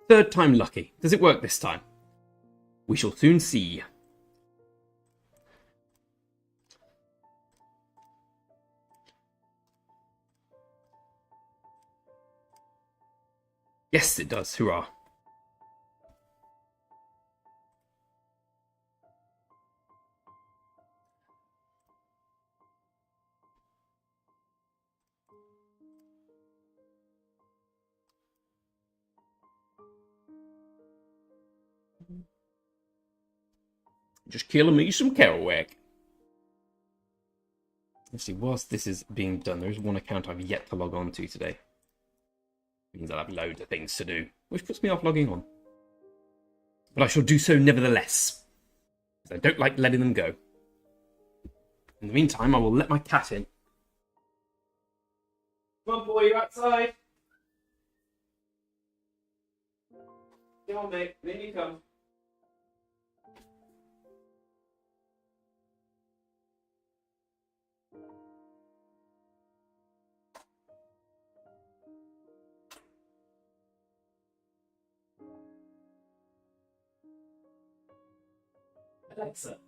Third time lucky. Does it work this time? We shall soon see. Yes, it does. Hurrah. Just killing me some Kerouac. Actually, whilst this is being done, there is one account I've yet to log on to today. It means I'll have loads of things to do, which puts me off logging on. But I shall do so nevertheless, because I don't like letting them go. In the meantime, I will let my cat in. Come on, boy, you're outside. Come on, mate, in you come. Alexa,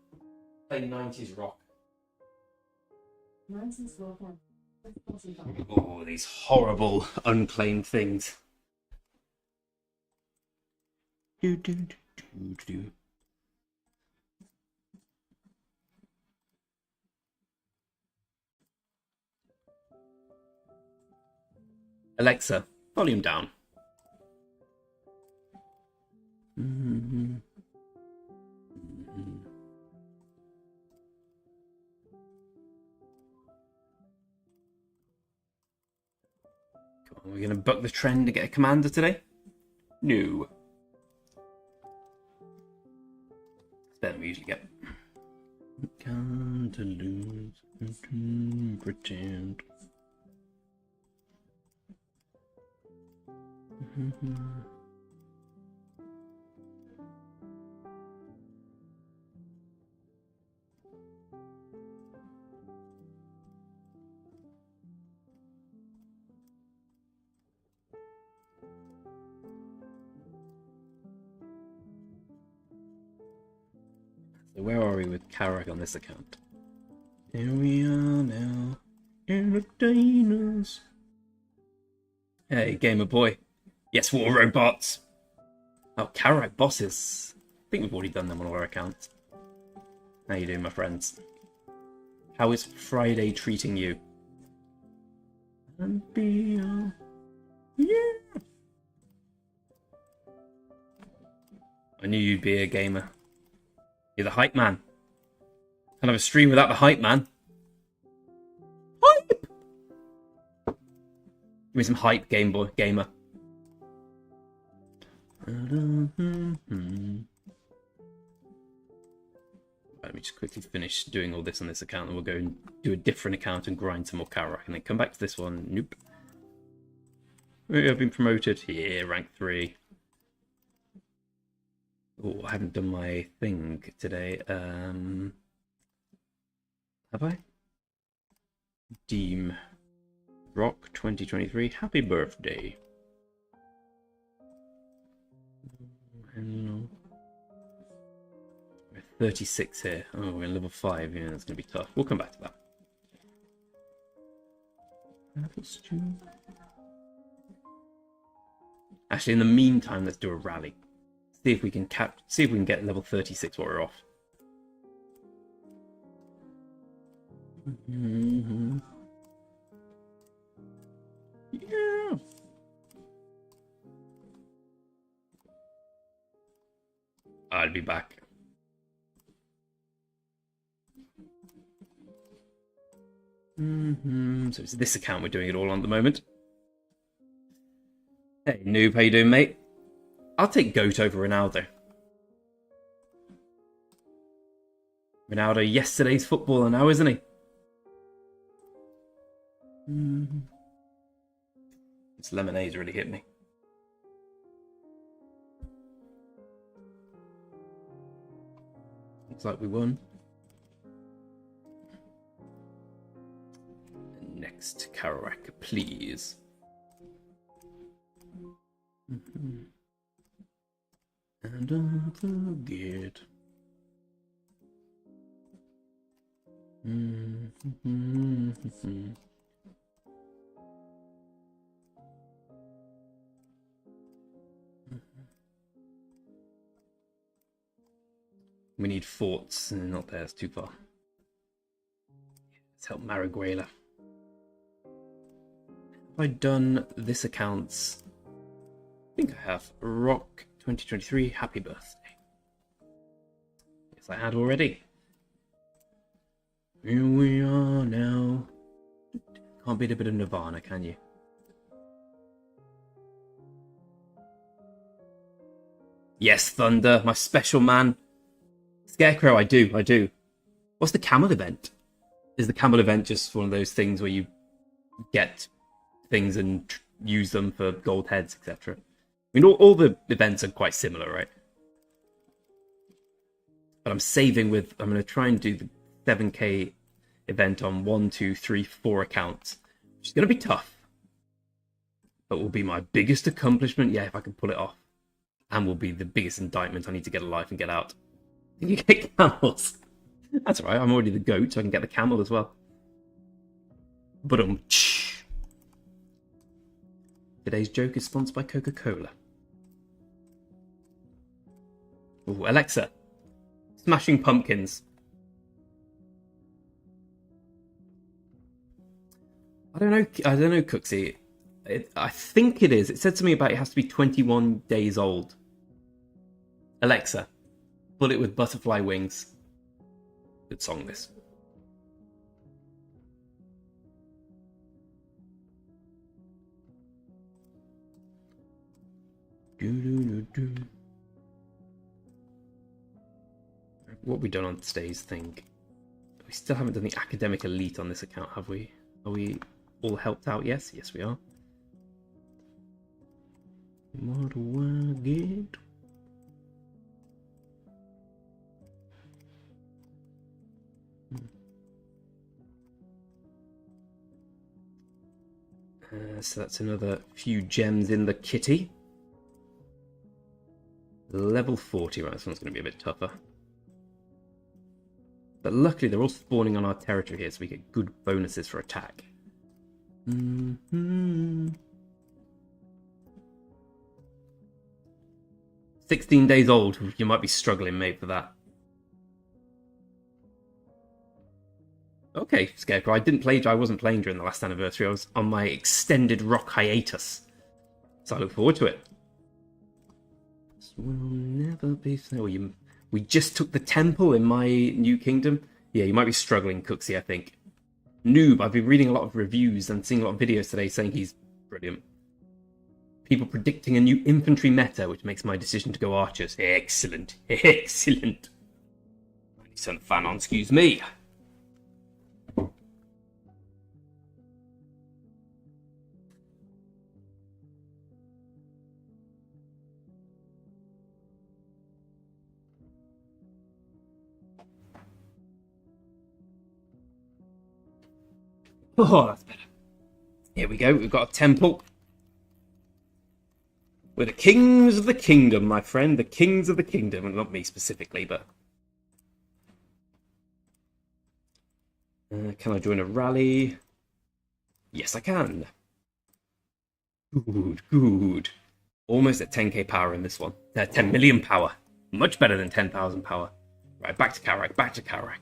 play 90s rock. 90s rock. Oh, these horrible, unclaimed things. Do, do, do, do, do. Alexa, volume down. Mm-hmm. Are we going to buck the trend to get a commander today? No. It's better than we usually get. Can't lose, pretend. So where are we with Carrack on this account? Here we are now, entertainers. Hey, gamer boy. Yes, war robots. Oh, Carrack bosses. I think we've already done them on all our accounts. How you doing, my friends? How is Friday treating you? And be yeah. I knew you'd be a gamer. You're the hype man. Can't have a stream without the hype man. Hype! Give me some hype, Game Boy gamer. Let me just quickly finish doing all this on this account, and we'll go and do a different account and grind some more Carrack, and then come back to this one. Nope. I've been promoted. Yeah, rank 3. Oh, I haven't done my thing today. Have I? Deem Rock 2023. Happy birthday. Hello. We're 36 here. Oh, we're in level 5. Yeah, that's going to be tough. We'll come back to that. Actually, in the meantime, let's do a rally. See if we can get level 36 while we're off. Mm-hmm. Yeah. I'll be back. So it's this account we're doing it all on at the moment. Hey, noob, how you doing, mate? I'll take Goat over Ronaldo. Ronaldo, yesterday's footballer now, isn't he? This lemonade's really hit me. Looks like we won. Next, Carrack, please. Don't forget. We need forts. Not there, it's too far. Let's help Mariguela. Have I done this account's? I think I have. Rock 2023, happy birthday. Yes, I had already. Here we are now. Can't beat a bit of Nirvana, can you? Yes, Thunder, my special man. Scarecrow, I do. What's the camel event? Is the camel event just one of those things where you get things and use them for gold heads, etc.? I mean, all the events are quite similar, right? But I'm saving with... I'm going to try and do the 7k event on 1, 2, 3, 4 accounts, which is going to be tough. But will be my biggest accomplishment, yeah, if I can pull it off. And will be the biggest indictment. I need to get a life and get out. You get camels. That's alright, I'm already the goat, so I can get the camel as well. But today's joke is sponsored by Coca-Cola. Ooh, Alexa. Smashing Pumpkins. I don't know, Cooksy. I think it is. It said to me about it has to be 21 days old. Alexa, Bullet with Butterfly Wings. Good song, this. What have we done on today's thing? We still haven't done the academic elite on this account, have we? Are we all helped out? Yes, we are. What do I get? So that's another few gems in the kitty. Level 40, right, this one's going to be a bit tougher. But luckily they're all spawning on our territory here, so we get good bonuses for attack. 16 days old, you might be struggling, mate, for that. Okay, Scarecrow, I wasn't playing during the last anniversary. I was on my extended rock hiatus. So I look forward to it. This will never be so. We just took the temple in my new kingdom. Yeah, you might be struggling, Cooksy, I think. Noob, I've been reading a lot of reviews and seeing a lot of videos today saying he's brilliant. People predicting a new infantry meta, which makes my decision to go archers. Excellent. Excellent. I need to turn the fan on, excuse me. Oh, that's better. Here we go. We've got a temple. We're the kings of the kingdom, my friend. The kings of the kingdom. And not me specifically, but... can I join a rally? Yes, I can. Good. Almost at 10k power in this one. 10 million power. Much better than 10,000 power. Right, back to Karak.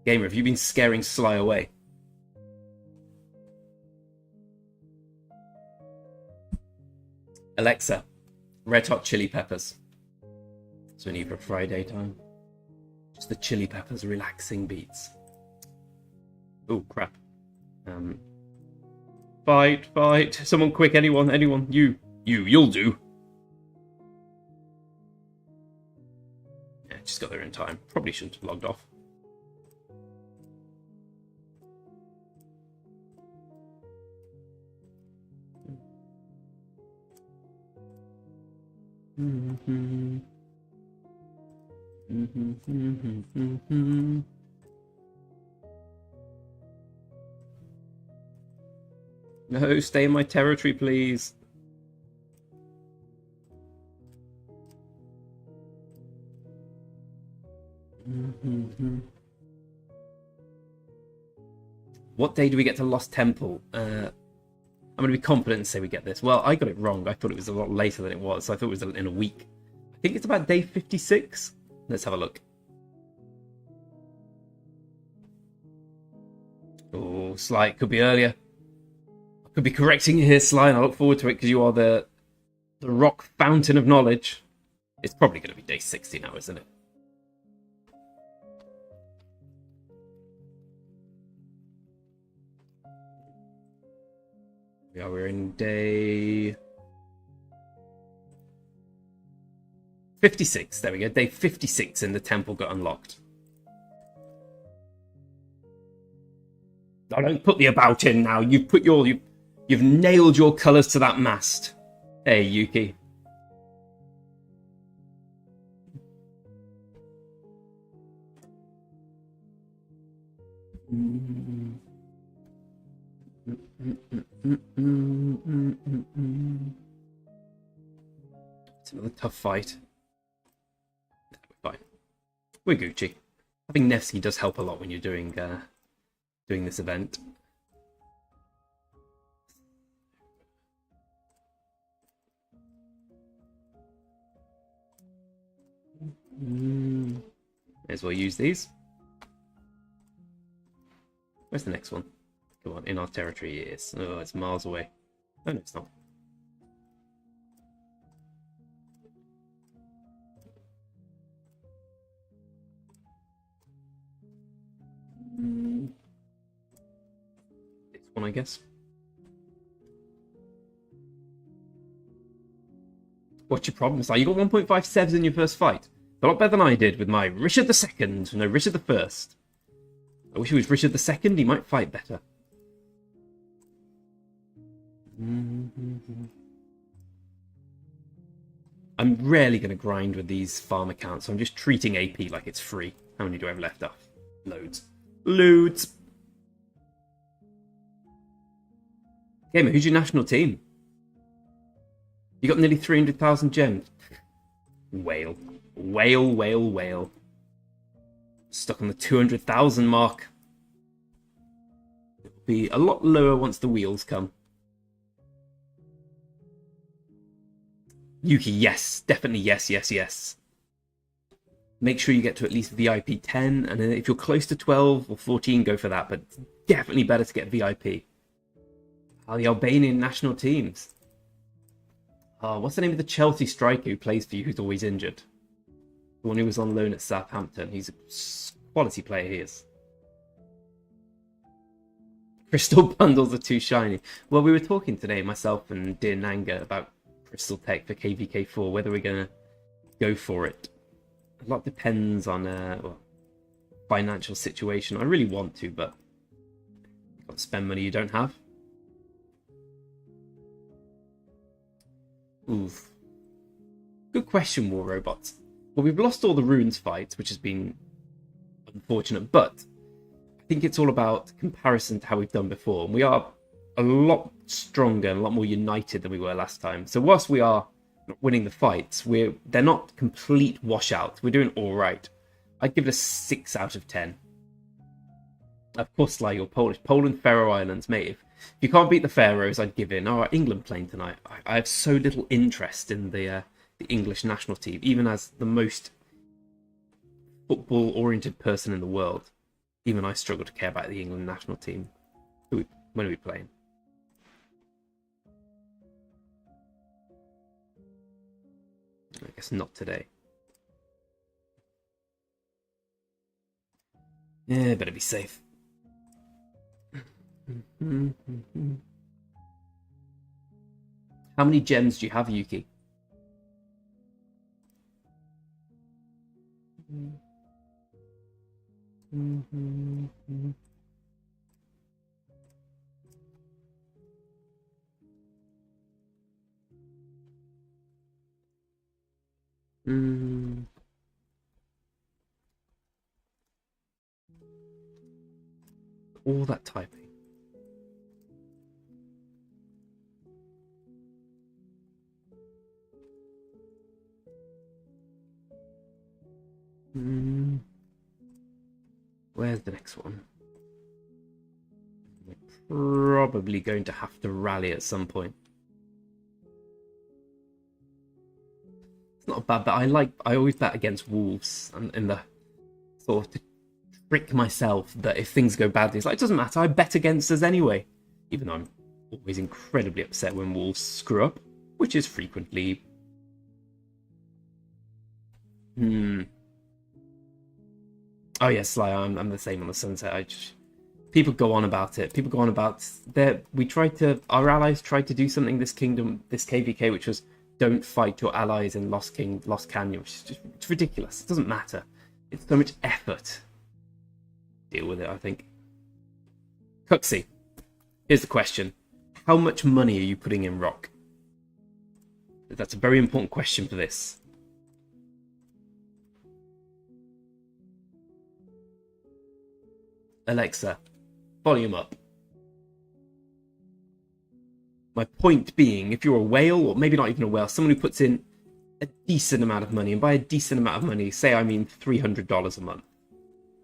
Gamer, have you been scaring Sly away? Alexa, red hot chili peppers. So we need for Friday time. Just the chili peppers relaxing beats. Oh crap. Fight. Someone quick, anyone. You'll do. Yeah, just got there in time. Probably shouldn't have logged off. No, stay in my territory, please. What day do we get to Lost Temple? I'm going to be confident and say we get this. Well, I got it wrong. I thought it was a lot later than it was. I thought it was in a week. I think it's about day 56. Let's have a look. Oh, Sly, could be earlier. I could be correcting you here, Sly, and I look forward to it because you are the rock fountain of knowledge. It's probably going to be day 60 now, isn't it? We're in day 56. There we go. Day 56 and the temple got unlocked. Oh, don't put the about in now. You've nailed your colours to that mast. Hey, Yuki. It's another tough fight. We're fine. We're Gucci. I think Nevsky does help a lot when you're doing this event. May as well use these. Where's the next one? Come on, in our territory it is. Oh, it's miles away. Oh, no, it's not. This one, I guess. What's your problem? So you got 1.57 in your first fight. A lot better than I did with my Richard II. No, Richard I. I wish it was Richard II. He might fight better. I'm rarely going to grind with these farm accounts, so I'm just treating AP like it's free. How many do I have left up? Loads. Loads! Gamer, who's your national team? You got nearly 300,000 gems. Whale. Whale, whale, whale. Stuck on the 200,000 mark. It'll be a lot lower once the wheels come. Yuki, yes. Definitely yes, yes, yes. Make sure you get to at least VIP 10, and then if you're close to 12 or 14, go for that, but definitely better to get VIP. Oh, the Albanian national teams. Oh, what's the name of the Chelsea striker who plays for you who's always injured? The one who was on loan at Southampton. He's a quality player, he is. Crystal bundles are too shiny. Well, we were talking today, myself and Dear Nanga, about Crystal Tech for KVK4, whether we're going to go for it. A lot depends on financial situation. I really want to, but you've got to spend money you don't have. Oof. Good question, War Robots. Well, we've lost all the runes fights, which has been unfortunate, but I think it's all about comparison to how we've done before. And we are a lot stronger and a lot more united than we were last time. So whilst we are not winning the fights, they're not complete washouts. We're doing all right. I'd give it a 6 out of 10. Of course, like you're Polish. Poland, Faroe Islands, mate. If you can't beat the Faroes, I'd give in. All right, England playing tonight. I have so little interest in the English national team, even as the most football-oriented person in the world. Even I struggle to care about the England national team. When are we playing? I guess not today. Yeah, better be safe. How many gems do you have, Yuki? All that typing. Where's the next one? We're probably going to have to rally at some point. It's not a bad bet. I always bet against Wolves, and in the sort of to trick myself that if things go badly, it's like, it doesn't matter, I bet against us anyway. Even though I'm always incredibly upset when Wolves screw up, which is frequently. Oh yeah, Sly, I'm the same on the Sunset. People go on about it. People go on about our allies tried to do something this KVK, which was don't fight your allies in Lost Canyon, which is it's ridiculous. It doesn't matter. It's so much effort. Deal with it, I think. Cuxy, here's the question. How much money are you putting in Rock? That's a very important question for this. Alexa, volume up. My point being, if you're a whale, or maybe not even a whale, someone who puts in a decent amount of money, and by a decent amount of money, say I mean $300 a month,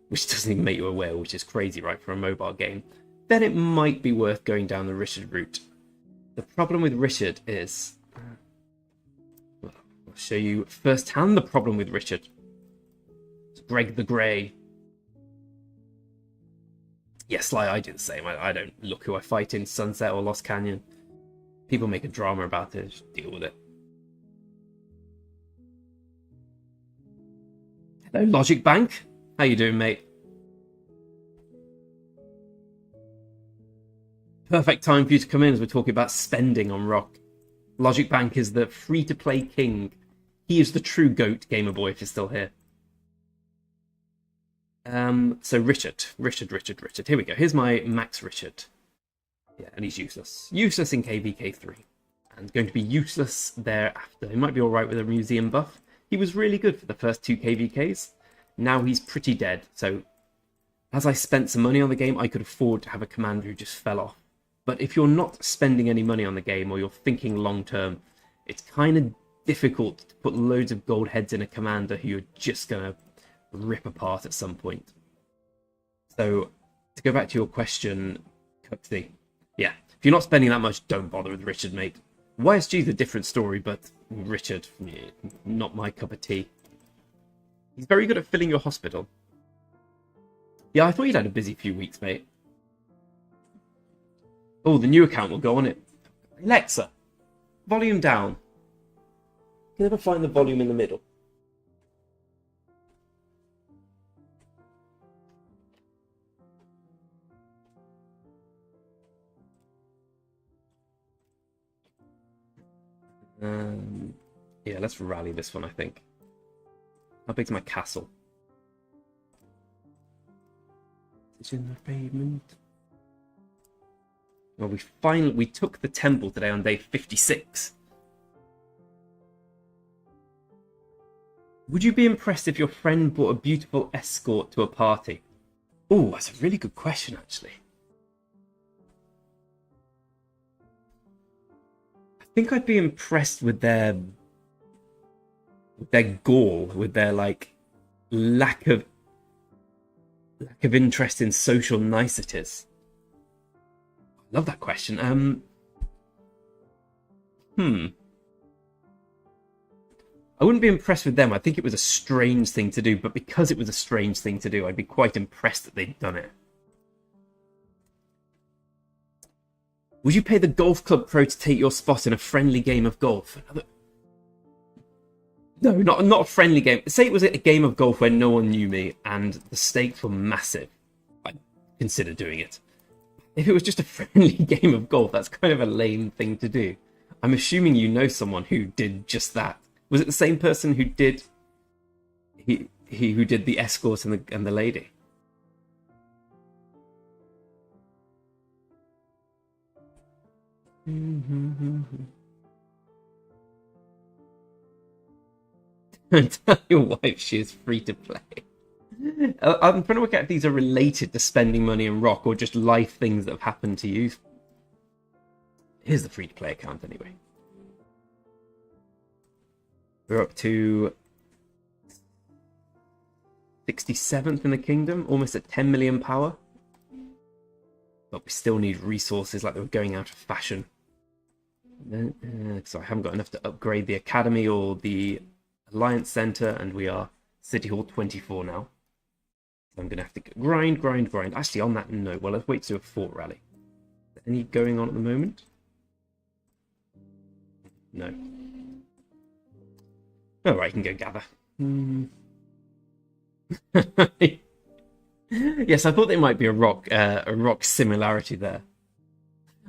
which doesn't even make you a whale, which is crazy, right, for a mobile game, then it might be worth going down the Richard route. The problem with Richard is... Well, I'll show you firsthand the problem with Richard. It's Greg the Grey. Yes, Sly, I do the same. I don't look who I fight in Sunset or Lost Canyon. People make a drama about it. Just deal with it. Hello, Logic Bank. How you doing, mate? Perfect time for you to come in as we're talking about spending on Rock. Logic Bank is the free-to-play king. He is the true GOAT, Gamer Boy, if you're still here. So Richard. Here we go. Here's my Max Richard. Yeah, and he's useless. Useless in KVK 3. And going to be useless thereafter. He might be alright with a museum buff. He was really good for the first 2 KVKs. Now he's pretty dead. So, as I spent some money on the game, I could afford to have a commander who just fell off. But if you're not spending any money on the game, or you're thinking long term, it's kind of difficult to put loads of gold heads in a commander who you're just going to rip apart at some point. So, to go back to your question, Cuxy, yeah, if you're not spending that much, don't bother with Richard, mate. YSG is a different story, but Richard, yeah, not my cup of tea. He's very good at filling your hospital. Yeah, I thought you'd had a busy few weeks, mate. Oh, the new account will go on it. Alexa, volume down. You can never find the volume in the middle. Yeah, let's rally this one, I think. How big's my castle? It's in the pavement. Well, we took the temple today on day 56. Would you be impressed if your friend brought a beautiful escort to a party? Oh, that's a really good question, actually. I think I'd be impressed with their gall, with their like lack of interest in social niceties. Love that question. I wouldn't be impressed with them. I think it was a strange thing to do, but because it was a strange thing to do, I'd be quite impressed that they'd done it. Would you pay the golf club pro to take your spot in a friendly game of golf? No, not a friendly game. Say it was a game of golf where no one knew me and the stakes were massive. I'd consider doing it. If it was just a friendly game of golf, that's kind of a lame thing to do. I'm assuming you know someone who did just that. Was it the same person who did who did the escort and the lady? Tell your wife she is free to play. I'm trying to work out if these are related to spending money in Rock or just life things that have happened to you. Here's the free to play account anyway. We're up to 67th in the kingdom, almost at 10 million power. But we still need resources like they were going out of fashion. So I haven't got enough to upgrade the academy or the alliance center, and we are City Hall 24 now. So I'm going to have to grind. Actually, on that note, well, let's wait to do a fort rally. Is there any going on at the moment? No. Alright, I can go gather. Yes, I thought there might be a rock similarity there.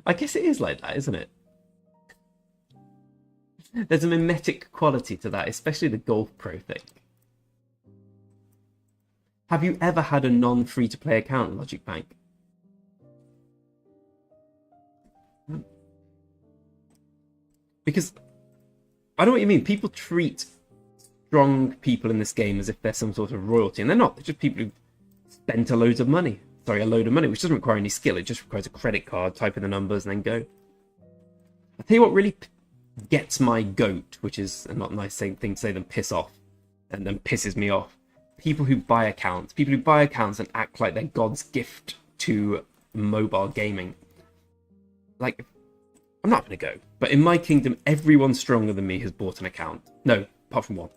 I guess it is like that, isn't it? There's a mimetic quality to that, especially the Golf Pro thing. Have you ever had a non-free-to-play account in Logic Bank? Because I know what you mean. People treat strong people in this game as if they're some sort of royalty, and they're not. They're just people who spent a load of money, which doesn't require any skill. It just requires a credit card, type in the numbers, and then go. I'll tell you what really gets my goat, which is a not nice thing to say than piss off, and then pisses me off. People who buy accounts and act like they're God's gift to mobile gaming. Like, I'm not going to go, but in my kingdom, everyone stronger than me has bought an account. No, apart from one.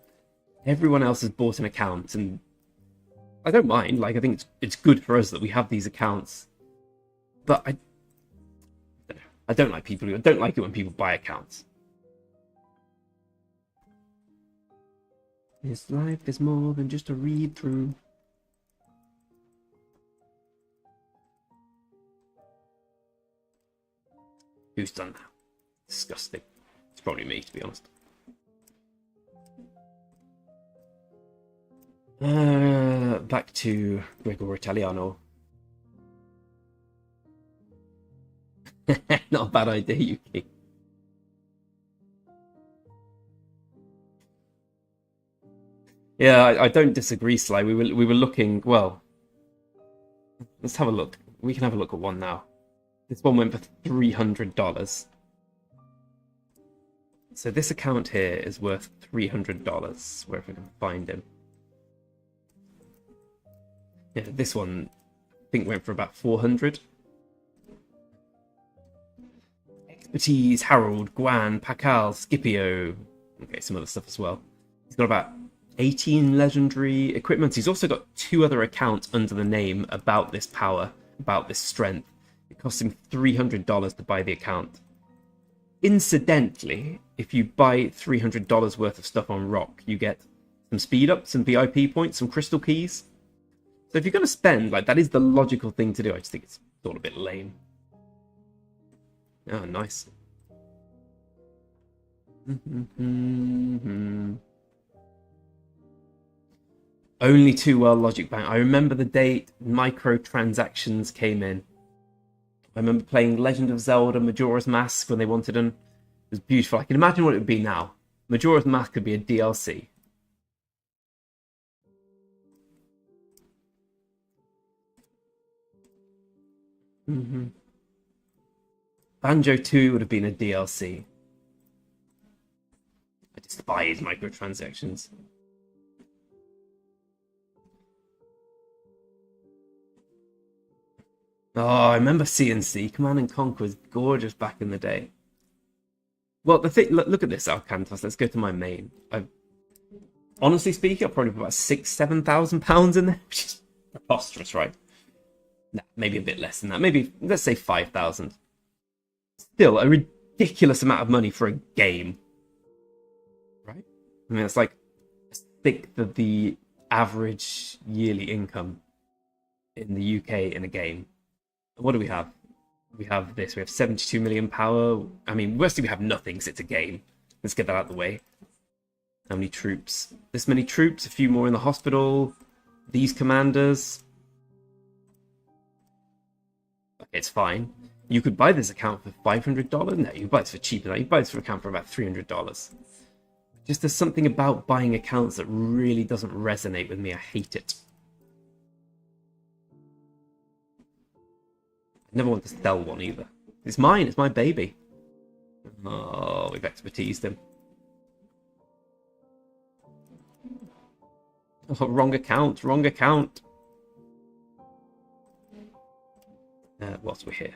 Everyone else has bought an account, and I don't mind. Like, I think it's good for us that we have these accounts. But I don't like people. I don't like it when people buy accounts. This life is more than just a read through. Who's done that? Disgusting. It's probably me, to be honest. Back to Gregor Italiano. Not a bad idea, Yuki. Yeah, I don't disagree, Sly. We were looking. Well, let's have a look. We can have a look at one now. This one went for $300. So this account here is worth $300, wherever I can find him. Yeah, this one I think went for about 400. Expertise, Harold, Guan, Pakal, Scipio. Okay, some other stuff as well. He's got about 18 legendary equipment. He's also got 2 other accounts under the name about this power, about this strength. It costs him $300 to buy the account. Incidentally, if you buy $300 worth of stuff on Rock, you get some speed up, some VIP points, some crystal keys. So if you're going to spend, like, that is the logical thing to do. I just think it's all a bit lame. Oh, nice. Only 2 World Logic Bank. I remember the date microtransactions came in. I remember playing Legend of Zelda Majora's Mask when they wanted them. It was beautiful. I can imagine what it would be now. Majora's Mask could be a DLC. Banjo 2 would have been a DLC. I despise microtransactions. Oh, I remember C&C. Command and Conquer was gorgeous back in the day. Well, the thing, look at this, Alcantos. Let's go to my main. Honestly speaking, I've probably put about £6,000-7,000 in there, which is preposterous, right? Nah, maybe a bit less than that. Maybe, let's say 5,000. Still, a ridiculous amount of money for a game. Right? I mean, it's like a sixth of the average yearly income in the UK in a game. What do we have? We have this. We have 72 million power. I mean, worstly, we have nothing because it's a game. Let's get that out of the way. How many troops? This many troops. A few more in the hospital. These commanders. Okay, it's fine. You could buy this account for $500. No, you can buy this for cheaper than that. You can buy this for account for about $300. Just there's something about buying accounts that really doesn't resonate with me. I hate it. I never want to sell one either. It's mine. It's my baby. Oh, we've expertised him. Oh, wrong account, wrong account. Whilst we're here.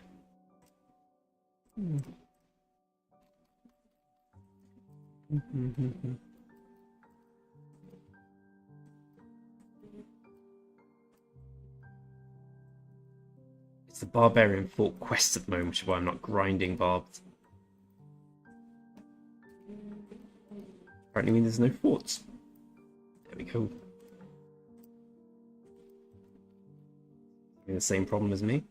It's the Barbarian Fort quest at the moment, which is why I'm not grinding barbs. Apparently means there's no forts. There we go. Having the same problem as me.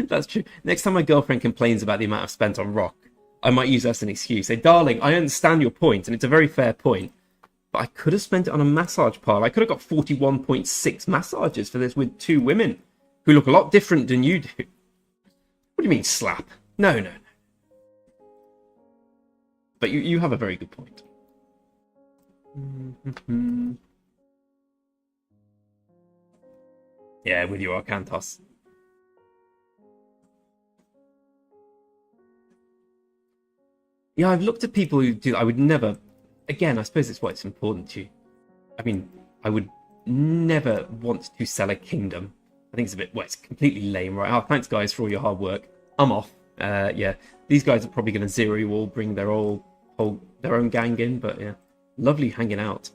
That's true. Next time my girlfriend complains about the amount I've spent on rock, I might use that as an excuse. Say, darling, I understand your point, and it's a very fair point, but I could have spent it on a massage parlor. I could have got 41.6 massages for this with 2 women who look a lot different than you do. What do you mean, slap? No, no, no. But you have a very good point. Yeah, with your Arcantos. Yeah, I've looked at people who do. I would never. Again, I suppose it's why it's important to you. I mean, I would never want to sell a kingdom. I think it's a bit. Well, it's completely lame, right? Oh, thanks, guys, for all your hard work. I'm off. Yeah, these guys are probably going to zero you all, bring their own gang in, but yeah, lovely hanging out.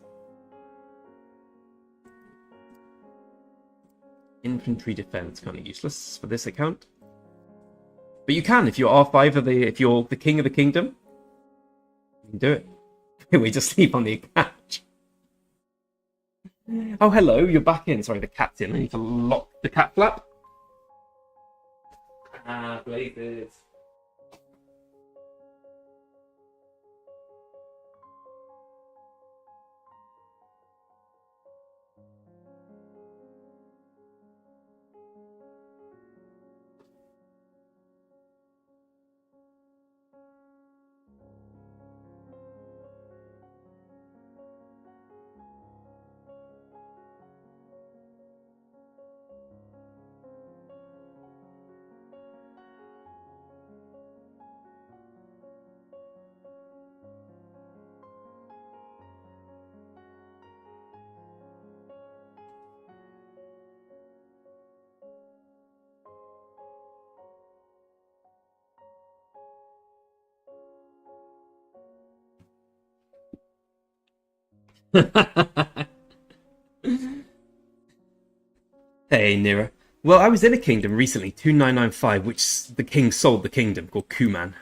Infantry defense kind of useless for this account, but you can if you're R5 if you're the king of the kingdom. You can do it. We just sleep on the couch. Oh, hello, you're back in. Sorry, the cat's in. I need to lock the cat flap. Ah, blazes. Hey, Nira. Well, I was in a kingdom recently, 2995, which the king sold the kingdom, called Kuman,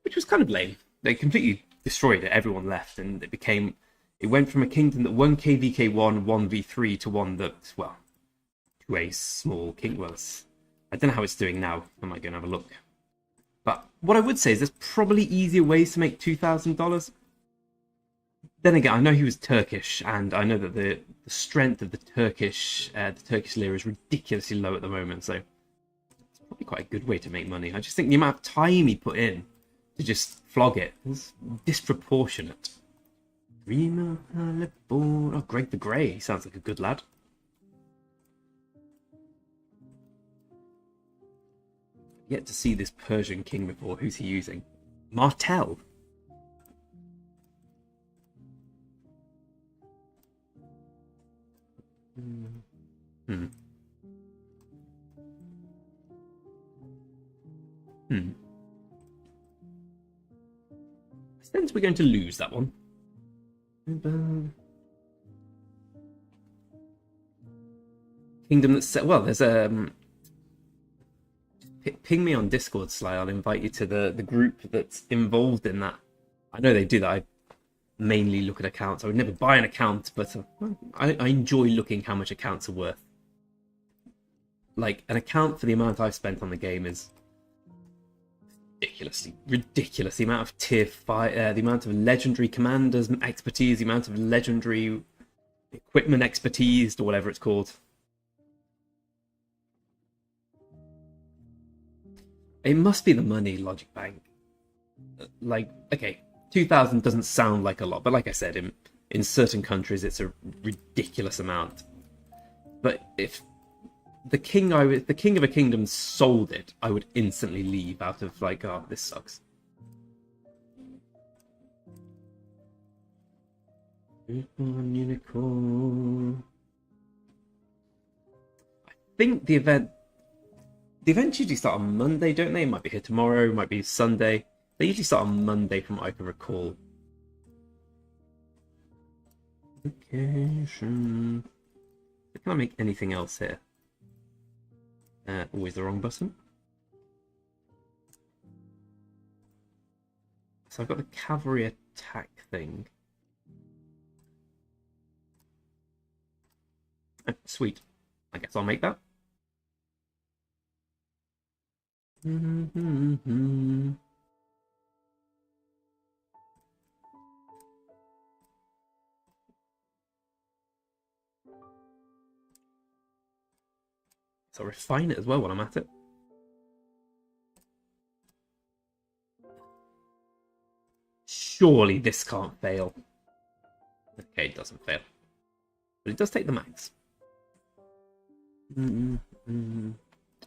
which was kind of lame. They completely destroyed it. Everyone left, and it went from a kingdom that won KVK 1v3 to one that, well, to a small king. Well, I don't know how it's doing now. I might go and have a look. But what I would say is there's probably easier ways to make $2,000. Then again, I know he was Turkish, and I know that the strength of the Turkish lira is ridiculously low at the moment, so it's probably quite a good way to make money. I just think the amount of time he put in to just flog it is disproportionate. Oh, Greg the Grey, he sounds like a good lad. Yet to see this Persian king before. Who's he using? Martel. I sense we're going to lose that one. Kingdom that's set. Well, there's ping me on Discord, Sly. I'll invite you to the group that's involved in that. I know they do that. I mainly look at accounts. I would never buy an account, but I enjoy looking how much accounts are worth. Like, an account for the amount I've spent on the game is ridiculous. The amount of tier 5, the amount of legendary commanders expertise, the amount of legendary equipment expertise, or whatever it's called. It must be the money, Logic Bank. Like, okay, 2,000 doesn't sound like a lot, but like I said, in certain countries it's a ridiculous amount. But if the king of a kingdom sold it, I would instantly leave out of like, oh, this sucks. Unicorn. I think the events usually start on Monday, don't they? It might be here tomorrow, might be Sunday. They usually start on Monday from what I can recall. Location. Can I make anything else here? Always the wrong button. So I've got the cavalry attack thing. Oh, sweet. I guess I'll make that. So I'll refine it as well while I'm at it. Surely this can't fail. Okay, it doesn't fail. But it does take the max.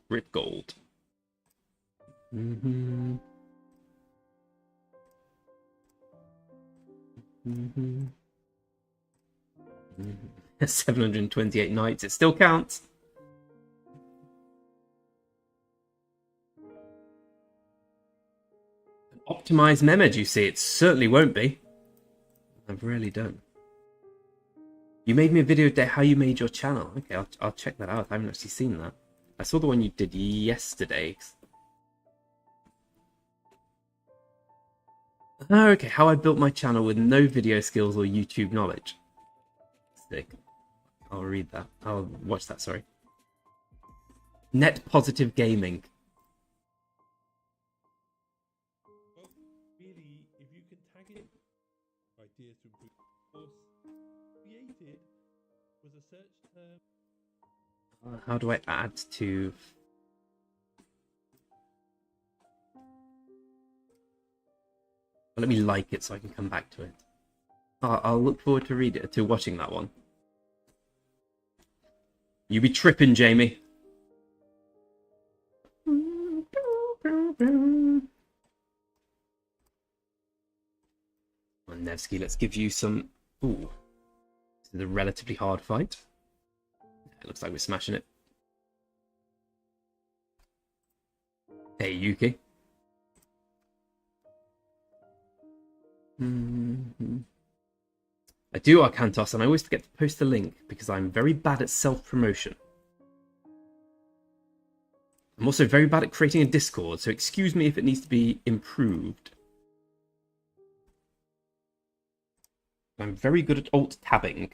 Rip gold. 728 knights. It still counts. An optimized Mehmed, you see. It certainly won't be. I really don't. You made me a video today how you made your channel. Okay, I'll check that out. I haven't actually seen that. I saw the one you did yesterday. Oh, okay, how I built my channel with no video skills or YouTube knowledge. Sick. I'll read that. I'll watch that, sorry. Net positive gaming. Well, really, if you can tag it, ideas to improve course created was a search term. How do I add to... Let me like it so I can come back to it. I'll look forward to watching that one. You be tripping, Jamie. Nevsky, let's give you some... Ooh. This is a relatively hard fight. It looks like we're smashing it. Hey, Yuki. I do Arcantos, and I always forget to post the link because I'm very bad at self-promotion. I'm also very bad at creating a Discord, so excuse me if it needs to be improved. I'm very good at alt-tabbing.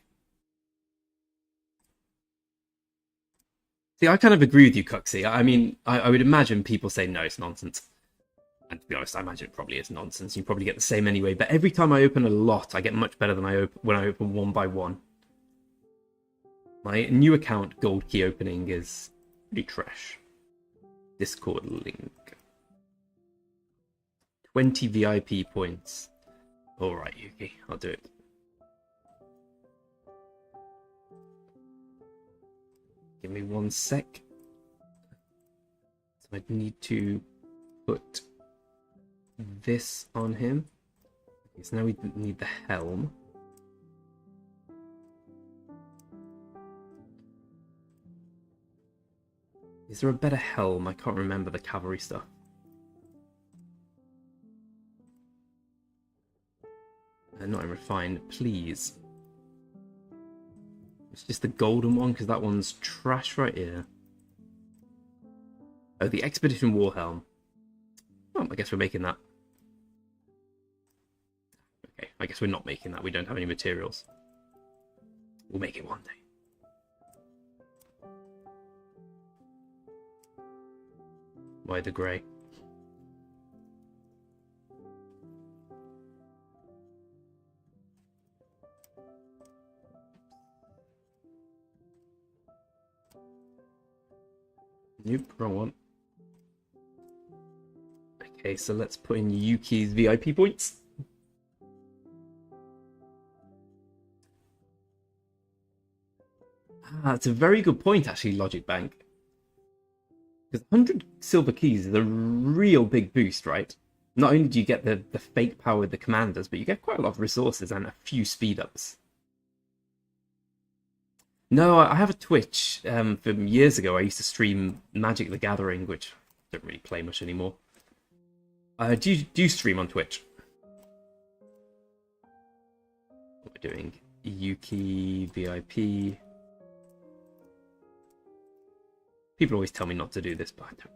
See, I kind of agree with you, Cuxy. I mean, I would imagine people say, no, it's nonsense. And to be honest, I imagine it probably is nonsense. You probably get the same anyway. But every time I open a lot, I get much better than when I open one by one. My new account gold key opening is pretty trash. Discord link. 20 VIP points. Alright, Yuki, I'll do it. Give me 1 sec. So I need to put this on him. Okay, so now we need the helm. Is there a better helm? I can't remember the cavalry stuff. Not in refined, please. It's just the golden one, because that one's trash right here. Oh, the Expedition War Helm. Oh, I guess we're making that. Okay, I guess we're not making that. We don't have any materials. We'll make it one day. Why the grey? Nope, wrong one. Okay, so let's put in Yuki's VIP points. It's a very good point, actually, Logic Bank. Because 100 silver keys is a real big boost, right? Not only do you get the fake power with the commanders, but you get quite a lot of resources and a few speed ups. No, I have a Twitch from years ago. I used to stream Magic the Gathering, which I don't really play much anymore. Do you stream on Twitch? What we're doing? Yuki, VIP. People always tell me not to do this, but I don't.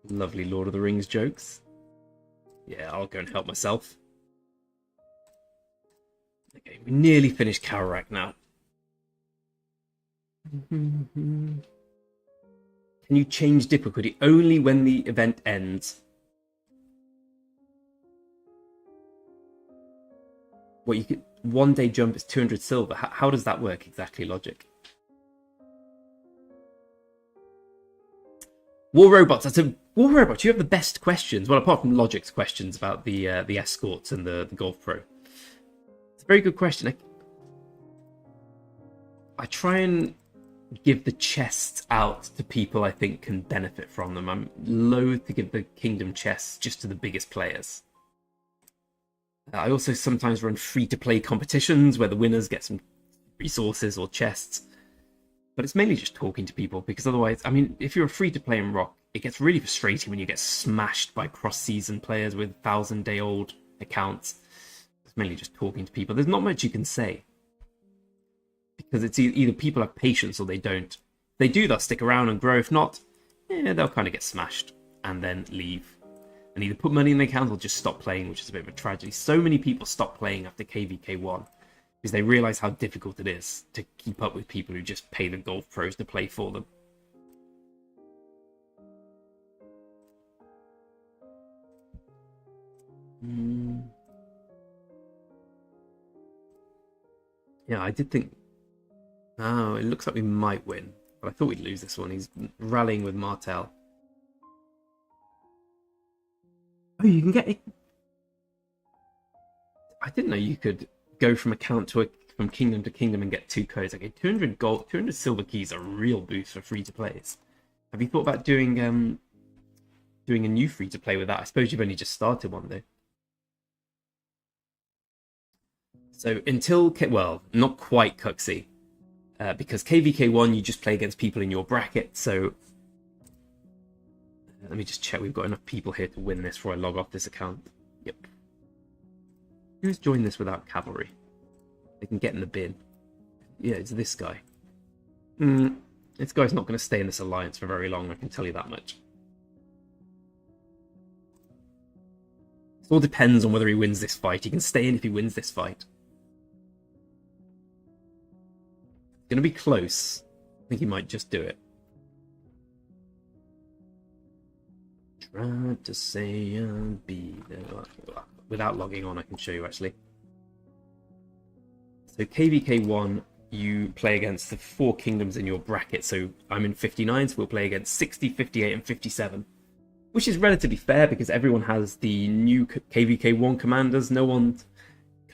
Lovely Lord of the Rings jokes. Yeah, I'll go and help myself. Okay, we nearly finished Karak now. Can you change difficulty only when the event ends? Well, you could one day jump is 200 silver. How does that work exactly, Logic? War Robots. War Robots. You have the best questions. Well, apart from Logic's questions about the escorts and the Golf Pro. It's a very good question. I try and give the chests out to people I think can benefit from them. I'm loath to give the Kingdom chests just to the biggest players. I also sometimes run free-to-play competitions where the winners get some resources or chests. But it's mainly just talking to people, because otherwise, I mean, if you're a free-to-play in Rock, it gets really frustrating when you get smashed by cross-season players with 1,000-day-old accounts. It's mainly just talking to people. There's not much you can say. Because it's either people have patience or they don't. If they do, they'll stick around and grow. If not, they'll kind of get smashed and then leave. And either put money in the account or just stop playing, which is a bit of a tragedy. So many people stop playing after KVK 1 because they realise how difficult it is to keep up with people who just pay the Golf Pros to play for them. Yeah, I did think... Oh, it looks like we might win. But I thought we'd lose this one. He's rallying with Martel. Oh, you can get... I didn't know you could go from account to from kingdom to kingdom and get 2 codes. Okay, 200 gold, 200 silver keys are a real boost for free-to-plays. Have you thought about doing a new free-to-play with that? I suppose you've only just started one, though. So until... Well, not quite Cuxy. Because KVK 1, you just play against people in your bracket, so... Let me just check we've got enough people here to win this before I log off this account. Yep. Who's joined this without cavalry? They can get in the bin. Yeah, it's this guy. This guy's not going to stay in this alliance for very long, I can tell you that much. It all depends on whether he wins this fight. He can stay in if he wins this fight. It's going to be close. I think he might just do it. Tried to say I'll be there. Without logging on, I can show you actually. So KVK 1, you play against the 4 kingdoms in your bracket. So I'm in 59, so we'll play against 60, 58, and 57. Which is relatively fair because everyone has the new KVK 1 commanders. No one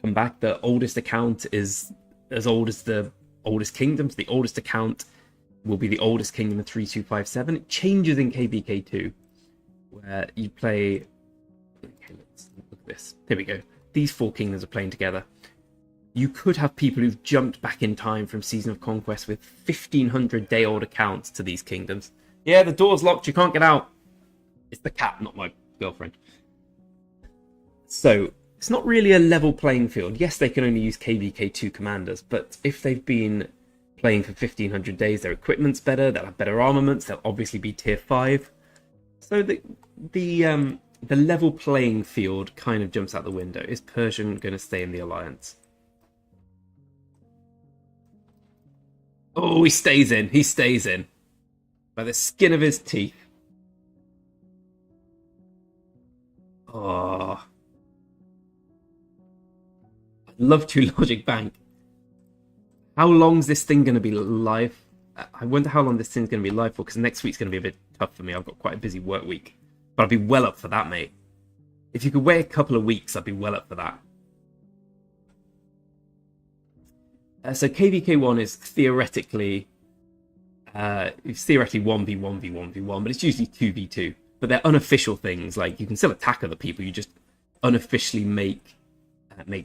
come back. The oldest account is as old as the oldest kingdoms. The oldest account will be the oldest kingdom of 3257. It changes in KVK 2. Where you play... Okay, let's look at this. There we go. These 4 kingdoms are playing together. You could have people who've jumped back in time from Season of Conquest with 1,500-day-old accounts to these kingdoms. Yeah, the door's locked. You can't get out. It's the cat, not my girlfriend. So, it's not really a level playing field. Yes, they can only use KVK 2 commanders, but if they've been playing for 1,500 days, their equipment's better, they'll have better armaments, they'll obviously be tier 5. So the level playing field kind of jumps out the window. Is Persian going to stay in the alliance? Oh, he stays in. He stays in. By the skin of his teeth. Oh, I'd love to Logic Bank. How long's this thing going to be live? I wonder how long this thing's going to be live for, because next week's going to be a bit tough for me. I've got quite a busy work week. But I'd be well up for that, mate. If you could wait a couple of weeks, I'd be well up for that. So KVK1 is theoretically 1v1v1v1, but it's usually 2v2. But they're unofficial things. Like, you can still attack other people. You just unofficially make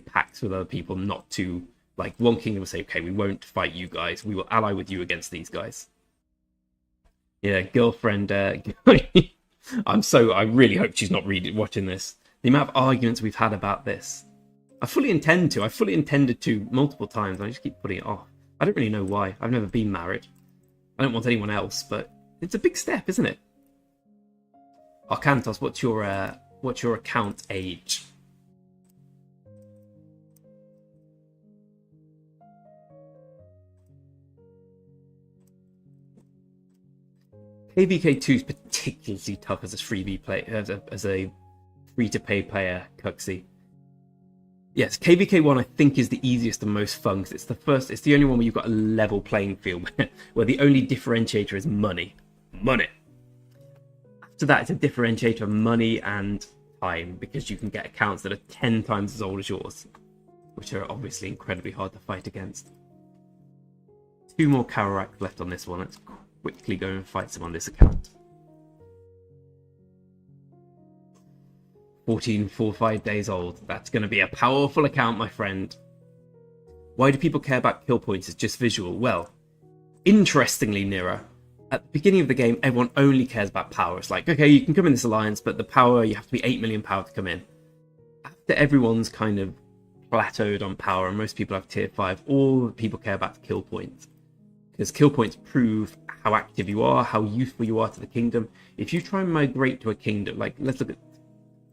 pacts with other people not to... Like, one kingdom will say, okay, we won't fight you guys. We will ally with you against these guys. Yeah, girlfriend... I really hope she's not watching this. The amount of arguments we've had about this. I fully intended to multiple times. I just keep putting it off. I don't really know why. I've never been married. I don't want anyone else, but it's a big step, isn't it? Arcantos, what's your account age? KVK2 is particularly tough as a freebie play, as a free-to-pay player, Cuxy. Yes, KVK1 I think is the easiest and most fun, because it's the only one where you've got a level playing field, where the only differentiator is money. Money. After that, it's a differentiator of money and time, because you can get accounts that are 10 times as old as yours, which are obviously incredibly hard to fight against. 2 more Karak left on this one. Let's quickly go and fight some on this account. 1445 days old. That's going to be a powerful account, my friend. Why do people care about kill points? It's just visual. Well, interestingly, Nira, at the beginning of the game, everyone only cares about power. It's like, okay, you can come in this alliance, but the power, you have to be 8 million power to come in. After everyone's kind of plateaued on power, and most people have tier 5, all people care about the kill points. Because kill points prove how active you are, how useful you are to the kingdom. If you try and migrate to a kingdom, like, let's look at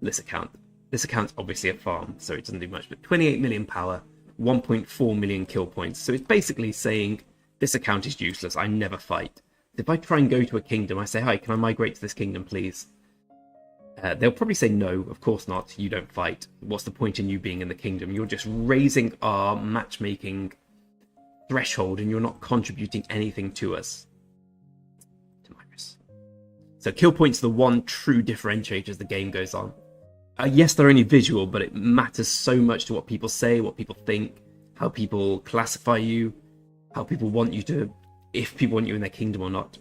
this account. This account's obviously a farm, so it doesn't do much, but 28 million power, 1.4 million kill points. So it's basically saying, this account is useless, I never fight. If I try and go to a kingdom, I say, hi, can I migrate to this kingdom, please? They'll probably say, no, of course not, you don't fight. What's the point in you being in the kingdom? You're just raising our matchmaking threshold, and you're not contributing anything to us. So kill points are the one true differentiator as the game goes on. Yes, they're only visual, but it matters so much to what people say, what people think, how people classify you, how people want you to, if people want you in their kingdom or not.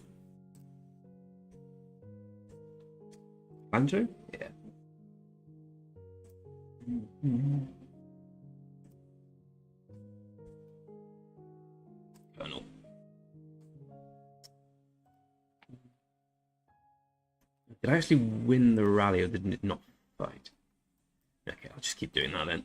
Banjo? Yeah. Colonel. Did I actually win the rally, or did it not fight? Okay, I'll just keep doing that then.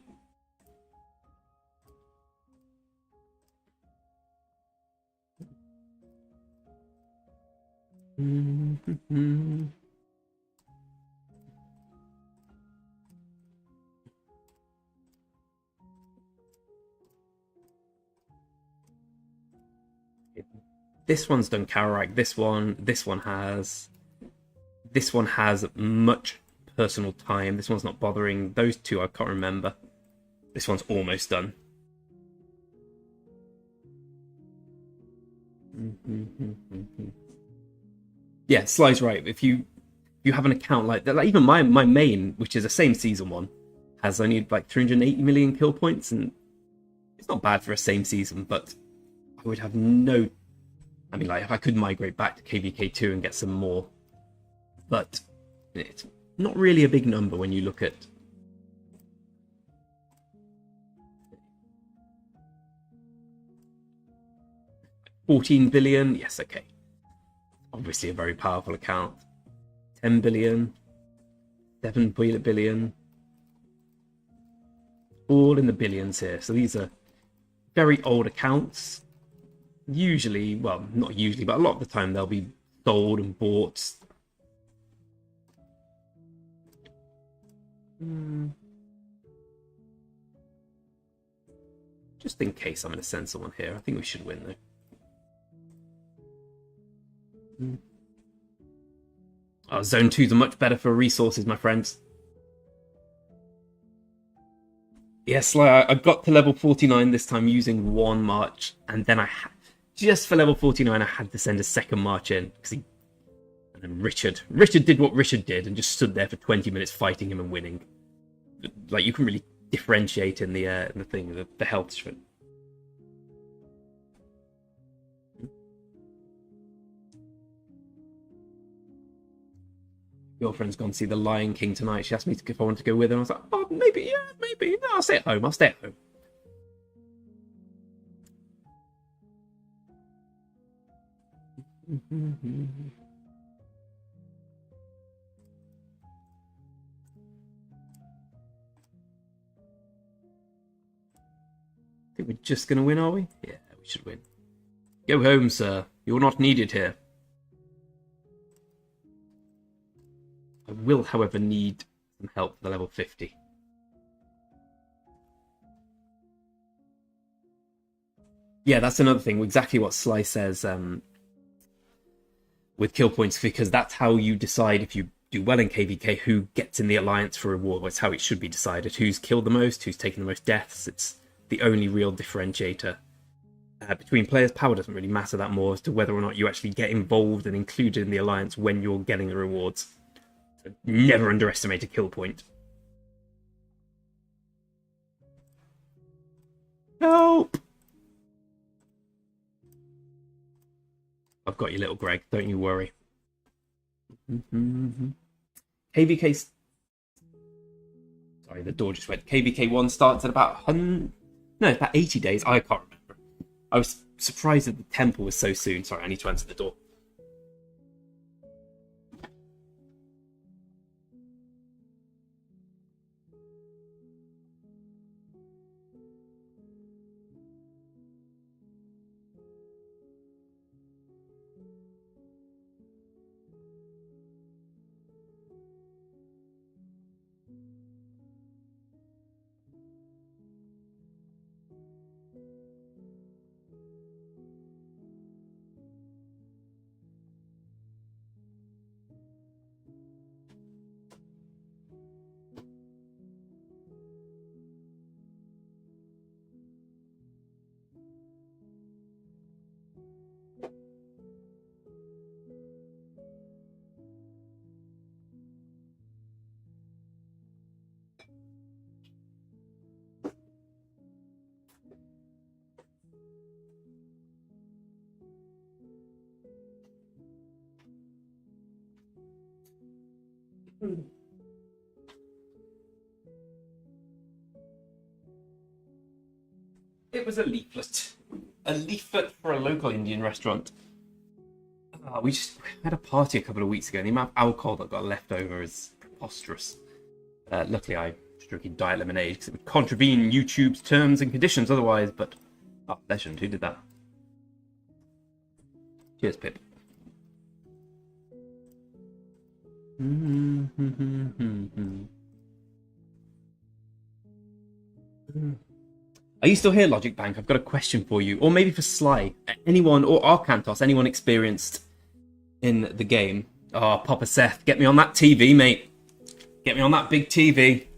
This one's done Karak. This one has much personal time. This one's not bothering. Those two I can't remember. This one's almost done. Yeah, Sly's right. If you have an account like that, like even my main, which is the same season one, has only like 380 million kill points, and it's not bad for a same season, but I would have no... I mean, like, if I could migrate back to KVK2 and get some more, but it's not really a big number when you look at... $14 billion, yes, okay. Obviously a very powerful account. 10 billion, 7 billion, all in the billions here. So these are very old accounts. Usually, well, not usually, but a lot of the time they'll be sold and bought. Just in case I'm going to send someone here. I think we should win, though. Oh, Zone 2s are much better for resources, my friends. Yes, like I got to level 49 this time using one march, and then just for level 49 I had to send a second march in because he. And then Richard did what Richard did and just stood there for 20 minutes fighting him and winning. Like you can really differentiate in the thing, the health shit. Girlfriend's gone to see The Lion King tonight. She asked me if I wanted to go with her. I was like, oh, maybe, yeah, maybe. No, I'll stay at home. I'll stay at home. I think we're just going to win, are we? Yeah, we should win. Go home, sir. You're not needed here. I will, however, need some help for the level 50. Yeah, that's another thing. Exactly what Sly says with kill points, because that's how you decide if you do well in KVK who gets in the alliance for reward. That's how it should be decided. Who's killed the most, who's taken the most deaths. It's the only real differentiator. Between players, power doesn't really matter that more as to whether or not you actually get involved and included in the alliance when you're getting the rewards. So never underestimate a kill point. Help! I've got you, little Greg. Don't you worry. KVK. Sorry, the door just went. KVK 1 starts at about 100. No, it's about 80 days. I can't remember. I was surprised that the temple was so soon. Sorry, I need to answer the door. It was a leaflet. A leaflet for a local Indian restaurant. We just had a party a couple of weeks ago, and the amount of alcohol that got left over is preposterous. Luckily, I was drinking diet lemonade because it would contravene YouTube's terms and conditions otherwise, but... Oh, legend, who did that? Cheers, Pip. Are you still here, Logic Bank? I've got a question for you, or maybe for Sly. Anyone, or Arcantos, anyone experienced in the game? Oh, Papa Seth, get me on that TV, mate. Get me on that big TV.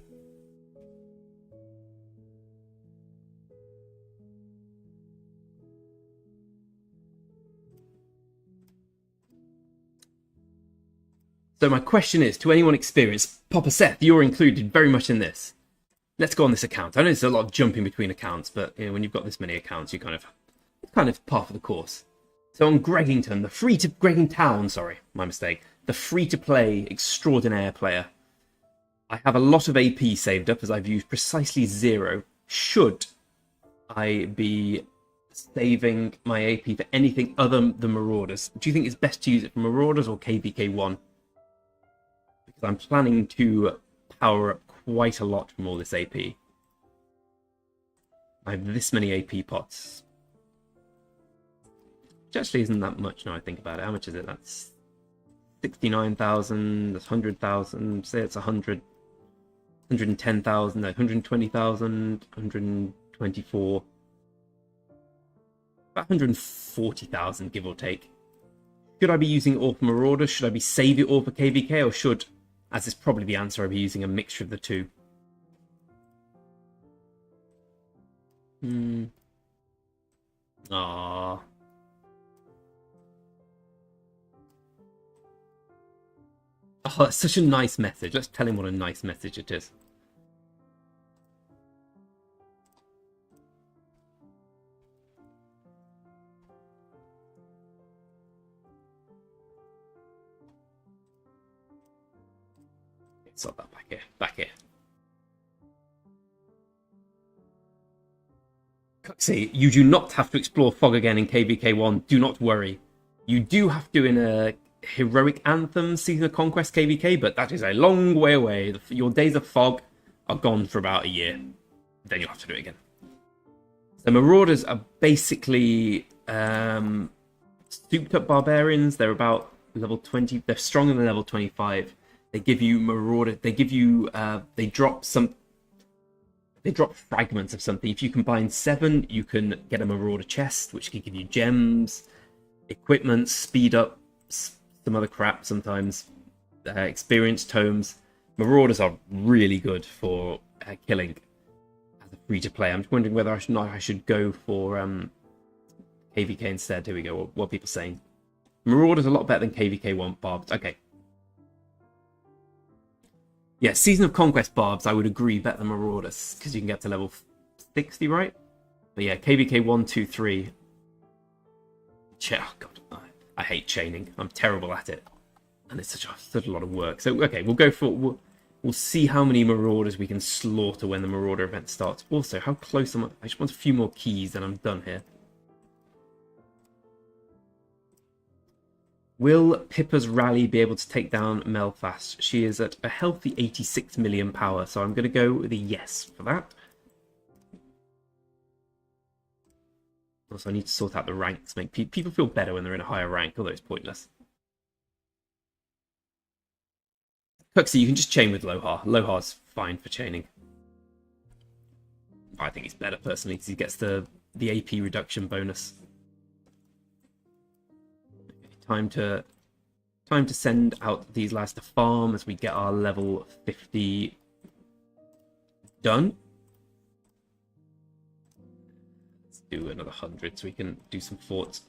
So my question is, to anyone experienced, Papa Seth, you're included very much in this. Let's go on this account. I know there's a lot of jumping between accounts, but you know, when you've got this many accounts, it's kind of par for the course. So on Greggington, Greggingtown, sorry, my mistake. The free-to-play extraordinaire player. I have a lot of AP saved up as I've used precisely 0. Should I be saving my AP for anything other than Marauders? Do you think it's best to use it for Marauders or KVK 1? Because I'm planning to power up quite a lot from all this AP. I have this many AP pots. Which actually isn't that much now I think about it. How much is it? That's 69,000, that's 100,000, say it's 100, 110,000, no, 120,000, 124, about 140,000 give or take. Should I be using it all for Marauder? Should I be saving it all for KVK? Or should, as is probably the answer, I'll be using a mixture of the two? Hmm. Aww. Oh, it's such a nice message. Let's tell him what a nice message it is. It's not that back here. Back here. See, you do not have to explore fog again in KVK 1. Do not worry. You do have to in a Heroic Anthem Season of Conquest KVK, but that is a long way away. Your days of fog are gone for about a year. Then you'll have to do it again. The Marauders are basically souped up barbarians. They're about level 20. They're stronger than level 25. They give you Marauder. They give you. They drop some. They drop fragments of something. If you combine 7, you can get a Marauder chest, which can give you gems, equipment, speed up, some other crap sometimes, experience tomes. Marauders are really good for killing as a free-to-play. I'm just wondering whether I should go for KVK instead. Here we go. What are people saying? Marauders are a lot better than KVK 1 barbs. Okay. Yeah, Season of Conquest barbs, I would agree, better than Marauders, because you can get to level 60, right? But yeah, KVK 1, 2, 3. Oh, God. I hate chaining. I'm terrible at it. And it's such a lot of work. So, okay, we'll go for... We'll see how many Marauders we can slaughter when the Marauder event starts. Also, how close am I? I just want a few more keys, and I'm done here. Will Pippa's rally be able to take down Melfast? She is at a healthy 86 million power, so I'm going to go with a yes for that. Also, I need to sort out the ranks, make people feel better when they're in a higher rank, although it's pointless. Cuxy, you can just chain with Lohar. Lohar's fine for chaining. I think he's better, personally, because he gets the AP reduction bonus. Time to send out these lads to farm as we get our level 50 done. Let's do another 100 so we can do some forts.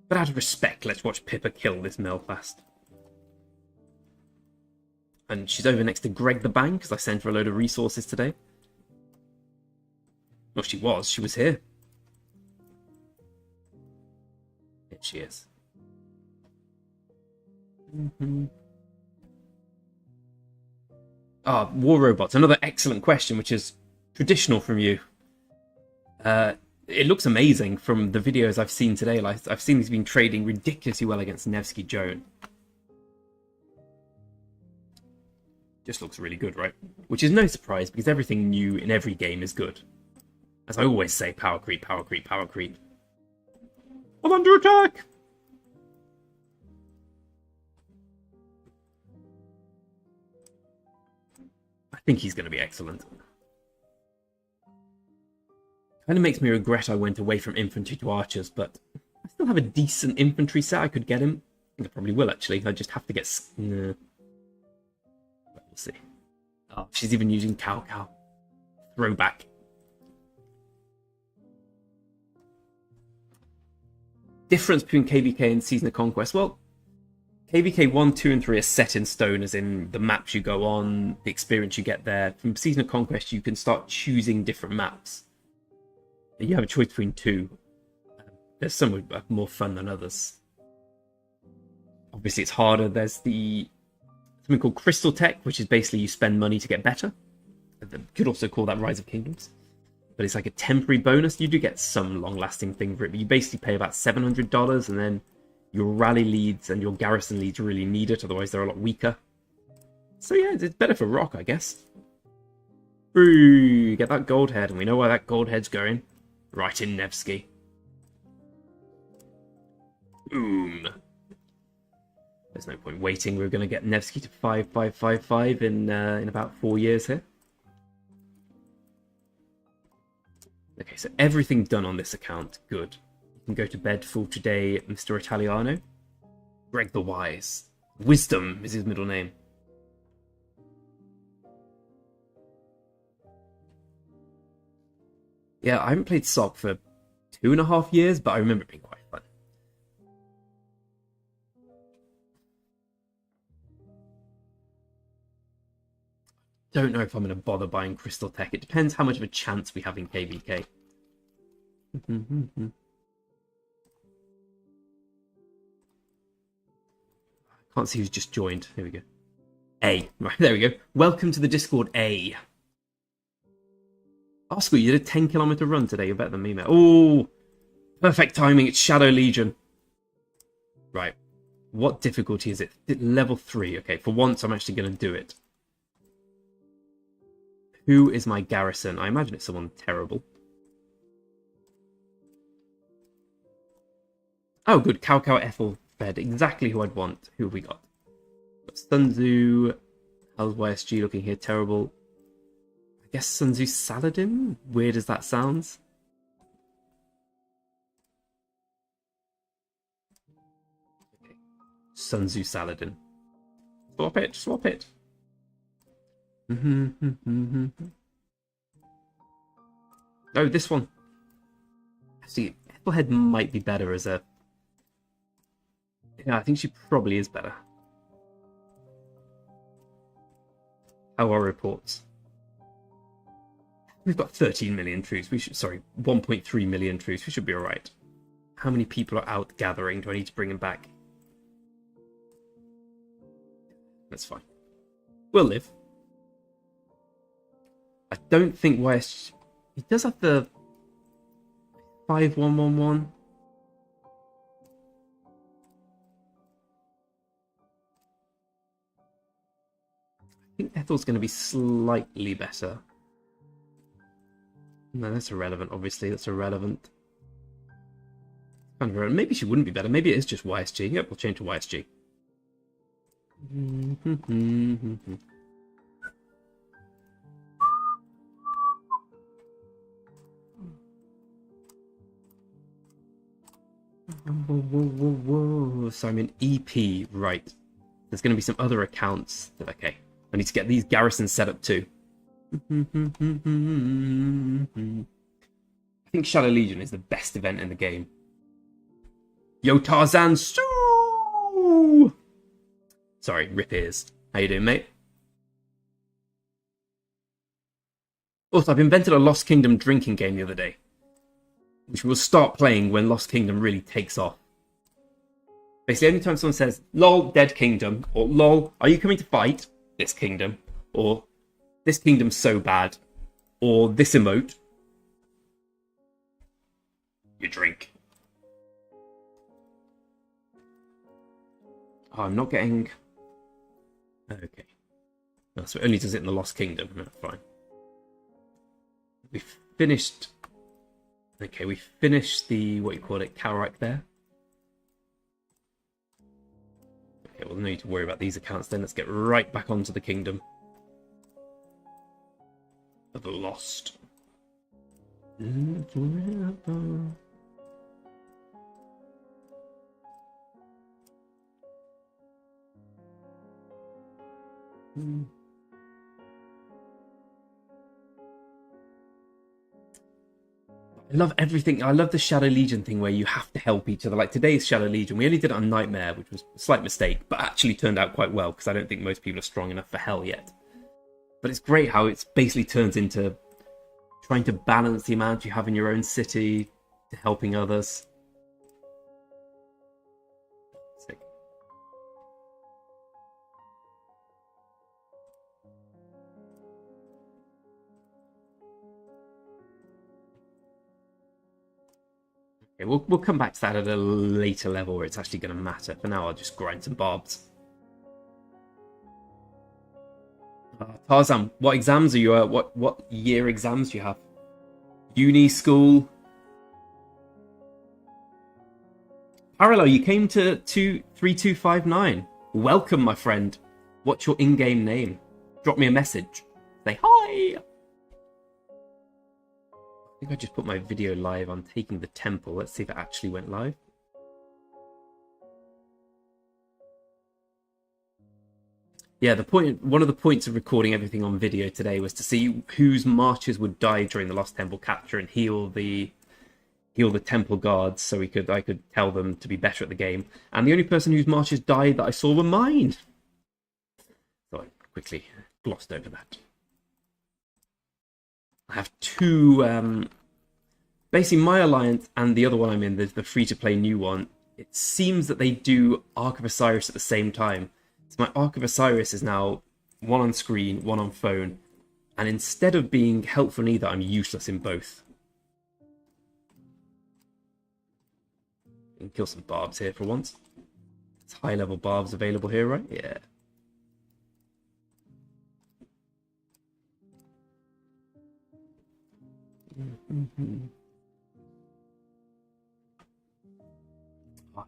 But out of respect, let's watch Pippa kill this Melfast. And she's over next to Greg the Bang, because I sent her a load of resources today. Well, she was here. Here she is. War robots. Another excellent question, which is traditional from you. It looks amazing from the videos I've seen today. Like, I've seen these been trading ridiculously well against Nevsky Joan. Just looks really good, right? Which is no surprise, because everything new in every game is good. As I always say, power creep, power creep, power creep. I'm under attack! I think he's going to be excellent. Kind of makes me regret I went away from infantry to archers, but I still have a decent infantry set I could get him. I think I probably will, actually. I just have to get... We'll see. Oh, she's even using Cow Cow. Throwback. Difference between KVK and Season of Conquest. Well, KVK 1, 2, and 3 are set in stone, as in the maps you go on, the experience you get there. From Season of Conquest, you can start choosing different maps. You have a choice between 2. There's some with more fun than others. Obviously, it's harder. There's something called Crystal Tech, which is basically you spend money to get better. You could also call that Rise of Kingdoms. But it's like a temporary bonus. You do get some long-lasting thing for it, but you basically pay about $700, and then your rally leads and your garrison leads really need it, otherwise they're a lot weaker. So yeah, it's better for Rock, I guess. Ooh, get that gold head, and we know where that gold head's going. Right in Nevsky. Boom. There's no point waiting. We're going to get Nevsky to 5555 in about 4 years here. Okay, so everything done on this account. Good. You can go to bed for today, Mr. Italiano. Greg the Wise. Wisdom is his middle name. Yeah, I haven't played SOC for 2.5 years, but I remember it being quite fun. Don't know if I'm going to bother buying Crystal Tech. It depends how much of a chance we have in KVK. Can't see who's just joined. Here we go. A. Right, there we go. Welcome to the Discord, A. Oscar, you did a 10-kilometer run today. You're better than me, mate. Oh, perfect timing. It's Shadow Legion. Right. What difficulty is it? Level 3. Okay, for once, I'm actually going to do it. Who is my garrison? I imagine it's someone terrible. Oh, good. Cao Cao Ethelfed. Exactly who I'd want. Who have we got? Sun Tzu. How's YSG looking here? Terrible. I guess Sun Tzu Saladin? Weird as that sounds. Okay. Sun Tzu Saladin. Swap it, swap it. Oh, this one. Actually, Ethelhead might be better as a... Yeah, I think she probably is better. How are reports? We've got 13 million troops. We should, sorry, 1.3 million troops. We should be alright. How many people are out gathering? Do I need to bring them back? That's fine. We'll live. I don't think West... He does have the 5111. I think Ethel's going to be slightly better. No, that's irrelevant, obviously. That's irrelevant. Kind of irrelevant. Maybe she wouldn't be better. Maybe it is just YSG. Yep, we'll change to YSG. So I'm in EP, right. There's going to be some other accounts that, okay. I need to get these garrisons set up too. I think Shadow Legion is the best event in the game. Yo, Tarzan Sue! Sorry, rip ears. How you doing, mate? Also, I've invented a Lost Kingdom drinking game the other day, which we'll start playing when Lost Kingdom really takes off. Basically, anytime someone says, lol, dead kingdom, or lol, are you coming to fight this kingdom? Or this kingdom's so bad, or this emote, you drink. Oh, I'm not getting... Okay. No, so it only does it in the Lost Kingdom. No, fine. We've finished... Okay, we finished the, what you call it, Calric there. Okay, well, no need to worry about these accounts then. Let's get right back onto the kingdom of the Lost. I love everything. I love the Shadow Legion thing where you have to help each other. Like today's Shadow Legion, we only did it on Nightmare, which was a slight mistake, but actually turned out quite well because I don't think most people are strong enough for Hell yet. But it's great how it basically turns into trying to balance the amount you have in your own city to helping others. Sick. Okay, we'll come back to that at a later level where it's actually going to matter. For now, I'll just grind some barbs. Tarzan, what exams are you at? What year exams do you have? Uni, school? Parallel, you came to 3259. Welcome, my friend. What's your in-game name? Drop me a message. Say hi. I think I just put my video live on taking the temple. Let's see if it actually went live. Yeah, one of the points of recording everything on video today was to see whose marches would die during the Lost Temple capture and heal the temple guards, so I could tell them to be better at the game. And the only person whose marches died that I saw were mine. So I quickly glossed over that. I have two. Basically, my alliance and the other one I'm in, the free-to-play new one. It seems that they do Ark of Osiris at the same time. So my Ark of Osiris is now one on screen, one on phone, and instead of being helpful in either, I'm useless in both. Kill some barbs here for once. It's high-level barbs available here, right? Yeah.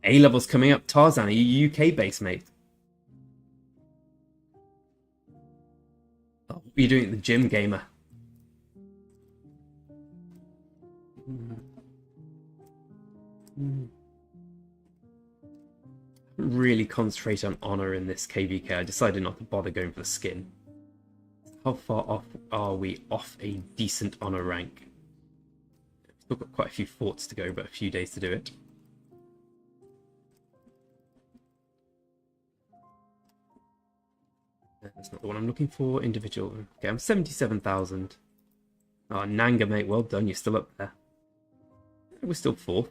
A-level's coming up. Tarzan, are you UK-based, mate? Oh, what are you doing at the gym, gamer? Really concentrate on honor in this KVK. I decided not to bother going for the skin. How far off are we off a decent honor rank? Still got quite a few forts to go, but a few days to do it. That's not the one I'm looking for. Individual. Okay, I'm 77,000. Oh, Nanga, mate, well done. You're still up there. We're still fourth.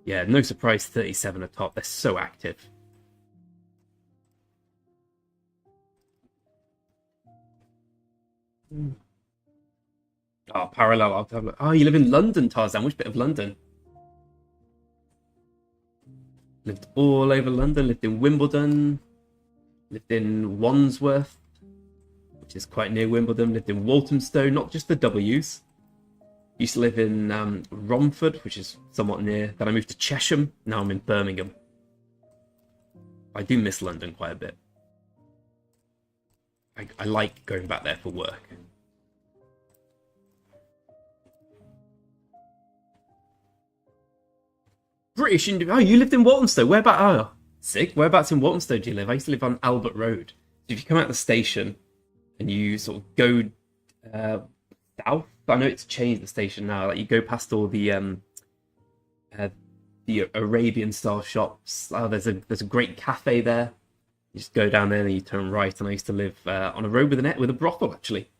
Yeah, no surprise, 37 atop. They're so active. Oh, parallel. I'll have a look. Oh, you live in London, Tarzan. Which bit of London? Lived all over London. Lived in Wimbledon. Lived in Wandsworth, which is quite near Wimbledon. Lived in Walthamstow, not just the W's. Used to live in Romford, which is somewhat near. Then I moved to Chesham. Now I'm in Birmingham. I do miss London quite a bit. I like going back there for work. British Indian. Oh, you lived in Walthamstow. Whereabouts? Oh, sick. Whereabouts in Walthamstow do you live? I used to live on Albert Road. So if you come out of the station and you sort of go south, I know it's changed the station now. Like you go past all the Arabian style shops. Oh, there's a great cafe there. You just go down there and you turn right. And I used to live on a road with a brothel actually.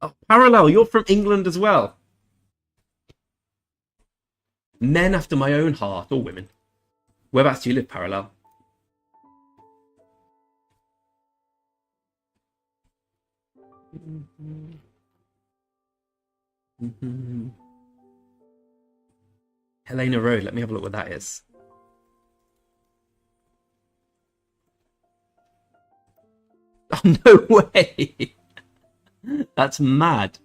Oh, parallel. You're from England as well. Men after my own heart, or women. Whereabouts do you live, parallel? Helena Road. Let me have a look what that is. Oh, no way! That's mad.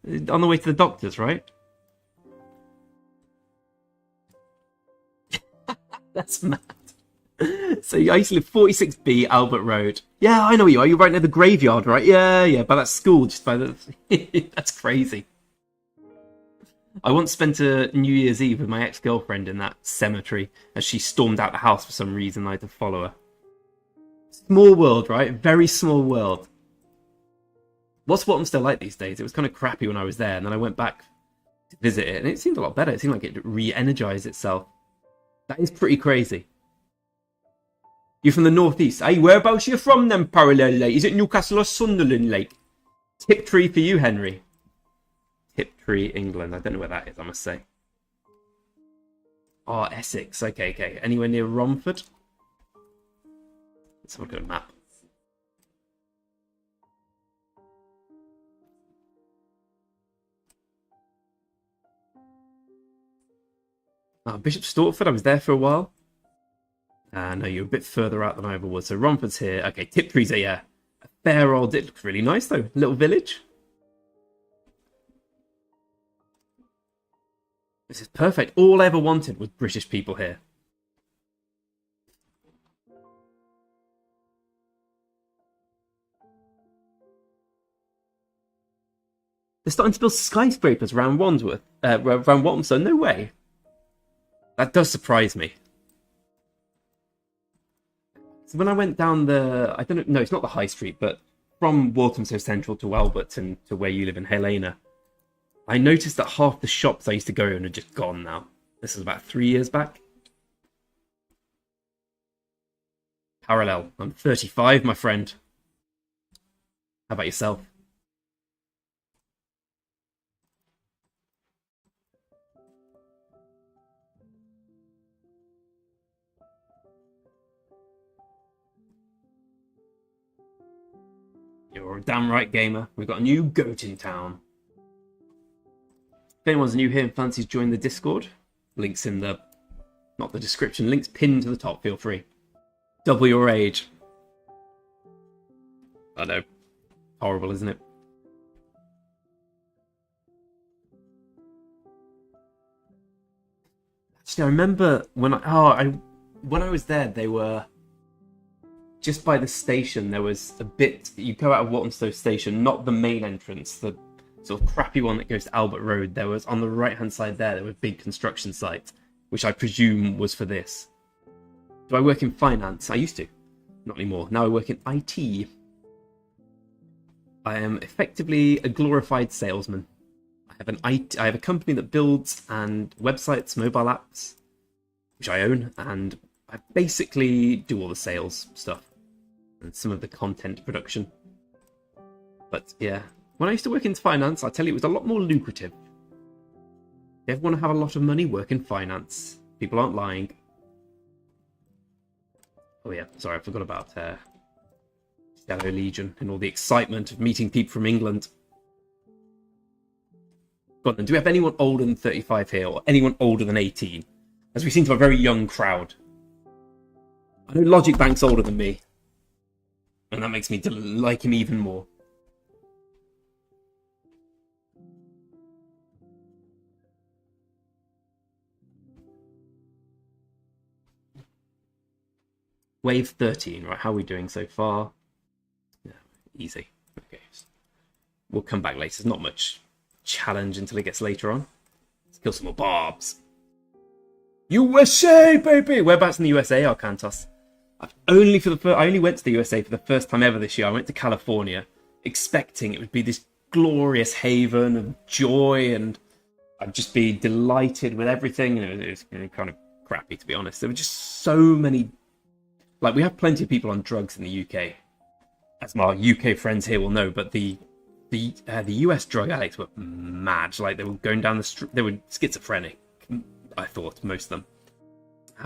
On the way to the doctors, right? That's mad. So I used to live 46B Albert Road. Yeah, I know where you are. You're right near the graveyard, right? Yeah, by that school, just by the... That's crazy. I once spent a New Year's Eve with my ex-girlfriend in that cemetery as she stormed out the house for some reason. I had to follow her. Small world, right? Very small world. What's Walthamstow like these days? It was kind of crappy when I was there, and then I went back to visit it, and it seemed a lot better. It seemed like it re-energized itself. That is pretty crazy. You're from the northeast. Hey, whereabouts are you from then, parallel lake? Is it Newcastle or Sunderland Lake? Tiptree for you, Henry. Tiptree, England. I don't know where that is, I must say. Oh, Essex. Okay. Anywhere near Romford? Let's have a look at a map. Oh, Bishop Stortford, I was there for a while. No, you're a bit further out than I ever was. So Romford's here. Okay, Tiptree's a fair old... It looks really nice, though. Little village. This is perfect. All I ever wanted was British people here. They're starting to build skyscrapers around Wandsworth. Around Walthamstow. No way. That does surprise me. So when I went down I don't know, no, it's not the high street, but from Walthamstow Central to Welberton to where you live in Helena, I noticed that half the shops I used to go in are just gone now. This is about 3 years back. Parallel. I'm 35, my friend. How about yourself? You're a damn right, gamer. We've got a new goat in town. If anyone's new here and fancies join the Discord, links in the... not the description, links pinned to the top, feel free. Double your age. I know. Horrible, isn't it? Actually, I remember when I was there, they were just by the station. There was a bit you go out of Walthamstow Station, not the main entrance, the sort of crappy one that goes to Albert Road. There was on the right hand side there were big construction sites, which I presume was for this. Do I work in finance? I used to, not anymore. Now I work in IT. I am effectively a glorified salesman. I have a company that builds and websites, mobile apps, which I own, and I basically do all the sales stuff and some of the content production. But yeah, when I used to work in finance, I tell you, it was a lot more lucrative. If you ever want to have a lot of money, work in finance. People aren't lying. Oh yeah, sorry, I forgot about Stellar Legion and all the excitement of meeting people from England. Go on then, do we have anyone older than 35 here, or anyone older than 18? As we seem to have a very young crowd. I know Logic Bank's older than me, and that makes me like him even more. Wave 13, right, how are we doing so far? Yeah, easy. Okay. We'll come back later. There's not much challenge until it gets later on. Let's kill some more barbs. USA, baby! Whereabouts in the USA are Kantos? I only went to the USA for the first time ever this year. I went to California, expecting it would be this glorious haven of joy, and I'd just be delighted with everything. And it was kind of crappy, to be honest. There were just so many... Like, we have plenty of people on drugs in the UK. As my UK friends here will know, but the US drug addicts were mad. Like, they were going down the street. They were schizophrenic, I thought, most of them.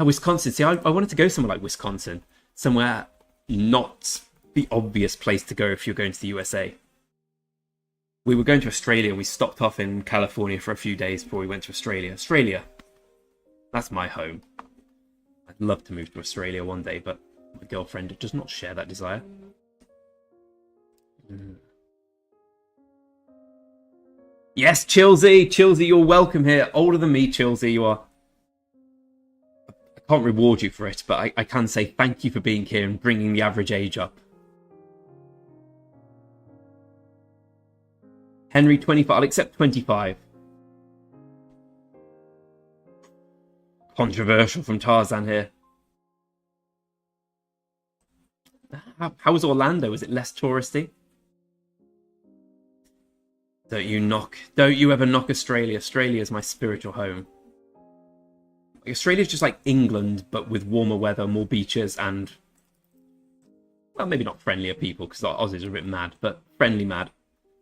Wisconsin. See, I wanted to go somewhere like Wisconsin. Somewhere not the obvious place to go if you're going to the USA. We were going to Australia. We stopped off in California for a few days before we went to Australia. Australia. That's my home. I'd love to move to Australia one day, but my girlfriend does not share that desire. Yes, Chilsey! Chilsey, you're welcome here. Older than me, Chilsey, you are. I can't reward you for it, but I can say thank you for being here and bringing the average age up. Henry, 25. I'll accept 25. Controversial from Tarzan here. How was Orlando? Was it less touristy? Don't you ever knock Australia. Australia is my spiritual home. Australia's just like England, but with warmer weather, more beaches, and... well, maybe not friendlier people, because the Aussies are a bit mad, but friendly mad.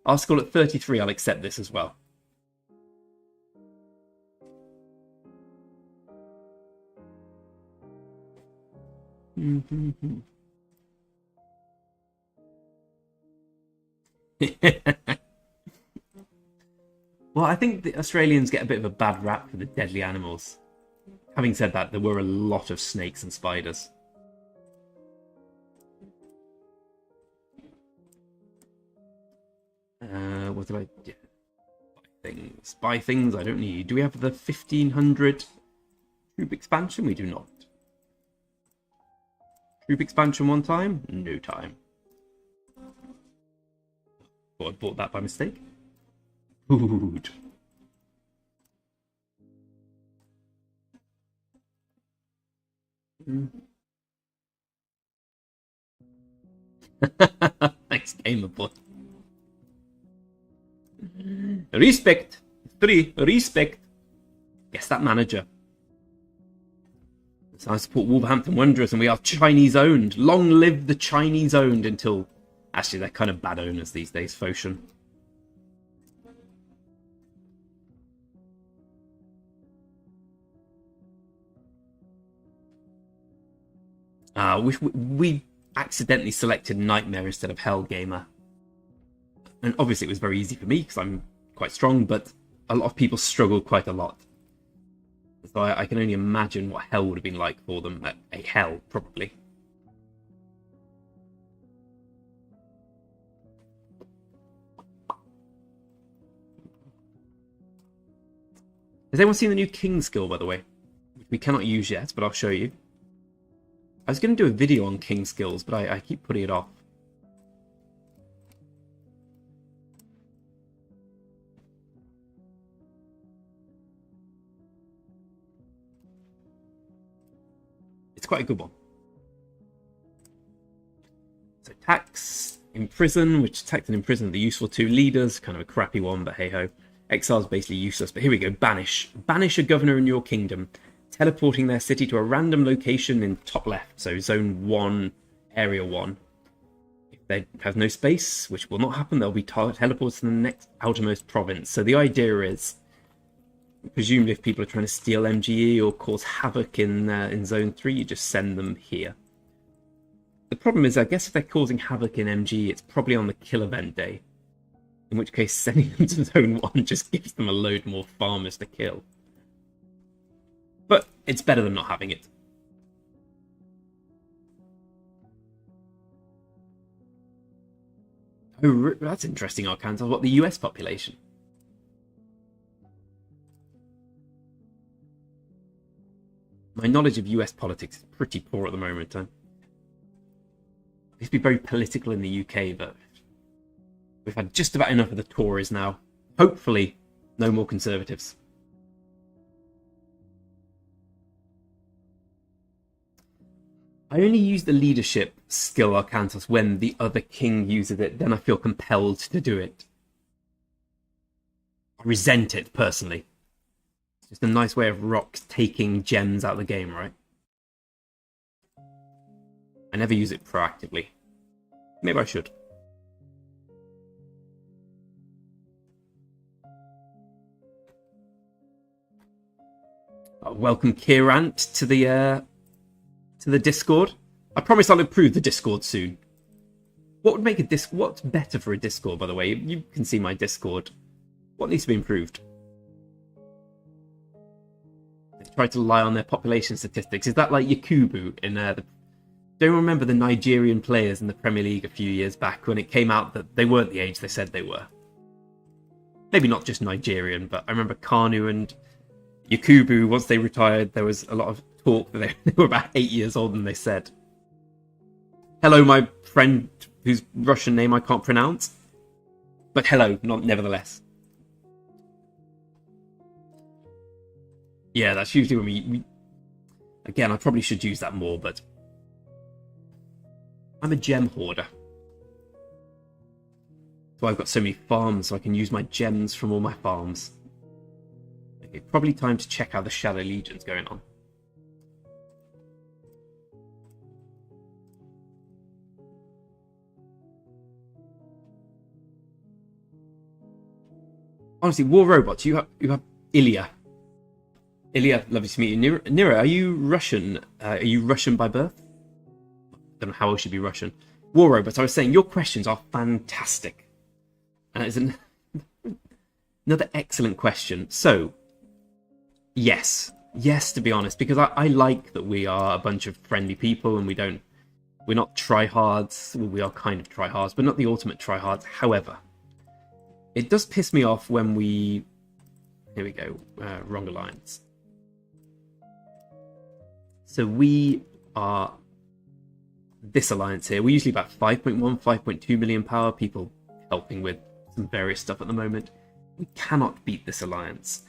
I'll score at 33, I'll accept this as well. Well, I think the Australians get a bit of a bad rap for the deadly animals. Having said that, there were a lot of snakes and spiders. What did I get? Buy things. Buy things I don't need. Do we have the 1500 troop expansion? We do not. Troop expansion one time? No time. Oh, I bought that by mistake. Food. Thanks, Gamer Boy. Respect. 3. Respect. Guess that manager. So I support Wolverhampton Wanderers, and we are Chinese owned. Long live the Chinese owned until... Actually, they're kind of bad owners these days, Foshan. We accidentally selected Nightmare instead of Hellgamer. And obviously it was very easy for me because I'm quite strong, but a lot of people struggled quite a lot. So I can only imagine what hell would have been like for them. A hell, probably. Has anyone seen the new King skill, by the way? Which we cannot use yet, but I'll show you. I was going to do a video on King skills, but I keep putting it off. It's quite a good one. So tax, imprison, which tax and imprison are the useful two. Leaders, kind of a crappy one, but hey ho. Exile is basically useless, but here we go. Banish. Banish a governor in your kingdom, teleporting their city to a random location in top left, so zone 1, area 1. If they have no space, which will not happen, they'll be teleported to the next outermost province. So the idea is, presumably if people are trying to steal MGE or cause havoc in zone 3, you just send them here. The problem is, I guess if they're causing havoc in MGE, it's probably on the kill event day. In which case, sending them to zone 1 just gives them a load more farmers to kill. But it's better than not having it. Oh, that's interesting, Arkansas. What, the US population? My knowledge of US politics is pretty poor at the moment. I used to be very political in the UK, but we've had just about enough of the Tories now. Hopefully, no more Conservatives. I only use the leadership skill Arkantos when the other king uses it, then I feel compelled to do it. I resent it, personally. It's just a nice way of rocks taking gems out of the game, right? I never use it proactively. Maybe I should. Welcome Kirant to the Discord. I promise I'll improve the Discord soon. What would make a what's better for a Discord, by the way? You can see my Discord. What needs to be improved? They try to lie on their population statistics. Is that like Yakubu in don't you remember the Nigerian players in the Premier League a few years back when it came out that they weren't the age they said they were? Maybe not just Nigerian, but I remember Kanu and Yakubu, once they retired, there was a lot of talk that they were about 8 years older than they said. Hello, my friend whose Russian name I can't pronounce. But hello, nevertheless. Yeah, that's usually when we... Again, I probably should use that more, but... I'm a gem hoarder. So I've got so many farms, so I can use my gems from all my farms. Okay, probably time to check how the Shadow Legion's going on. Honestly, War Robots, you have Ilya. Ilya, lovely to meet you. Nira, are you Russian? Are you Russian by birth? I don't know how else you'd be Russian. War Robots, I was saying, your questions are fantastic. And it's another excellent question. So, yes. Yes, to be honest, because I like that we are a bunch of friendly people and we're not tryhards. Well, we are kind of tryhards, but not the ultimate tryhards. However, it does piss me off when we... Here we go. Wrong alliance. So we are this alliance here. We're usually about 5.1, 5.2 million power. People helping with some various stuff at the moment. We cannot beat this alliance.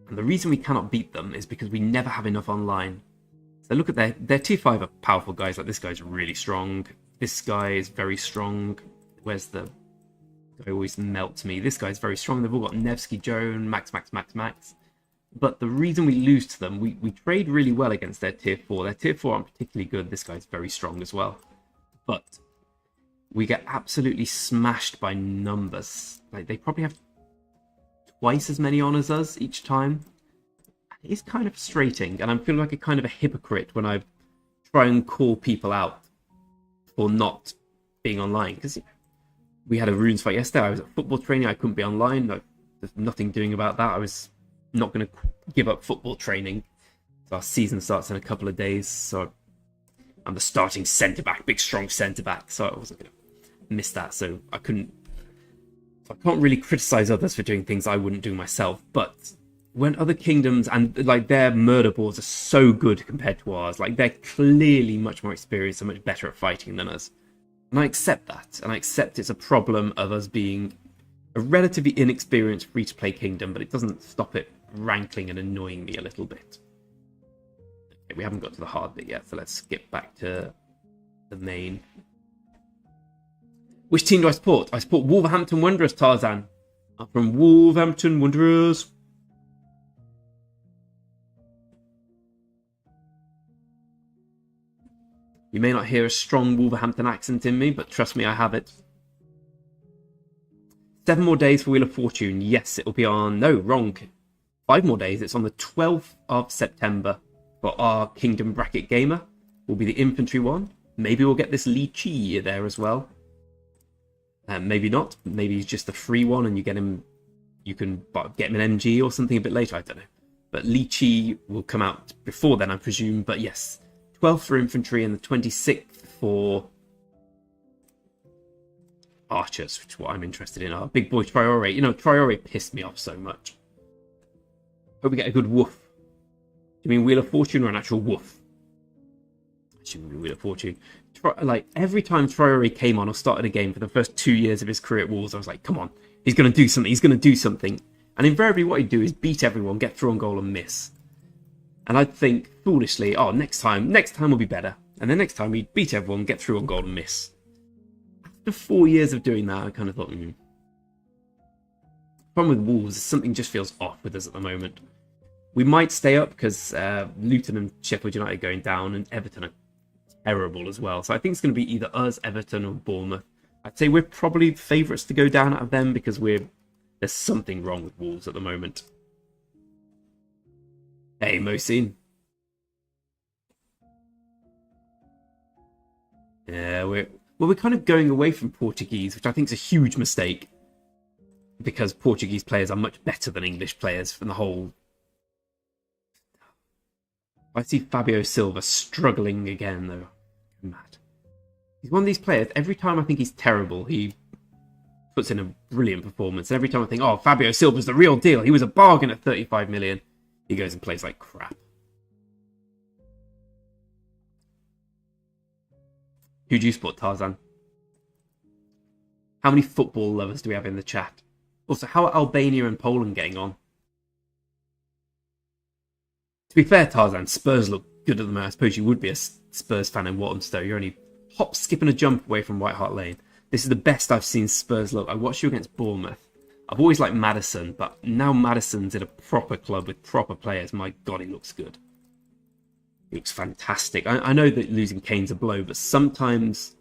And the reason we cannot beat them is because we never have enough online. So look at their tier 5 are powerful guys. Like this guy's really strong. This guy is very strong. Where's the guy who always melts me? This guy's very strong. They've all got Nevsky, Joan, Max, Max, Max, Max. But the reason we lose to them, we trade really well against their tier 4. Their tier 4 aren't particularly good. This guy's very strong as well. But we get absolutely smashed by numbers. Like, they probably have twice as many on as us each time. It's kind of frustrating, and I'm feeling like a kind of a hypocrite when I try and call people out for not being online. Because we had a runes fight yesterday. I was at football training. I couldn't be online. There's nothing doing about that. I was not going to give up football training. So our season starts in a couple of days. So I'm the starting centre-back, big, strong centre-back. So I wasn't going to miss that. So I couldn't... I can't really criticise others for doing things I wouldn't do myself. But when other kingdoms, and like their murder boards are so good compared to ours, like they're clearly much more experienced and much better at fighting than us. And I accept that. And I accept it's a problem of us being a relatively inexperienced free-to-play kingdom, but it doesn't stop it rankling and annoying me a little bit. Okay, we haven't got to the hard bit yet, so let's skip back to the main. Which team do I support? I support Wolverhampton Wanderers, Tarzan. I'm from Wolverhampton Wanderers. You may not hear a strong Wolverhampton accent in me, but trust me, I have it. 7 more days for Wheel of Fortune. Yes, it will be on... No, wrong. 5 more days. It's on the 12th of September for our Kingdom Bracket Gamer. Will be the infantry one. Maybe we'll get this Li Chi there as well. Maybe not. Maybe he's just the free one and you get him... You can get him an MG or something a bit later. I don't know. But Li Chi will come out before then, I presume. But yes, 12th for infantry and the 26th for archers, which is what I'm interested in. Our big boy Triore. You know, Triore pissed me off so much. Hope we get a good woof. Do you mean Wheel of Fortune or an actual woof? I should mean Wheel of Fortune. Like, every time Triore came on or started a game for the first 2 years of his career at Wolves, I was like, come on, he's going to do something, he's going to do something. And invariably what he'd do is beat everyone, get through on goal and miss. And I'd think, foolishly, oh, next time will be better. And then next time he'd beat everyone, get through on goal and miss. After 4 years of doing that, I kind of thought, The problem with Wolves is something just feels off with us at the moment. We might stay up because Luton and Sheffield United are going down and Everton are terrible as well. So I think it's going to be either us, Everton or Bournemouth. I'd say we're probably favourites to go down out of them because there's something wrong with Wolves at the moment. Hey, Mohsin. Yeah, we're kind of going away from Portuguese, which I think is a huge mistake. Because Portuguese players are much better than English players from the whole... I see Fabio Silva struggling again, though. I'm mad. He's one of these players, every time I think he's terrible, he puts in a brilliant performance. Every time I think, oh, Fabio Silva's the real deal, he was a bargain at 35 million, he goes and plays like crap. Who do you support, Tarzan? How many football lovers do we have in the chat? Also, how are Albania and Poland getting on? To be fair, Tarzan, Spurs look good at the moment. I suppose you would be a Spurs fan in Walthamstow. You're only hop, skip and a jump away from White Hart Lane. This is the best I've seen Spurs look. I watched you against Bournemouth. I've always liked Maddison, but now Maddison's in a proper club with proper players. My God, he looks good. He looks fantastic. I know that losing Kane's a blow, but sometimes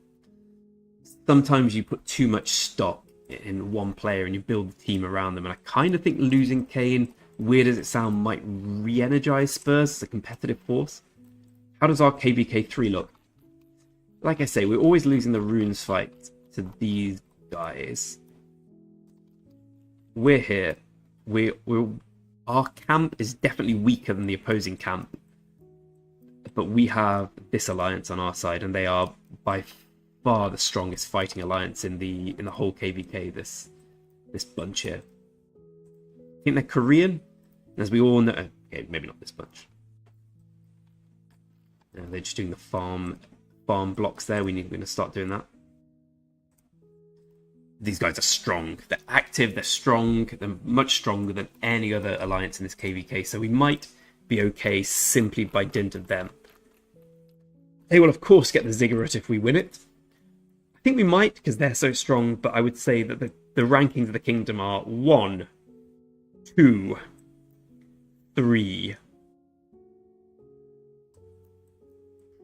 you put too much stock in one player and you build the team around them. And I kind of think losing Kane, weird as it sounds, might re-energise Spurs as a competitive force. How does our KVK 3 look? Like I say, we're always losing the runes fight to these guys. We're here. Our camp is definitely weaker than the opposing camp. But we have this alliance on our side, and they are by far the strongest fighting alliance in the whole KVK, this bunch here. I think they're Korean, as we all know. Okay, maybe not this bunch. They're just doing the farm blocks there. We're going to start doing that. These guys are strong. They're active, they're strong, they're much stronger than any other alliance in this KVK, so we might be okay simply by dint of them. They will, of course, get the ziggurat if we win it, think we might because they're so strong, but I would say that the rankings of the kingdom are 1, 2, 3.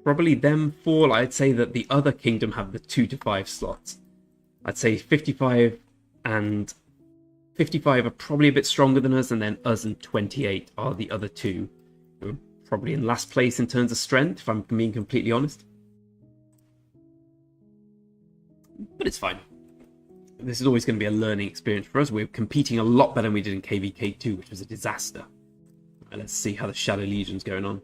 Probably them 4. I'd say that the other kingdom have the 2 to 5 slots. I'd say 55 and 55 are probably a bit stronger than us, and then us and 28 are the other two who are probably in last place in terms of strength, if I'm being completely honest. But it's fine. This is always going to be a learning experience for us. We're competing a lot better than we did in KVK 2, which was a disaster. Right, let's see how the Shadow Legion's going on.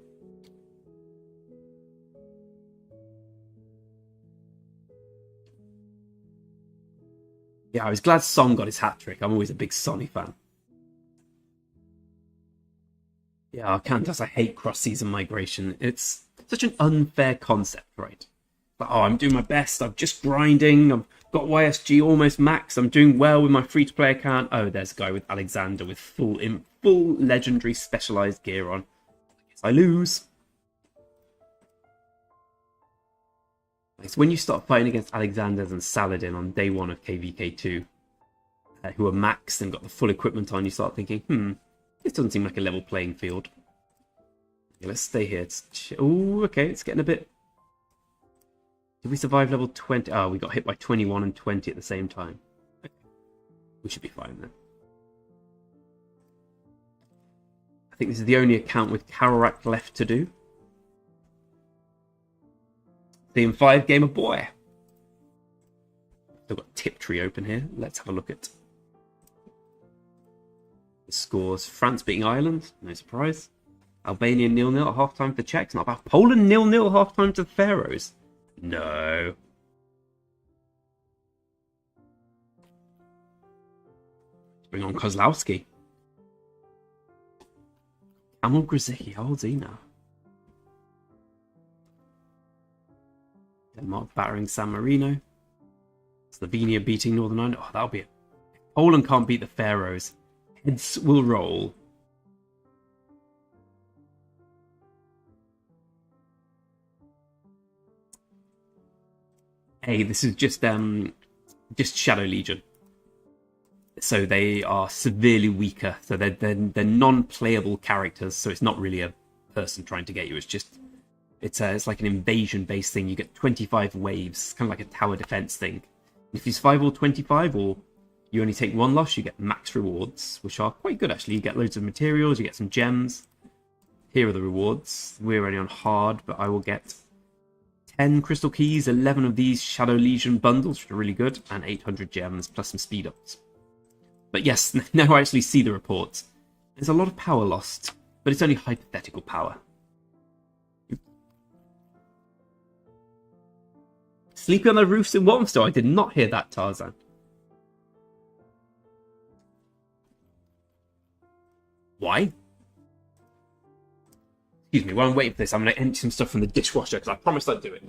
Yeah, I was glad Son got his hat-trick. I'm always a big Sonny fan. Yeah, Arcantas, I hate cross-season migration. It's such an unfair concept, right? But, oh, I'm doing my best. I'm just grinding. I've got YSG almost max. I'm doing well with my free-to-play account. Oh, there's a guy with Alexander with full legendary specialized gear on. I guess I lose. It's when you start fighting against Alexanders and Saladin on day 1 of KVK2, who are maxed and got the full equipment on, you start thinking, this doesn't seem like a level playing field. Okay, let's stay here. Oh, okay, it's getting a bit... Did we survive level 20? Oh, we got hit by 21 and 20 at the same time. Okay. We should be fine then. I think this is the only account with Karorak left to do. Theme 5 Gamer Boy. Still got Tiptree open here. Let's have a look at the scores. France beating Ireland, no surprise. Albania 0-0 at half-time for the Czechs. Not about Poland 0-0 at half-time to the Faroes. No. Bring on Kozlowski. Kamil Grzycki, how old's he now? Denmark battering San Marino. Slovenia beating Northern Ireland. Oh, that'll be it. Poland can't beat the Faroes. Heads will roll. Hey, this is just Shadow Legion. So they are severely weaker. So they're non-playable characters. So it's not really a person trying to get you. It's like an invasion-based thing. You get 25 waves, kind of like a tower defense thing. If you survive all 25, or you only take 1 loss, you get max rewards, which are quite good actually. You get loads of materials, you get some gems. Here are the rewards. We're only on hard, but I will get 10 crystal keys, 11 of these Shadow Legion bundles, which are really good, and 800 gems, plus some speed ups. But yes, now I actually see the reports. There's a lot of power lost, but it's only hypothetical power. Sleeping on the roofs in Walthamstow. I did not hear that, Tarzan. Why? Excuse me, while I'm waiting for this, I'm going to empty some stuff from the dishwasher, because I promised I'd do it.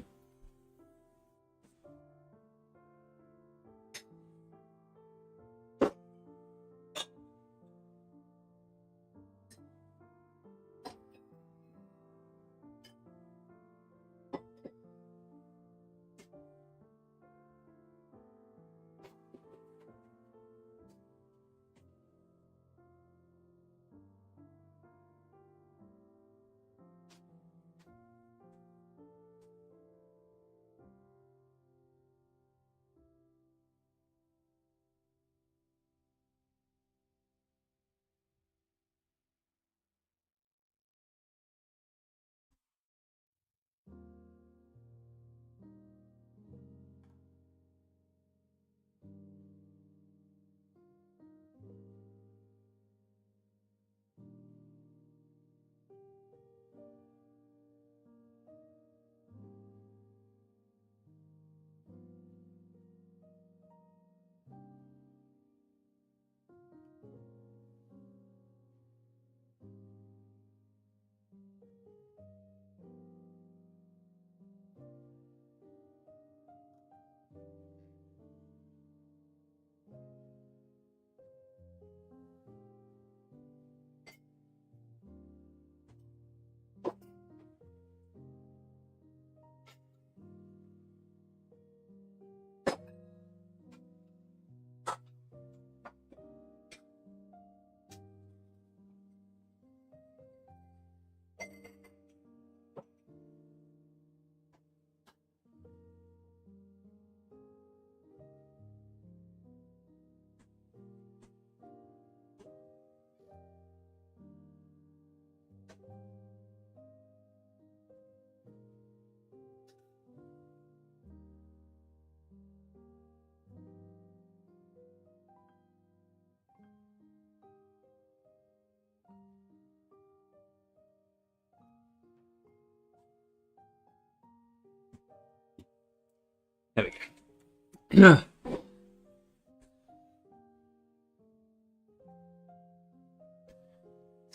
There we go.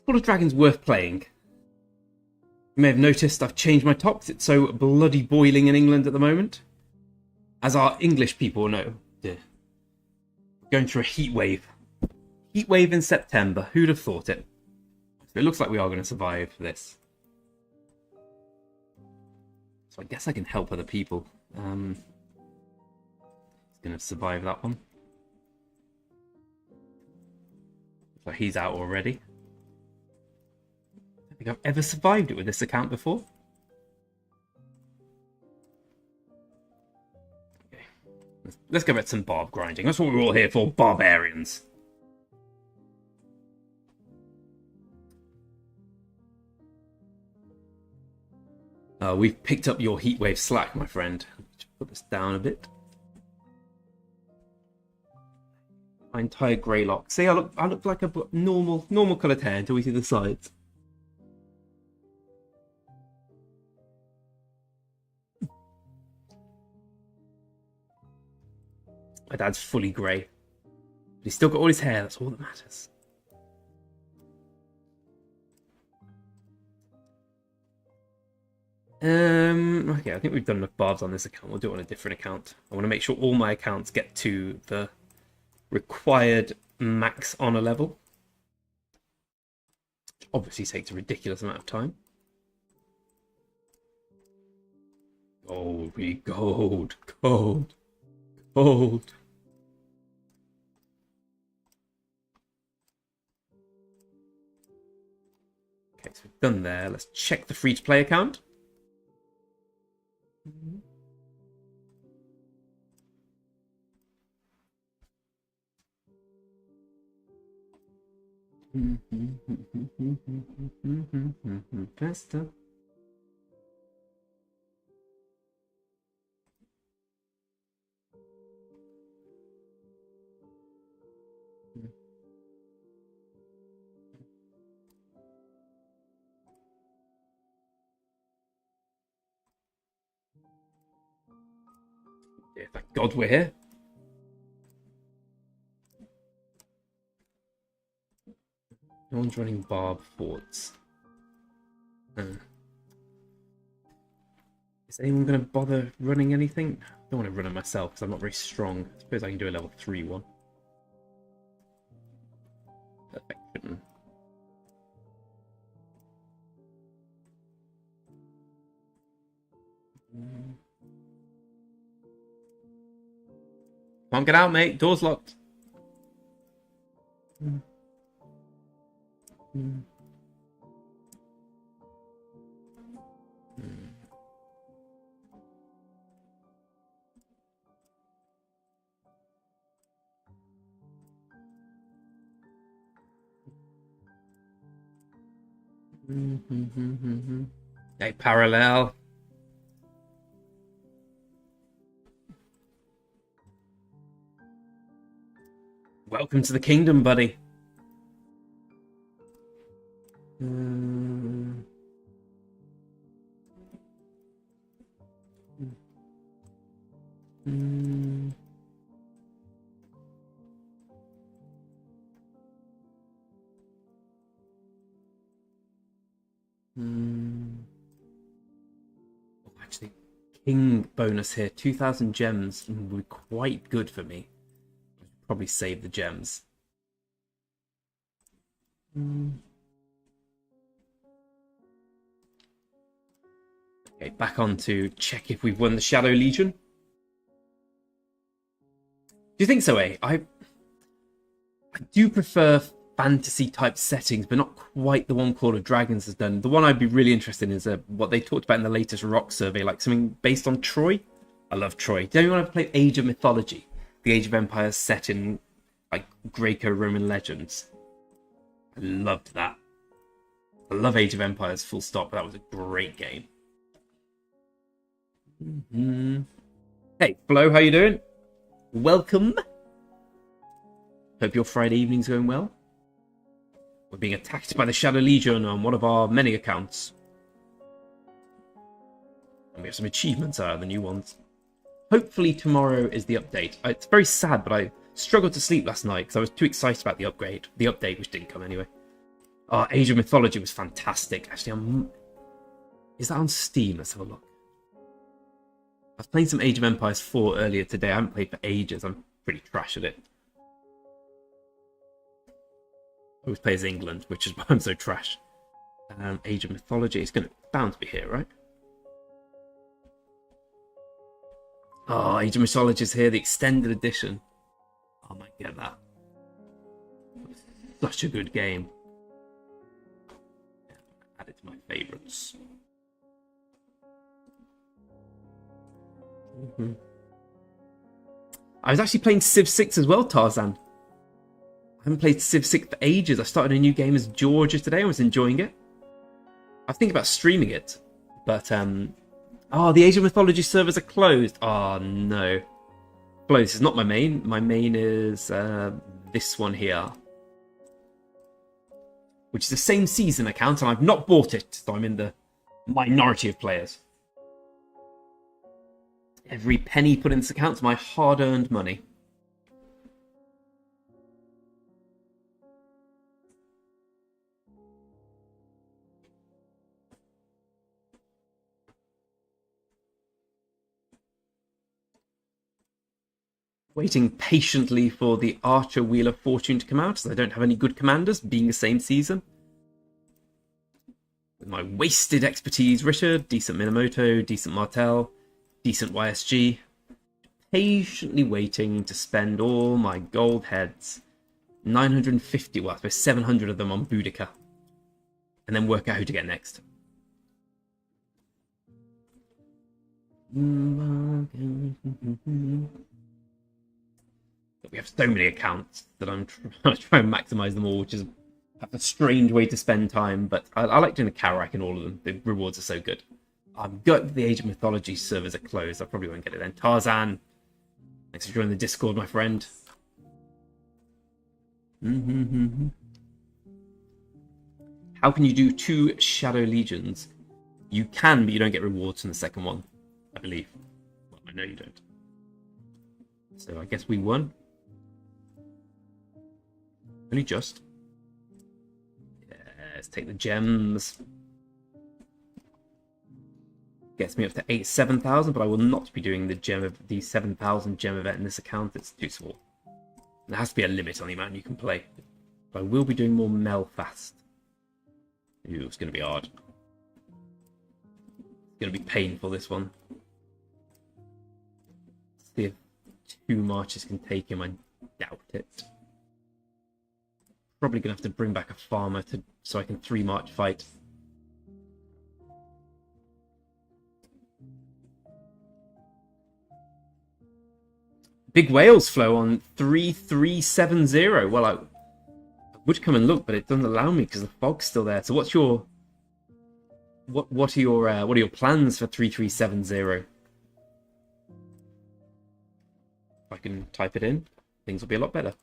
Call of Dragon's worth playing. You may have noticed I've changed my top because it's so bloody boiling in England at the moment. As our English people know. Yeah. Going through a heat wave. Heat wave in September. Who'd have thought it? So it looks like we are going to survive this. So I guess I can help other people. He's going to survive that one. So he's out already. I don't think I've ever survived it with this account before. Okay. Let's go at some barb grinding. That's what we're all here for, barbarians. We've picked up your heatwave slack, my friend. Let's put this down a bit. My entire grey lock. See, I look like a normal coloured hair until we see the sides. My dad's fully grey. But he's still got all his hair, that's all that matters. Okay, I think we've done enough barbs on this account. We'll do it on a different account. I want to make sure all my accounts get to the required max honor level. Which obviously takes a ridiculous amount of time. Gold, gold, gold, gold. Okay, so we've done there. Let's check the free-to-play account. Faster. Yeah, thank God we're here. No one's running barb forts. Is anyone going to bother running anything? I don't want to run it myself because I'm not very strong. I suppose I can do a level 3 one. Perfection. Can't get out, mate. Door's locked. Hey, parallel. Welcome to the kingdom, buddy. Actually, king bonus here, 2,000 gems would be quite good for me. Probably save the gems. Okay, back on to check if we've won the Shadow Legion. Do you think so, eh? I do prefer fantasy type settings, but not quite the one Call of Dragons has done. The one I'd be really interested in is what they talked about in the latest rock survey, like something based on Troy. I love Troy. Do anyone ever play Age of Mythology? The Age of Empires set in like Greco-Roman legends. I loved that. I love Age of Empires full stop. That was a great game. Hey, Flo, how you doing? Welcome. Hope your Friday evening's going well. We're being attacked by the Shadow Legion on one of our many accounts. And we have some achievements out of the new ones. Hopefully tomorrow is the update. It's very sad, but I struggled to sleep last night because I was too excited about the update, which didn't come anyway. Oh, Age of Mythology was fantastic. Actually, is that on Steam? Let's have a look. I was playing some Age of Empires 4 earlier today. I haven't played for ages. I'm pretty trash at it. I always play as England, which is why I'm so trash. Age of Mythology. It's bound to be here, right? Oh, Age of Mythology is here. The extended edition. I might get that. Such a good game. Add it to my favourites. I was actually playing Civ 6 as well, Tarzan. I haven't played Civ 6 for ages. I started a new game as Georgia today. I was enjoying it. I was thinking about streaming it, but oh, the Age of Mythology servers are closed. Oh no. Well, this is not my main. My main is this one here, which is the same season account, and I've not bought it, so I'm in the minority of players. Every penny put in this account is my hard-earned money. Waiting patiently for the Archer Wheel of Fortune to come out, as I don't have any good commanders, being the same season. With my wasted expertise, Richard, decent Minamoto, decent Martel, decent YSG. Patiently waiting to spend all my gold heads. 950, well, I suppose 700 of them on Boudica. And then work out who to get next. We have so many accounts that I'm trying to try and maximize them all, which is a strange way to spend time, but I like doing the Karak in all of them. The rewards are so good. I've got the Age of Mythology servers are closed. I probably won't get it then. Tarzan, thanks for joining the Discord, my friend. How can you do 2 Shadow Legions? You can, but you don't get rewards from the second one, I believe. Well, I know you don't. So I guess we won. Only just. Yeah, let's take the gems. Gets me up to 7,000, but I will not be doing the 7,000 gem event in this account. It's too small. There has to be a limit on the amount you can play. But I will be doing more Melfast. Ooh, it's going to be hard. It's going to be painful, this one. See if 2 marches can take him. I doubt it. Probably going to have to bring back a farmer so I can 3 march fight. Big Whales flow on 3370. Well, I would come and look, but it doesn't allow me because the fog's still there. So what's your what are your plans for 3370? If I can type it in, things will be a lot better.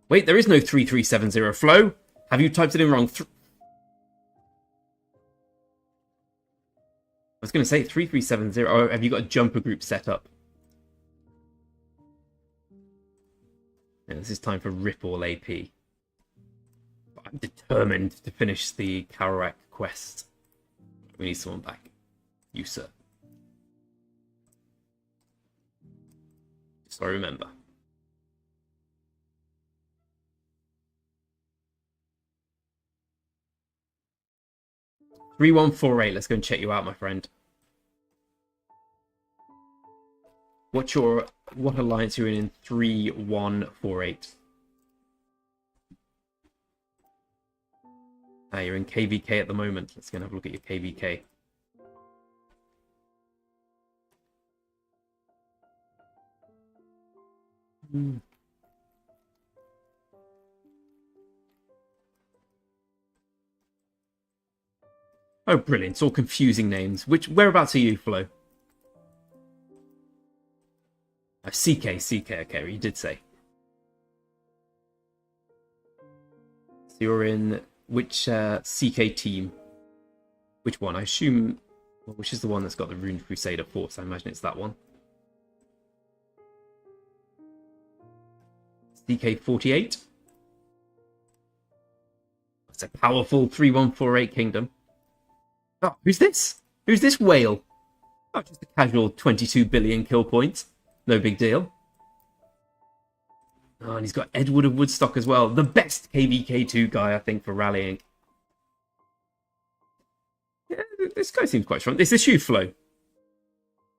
Wait, there is no 3370 flow. Have you typed it in wrong? I was going to say 3370. Or have you got a jumper group set up? Yeah, this is time for Rip all AP. But I'm determined to finish the Karak quest. We need someone back. You, sir. So I remember. $3148. Let's go and check you out, my friend. What alliance you're in 3148? You're in KVK at the moment. Let's go and have a look at your KVK. Oh, brilliant. It's all confusing names. Whereabouts are you, Flo? CK, okay, you did say. So you're in which CK team? Which one? I assume Well, which is the one that's got the Rune Crusader Force? I imagine it's that one. DK48. That's a powerful 3148 kingdom. Oh, who's this? Who's this whale? Oh, just a casual 22 billion kill points. No big deal. Oh, and he's got Edward of Woodstock as well. The best KVK2 guy, I think, for rallying. Yeah, this guy seems quite strong. This is Flow.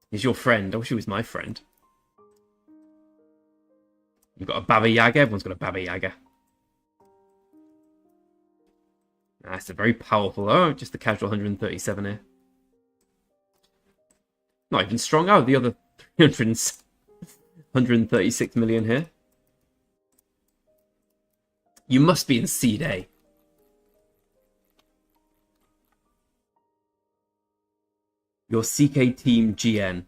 He's your friend. I wish he was my friend. You've got a Baba Yaga. Everyone's got a Baba Yaga. That's a very powerful... Oh, just the casual 137 here. Not even strong. Oh, the other 136 million here. You must be in Seed A. Your CK Team GN.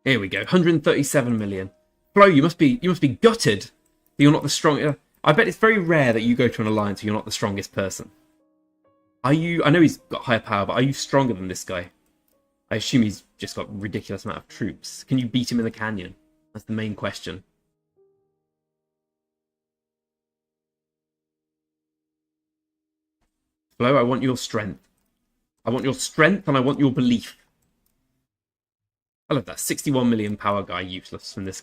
Here we go. 137 million. Flo, you must be gutted that you're not the strongest. I bet it's very rare that you go to an alliance and you're not the strongest person. Are you? I know he's got higher power, but are you stronger than this guy? I assume he's just got a ridiculous amount of troops. Can you beat him in the canyon? That's the main question. Flo, I want your strength. I want your strength and I want your belief. I love that. 61 million power guy, useless from this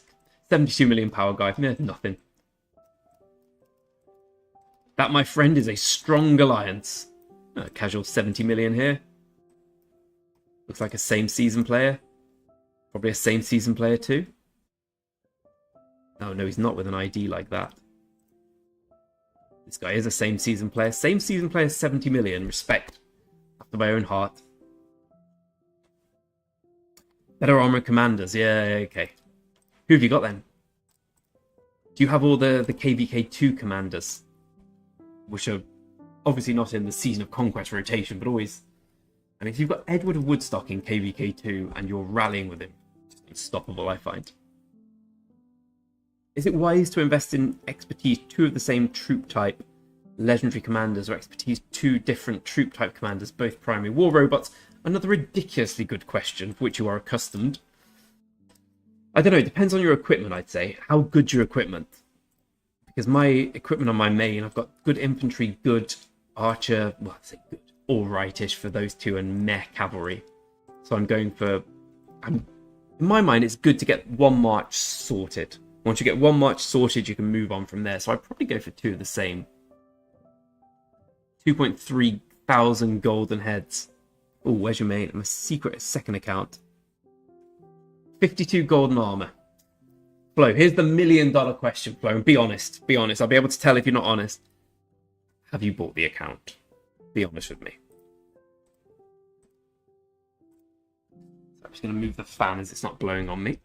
72 million power guy. Nothing. That, my friend, is a strong alliance. Casual 70 million here. Looks like a same season player. Probably a same season player too. Oh no, he's not with an ID like that. This guy is a same season player. Same season player, 70 million. Respect. After my own heart. Better armor commanders. Yeah, okay. Who have you got then? Do you have all the KVK2 commanders? Which are obviously not in the Season of Conquest rotation, but always... I mean, if you've got Edward of Woodstock in KVK2 and you're rallying with him, just unstoppable, I find. Is it wise to invest in expertise 2 of the same troop type legendary commanders, or expertise 2 different troop type commanders, both primary war robots? Another ridiculously good question, for which you are accustomed. I don't know, it depends on your equipment, I'd say. How good's your equipment? Because my equipment on my main, I've got good infantry, good archer, well, I'd say good, alright-ish for those 2, and meh cavalry. So I'm going for... in my mind, it's good to get 1 march sorted. Once you get 1 march sorted, you can move on from there. So I'd probably go for 2 of the same. 2.3 thousand golden heads. Oh, where's your main? I'm a secret second account. 52 golden armor. Flo, here's the $1 million question, Flo. And be honest. Be honest. I'll be able to tell if you're not honest. Have you bought the account? Be honest with me. So I'm just going to move the fan as it's not blowing on me.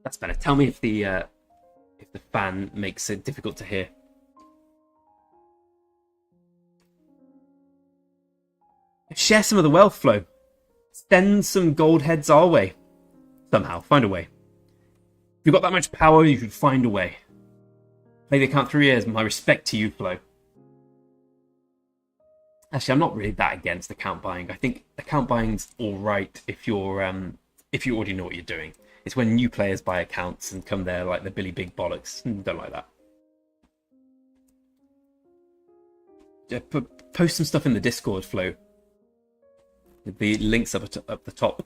That's better. Tell me if the fan makes it difficult to hear. Share some of the wealth, Flo. Send some gold heads our way. Somehow, find a way. If you've got that much power, you should find a way. Play the account 3 years. My respect to you, Flo. Actually, I'm not really that against account buying. I think account buying's all right if you already know what you're doing. It's when new players buy accounts and come there like the Billy Big Bollocks. Don't like that. Yeah, post some stuff in the Discord, Flo. The links up the top.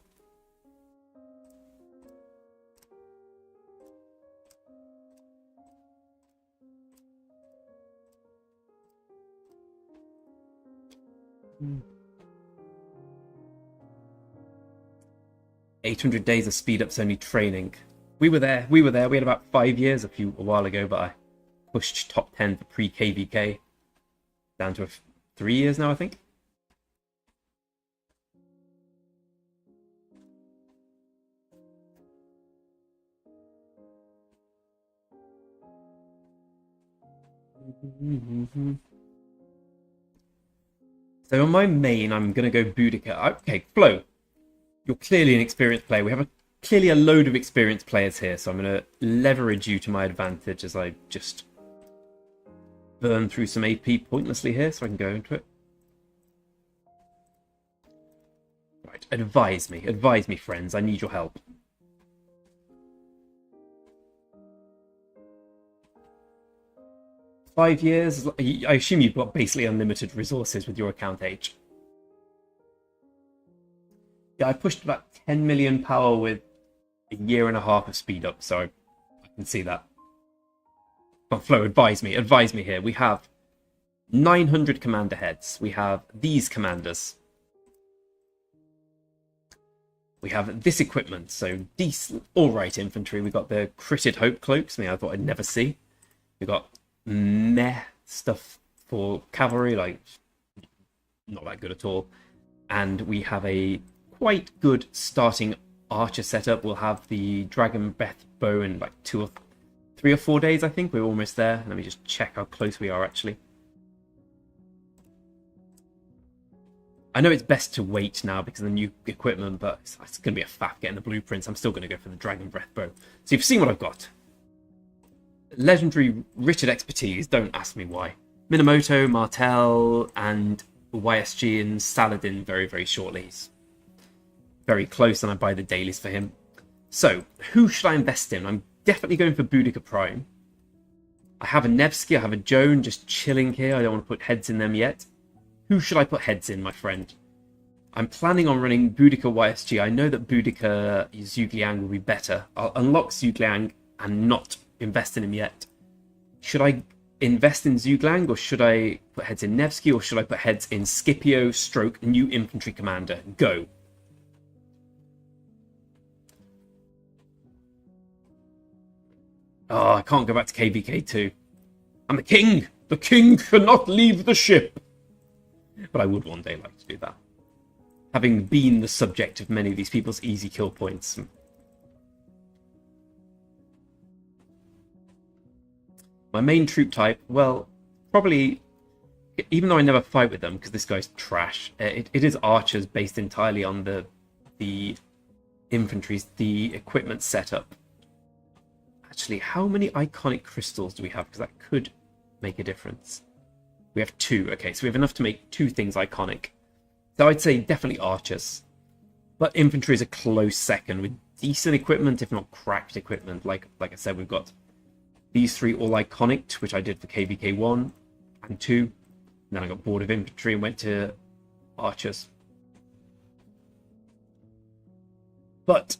Mm. 800 days of speed up's only training. We were there. We were there. We had about 5 years a while ago, but I pushed top 10 for pre-KVK down to 3 years now, I think. So on my main, I'm going to go Boudica. Okay, Flo, you're clearly an experienced player. We have clearly a load of experienced players here, so I'm going to leverage you to my advantage as I just burn through some AP pointlessly here so I can go into it. Right, advise me, friends. I need your help. $5 years? I assume you've got basically unlimited resources with your account age. Yeah, I pushed about 10 million power with a year and a half of speed up, so I can see that. But Flo, advise me here. We have 900 commander heads. We have these commanders. We have this equipment, so decent, alright infantry. We've got the critted hope cloaks, I thought I'd never see. We've got meh stuff for cavalry, like not that good at all. And we have a quite good starting archer setup. We'll have the dragon breath bow in like 3 or 4 days, I think. We're almost there. Let me just check how close we are actually. I know it's best to wait now because of the new equipment, but it's going to be a faff getting the blueprints. I'm still going to go for the dragon breath bow. So you've seen what I've got. Legendary Richard expertise, don't ask me why. Minamoto, Martel, and YSG and Saladin very, very shortly. He's very close, and I buy the dailies for him. So, who should I invest in? I'm definitely going for Boudica Prime. I have a Nevsky, I have a Joan just chilling here. I don't want to put heads in them yet. Who should I put heads in, my friend? I'm planning on running Boudica YSG. I know that Boudica Zhugliang will be better. I'll unlock Zhugliang and not invest in him yet. Should I invest in Zhugliang, or should I put heads in Nevsky, or should I put heads in Scipio stroke new infantry commander? Go. Oh, I can't go back to KVK 2. I'm the king! The king cannot leave the ship! But I would one day like to do that. Having been the subject of many of these people's easy kill points. My main troop type, well, probably, even though I never fight with them, because this guy's trash, it is archers based entirely on the infantry's, the equipment setup. Actually, how many iconic crystals do we have? Because that could make a difference. We have 2. Okay, so we have enough to make 2 things iconic. So I'd say definitely archers. But infantry is a close second with decent equipment, if not cracked equipment. Like I said, we've got these 3 all iconic, which I did for KVK 1 and 2. And then I got bored of infantry and went to archers. But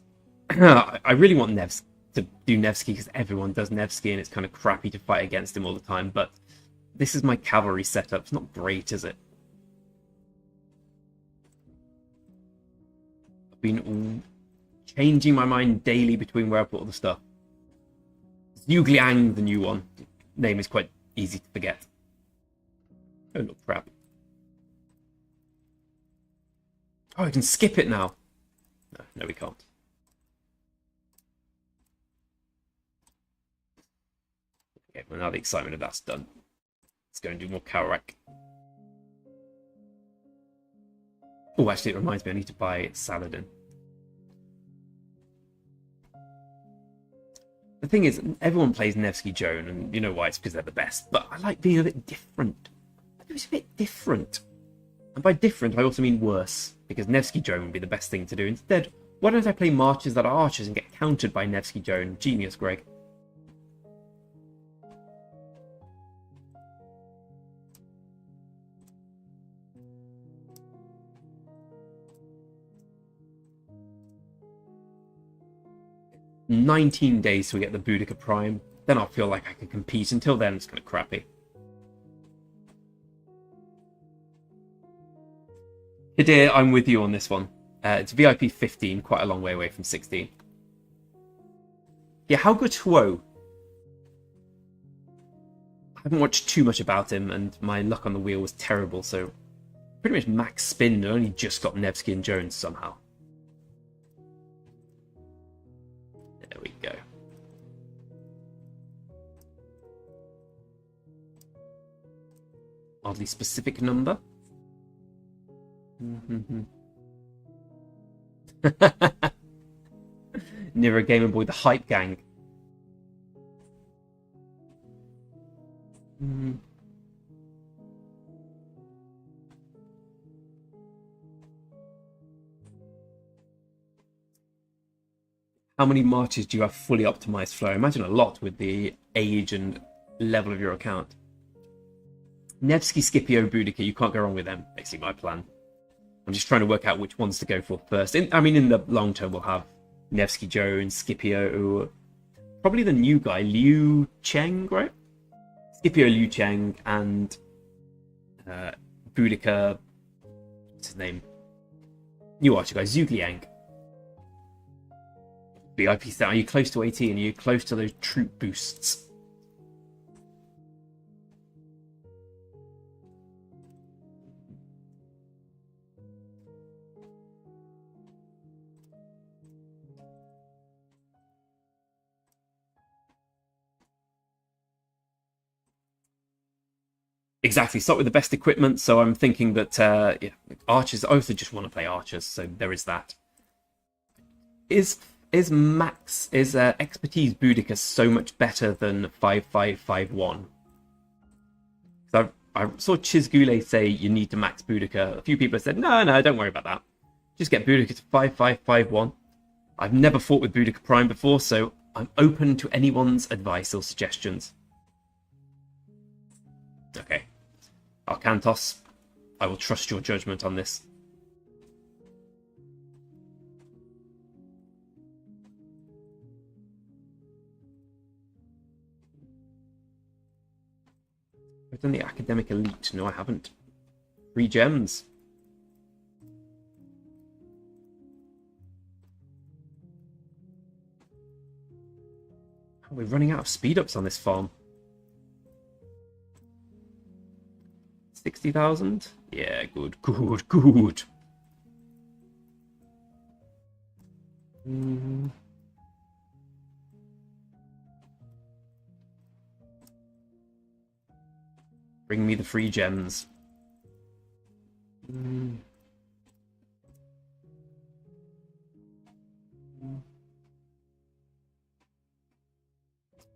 I really want Nevsky to do Nevsky because everyone does Nevsky and it's kind of crappy to fight against him all the time. But this is my cavalry setup. It's not great, is it? I've been changing my mind daily between where I put all the stuff. Zhugliang, the new one. Name is quite easy to forget. Oh, look, crap. Oh, I can skip it now. No, we can't. Okay, well, now the excitement of that's done. Let's go and do more Karak. Oh, actually, it reminds me, I need to buy Saladin. The thing is, everyone plays Nevsky Joan, and you know why? It's because they're the best. But I like being a bit different. It was a bit different. And by different, I also mean worse. Because Nevsky Joan would be the best thing to do. Instead, why don't I play marches that are archers and get countered by Nevsky Joan? Genius, Greg. "19 days till we get the Boudica Prime. Then I'll feel like I can compete. Until then, it's kind of crappy." Kadir, I'm with you on this one. It's VIP 15, quite a long way away from 16. Yeah, how good's Huo? I haven't watched too much about him, and my luck on the wheel was terrible, so pretty much max spin, and only just got Nevsky and Jones somehow. There we go. Oddly specific number. Near a Game Boy, the Hype Gang. How many marches do you have fully optimized flow? I imagine a lot with the age and level of your account. Nevsky, Scipio, Boudica, you can't go wrong with them. Basically my plan. I'm just trying to work out which ones to go for first. In the long term, we'll have Nevsky, Jones, Scipio, probably the new guy, Liu Cheng, right? Scipio, Liu Cheng, and Boudica. What's his name? New archer guy, Zhu Liang. VIP stat. Are you close to 18? Are you close to those troop boosts? Exactly. Start with the best equipment. So I'm thinking that yeah, archers. I also just want to play archers, so there is that. Is expertise Boudica so much better than 5551? So I saw Chizgule say you need to max Boudica. A few people have said no, don't worry about that. Just get Boudica to 5551. I've never fought with Boudica Prime before, so I'm open to anyone's advice or suggestions. Okay. Arcantos, I will trust your judgment on this. I've done the Academic Elite. No, I haven't. 3 gems. Oh, we're running out of speed-ups on this farm. 60,000? Yeah, good. Bring me the free gems.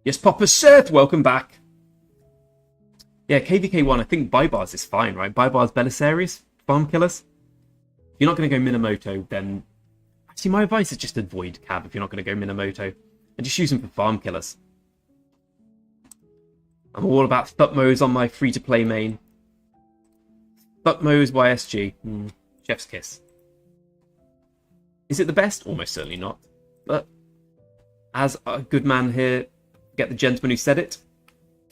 Yes, Papa Seth, welcome back. Yeah, KVK 1, I think Baibars is fine, right? Baibars, Belisarius, Farm Killers. If you're not going to go Minamoto, then... Actually, my advice is just avoid Cab if you're not going to go Minamoto. And just use them for Farm Killers. I'm all about Thutmose on my free-to-play main. Thutmose YSG. Chef's kiss. Is it the best? Almost certainly not. But as a good man here, get the gentleman who said it.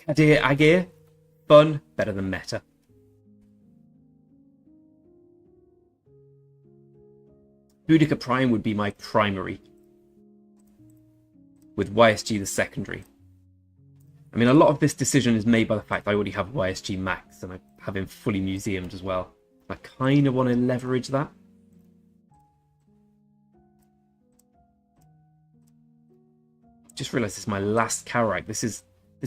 Kadir Agir. Fun, better than meta. Boudica Prime would be my primary. With YSG the secondary. I mean, a lot of this decision is made by the fact I already have YSG Max and I have him fully museumed as well. I kind of want to leverage that. Just realised this is my last Karak. This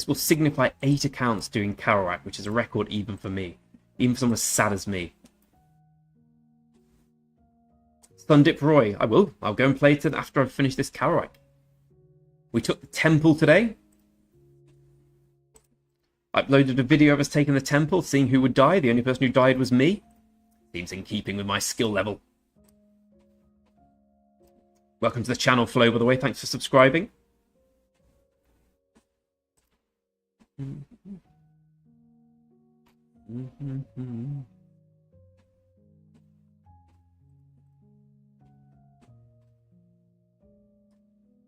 will signify 8 accounts doing Karak, which is a record even for me. Even for someone as sad as me. Thundip Roy. I will. I'll go and play it after I've finished this Karak. We took the temple today. I uploaded a video of us taking the temple, seeing who would die. The only person who died was me. Seems in keeping with my skill level. Welcome to the channel, Flo, by the way. Thanks for subscribing.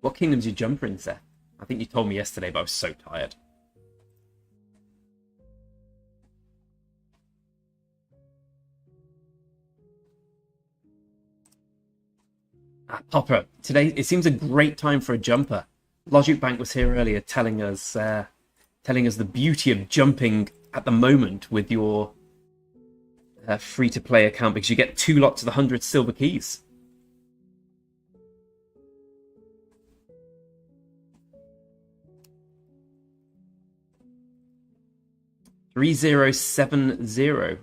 What kingdoms you jumper in, Seth? I think you told me yesterday, but I was so tired. Popper, today it seems a great time for a jumper. Logic Bank was here earlier telling us the beauty of jumping at the moment with your free-to-play account, because you get 2 lots of the 100 silver keys. $3070.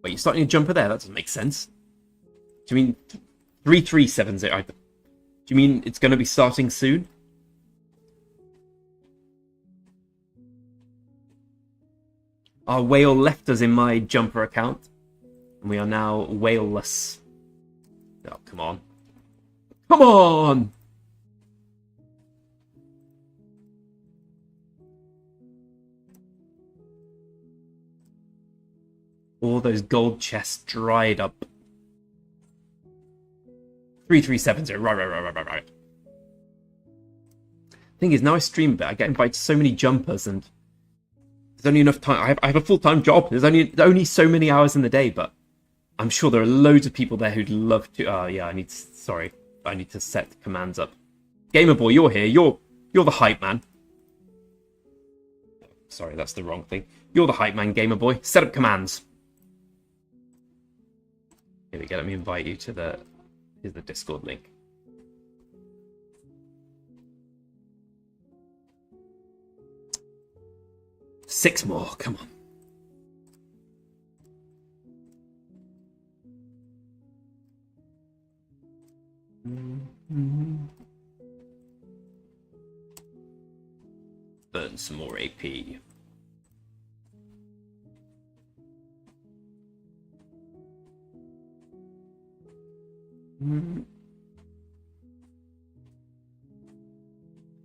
Wait, you're starting a jumper there? That doesn't make sense. Do you mean 3370? Do you mean it's going to be starting soon? Our whale left us in my jumper account, and we are now whaleless. Oh, come on. Come on! All those gold chests dried up. 3370. Right. Thing is, now I stream a bit, I get invited to so many jumpers, and there's only enough time. I have a full-time job. There's only so many hours in the day, but I'm sure there are loads of people there who'd love to. Yeah, I need to set commands up. Gamer Boy, you're here. You're the hype man. Sorry, that's the wrong thing. You're the hype man, Gamer Boy. Set up commands. Here we go. Let me invite you to here's the Discord link. Six more, come on. Burn some more AP.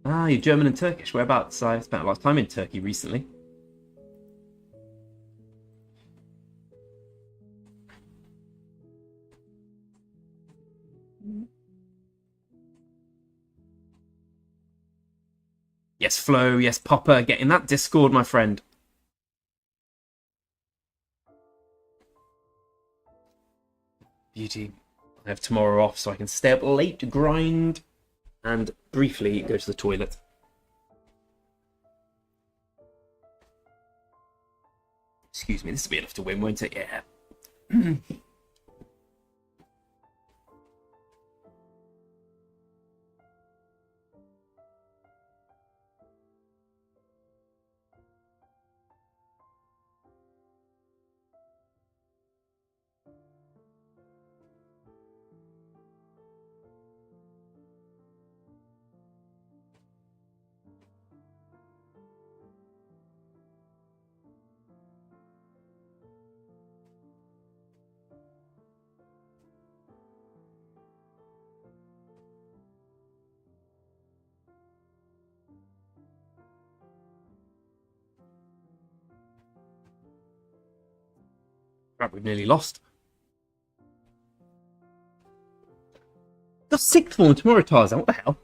Ah, you're German and Turkish. Whereabouts? I spent a lot of time in Turkey recently. Yes, Flo. Yes, Popper. Get in that Discord, my friend. Beauty. I have tomorrow off, so I can stay up late to grind and briefly go to the toilet. Excuse me, this will be enough to win, won't it? Yeah. Crap, we've nearly lost. Got sixth form tomorrow, Tarzan. What the hell?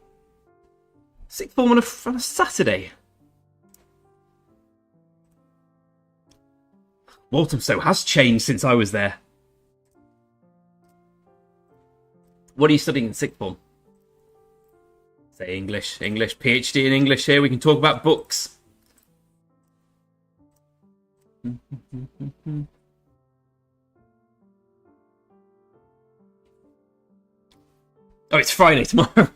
Sixth form on a Saturday. Walthamstow has changed since I was there. What are you studying in sixth form? Say English. English. PhD in English here. We can talk about books. Oh, it's Friday tomorrow.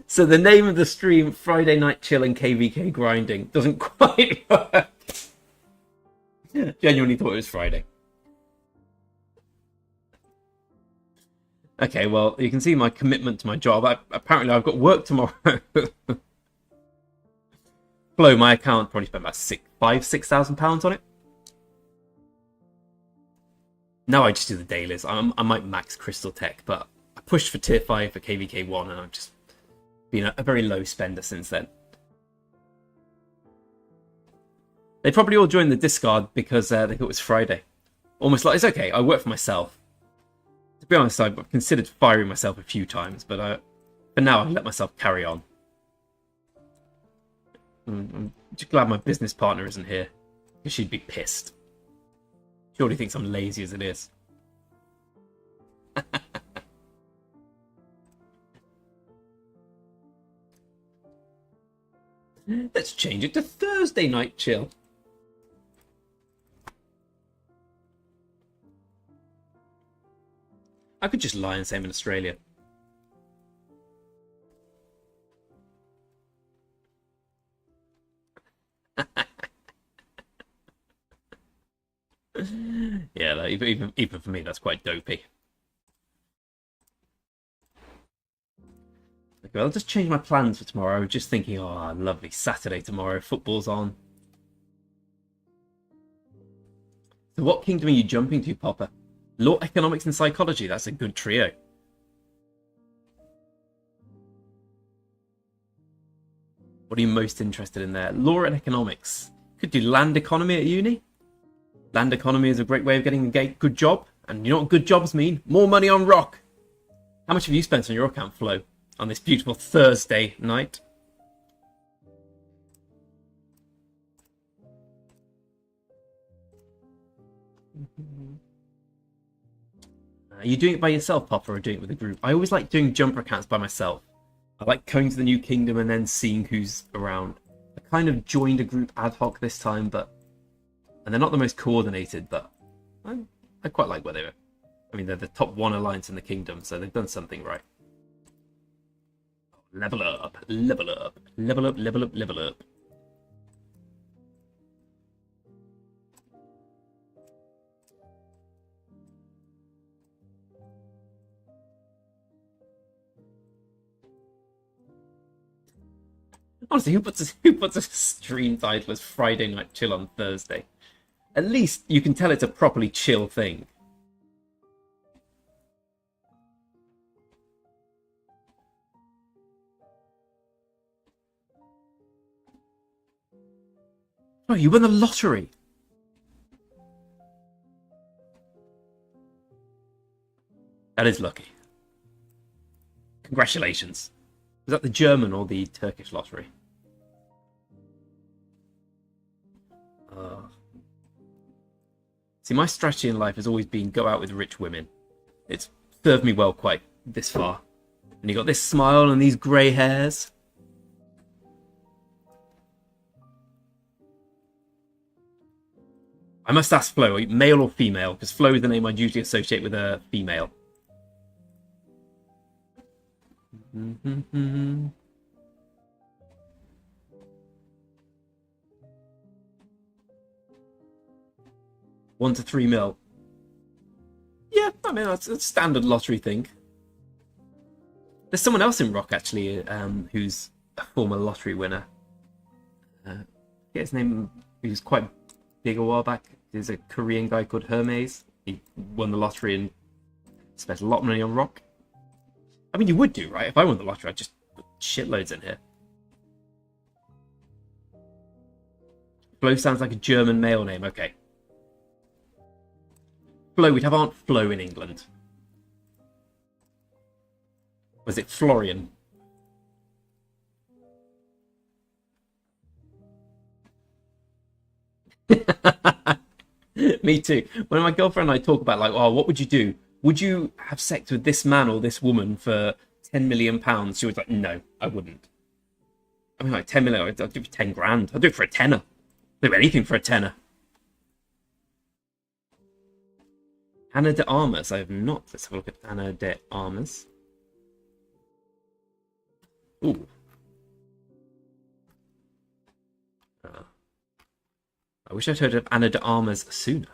So the name of the stream, Friday Night Chill and KVK Grinding, doesn't quite work. Genuinely thought it was Friday. Okay, well, you can see my commitment to my job. Apparently, I've got work tomorrow. Flo, my account probably spent about £6,000 on it. Now I just do the dailies. I might max Crystal Tech, but I pushed for tier 5 for KVK 1, and I've just been a very low spender since then. They probably all joined the Discard because they thought it was Friday. Almost like, it's okay, I work for myself. To be honest, I've considered firing myself a few times, but for now I've let myself carry on. I'm just glad my business partner isn't here, because she'd be pissed. Surely thinks I'm lazy as it is. Let's change it to Thursday night chill. I could just lie and say I'm in Australia. Yeah, like, even for me, that's quite dopey. Okay, I'll just change my plans for tomorrow. I was just thinking, oh, lovely Saturday tomorrow. Football's on. So, what kingdom are you jumping to, Popper? Law, economics, and psychology. That's a good trio. What are you most interested in there? Law and economics. Could do land economy at uni. Land economy is a great way of getting a good job. And you know what good jobs mean? More money on rock. How much have you spent on your account, Flo, on this beautiful Thursday night? Are you doing it by yourself, Popper, or doing it with a group? I always like doing jumper accounts by myself. I like going to the new kingdom and then seeing who's around. I kind of joined a group ad hoc this time, and they're not the most coordinated, but I quite like where they are. I mean, they're the top 1 alliance in the kingdom, so they've done something right. Level up, level up, level up, level up, level up. Honestly, who puts a stream title as Friday Night Chill on Thursday? At least you can tell it's a properly chill thing. Oh, you won the lottery. That is lucky. Congratulations. Was that the German or the Turkish lottery? See, my strategy in life has always been go out with rich women. It's served me well quite this far. And you got this smile and these grey hairs. I must ask Flo, male or female? Because Flo is the name I'd usually associate with a female. Mm-hmm. 1 to 3 mil. Yeah, I mean, that's a standard lottery thing. There's someone else in Rock, actually, who's a former lottery winner. His name, he was quite big a while back. There's a Korean guy called Hermes. He won the lottery and spent a lot of money on Rock. I mean, you would do, right? If I won the lottery, I'd just put shitloads in here. Flo sounds like a German male name. Okay. Flo, we'd have Aunt Flo in England. Was it Florian? Me too. When my girlfriend and I talk about, like, oh, what would you do? Would you have sex with this man or this woman for £10 million? She was like, no, I wouldn't. I mean, like 10 million, I'd do it for 10 grand. I'd do it for a tenner. I'd do anything for a tenner. Anna de Armas. I have not. Let's have a look at Anna de Armas. Ooh. I wish I'd heard of Anna de Armas sooner.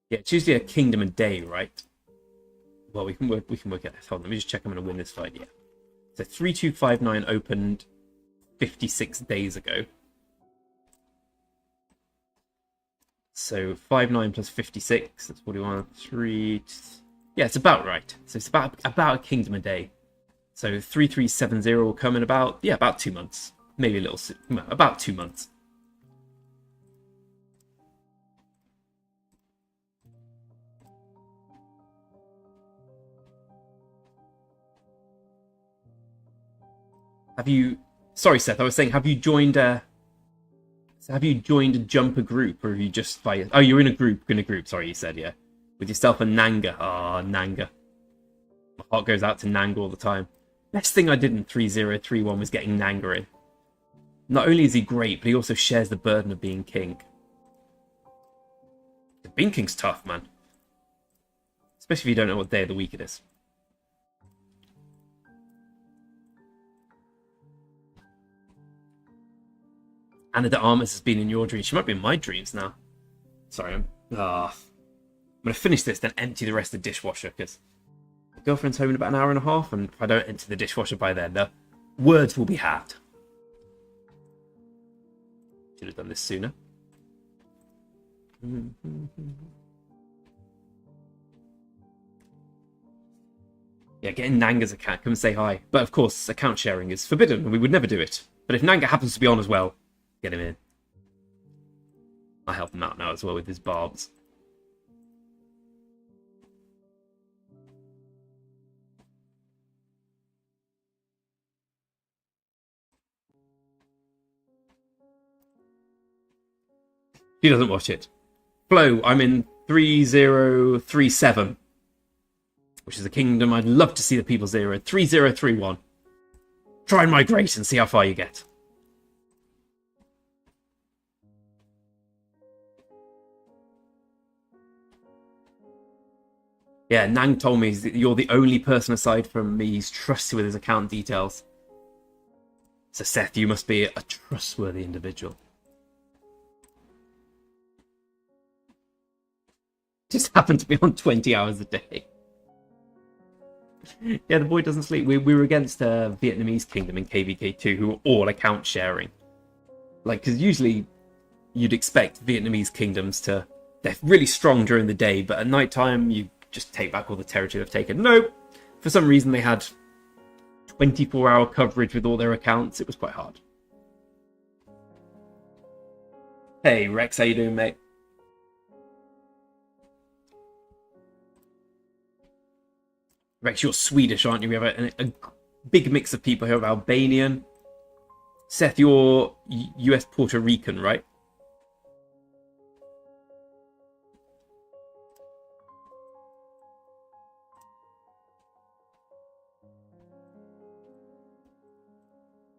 Yeah, it's usually a kingdom a day, right? Well, we can work at this. Hold on, let me just check I'm going to win this fight. Yeah. So 3259 opened 56 days ago. So 59 plus 56, that's 41. 3. Yeah, it's about right. So it's about a kingdom a day. So 3370 will come in about 2 months. Maybe a little about 2 months. Have you... Sorry, Seth, I was saying, have you joined a jumper group, or are you just by... Oh, you're in a group, sorry, you said, yeah. With yourself and Nanga. Ah, Nanga. My heart goes out to Nanga all the time. Best thing I did in 3031 was getting Nanga in. Not only is he great, but he also shares the burden of being king. Being king's tough, man. Especially if you don't know what day of the week it is. Anna de Armas has been in your dreams. She might be in my dreams now. Sorry, I'm going to finish this, then empty the rest of the dishwasher, because my girlfriend's home in about an hour and a half, and if I don't empty the dishwasher by then, the words will be had. Should have done this sooner. Yeah, getting Nanga's account. Come and say hi. But of course, account sharing is forbidden, and we would never do it. But if Nanga happens to be on as well, get him in. I'll help him out now as well with his barbs. He doesn't watch it. Flo, I'm in 3037, which is a kingdom I'd love to see the people zero. 3031. Try and migrate and see how far you get. Yeah, Nang told me that you're the only person aside from me he's trusted with his account details. So Seth, you must be a trustworthy individual. Just happened to be on 20 hours a day. Yeah, the boy doesn't sleep. We were against a Vietnamese kingdom in KVK 2 who were all account sharing. Like, because usually you'd expect Vietnamese kingdoms to... They're really strong during the day, but at night time you just take back all the territory they've taken. Nope. For some reason they had 24-hour coverage with all their accounts. It was quite hard. Hey, Rex, how you doing, mate? Rex, you're Swedish, aren't you? We have a big mix of people here of Albanian. Seth, you're US Puerto Rican, right?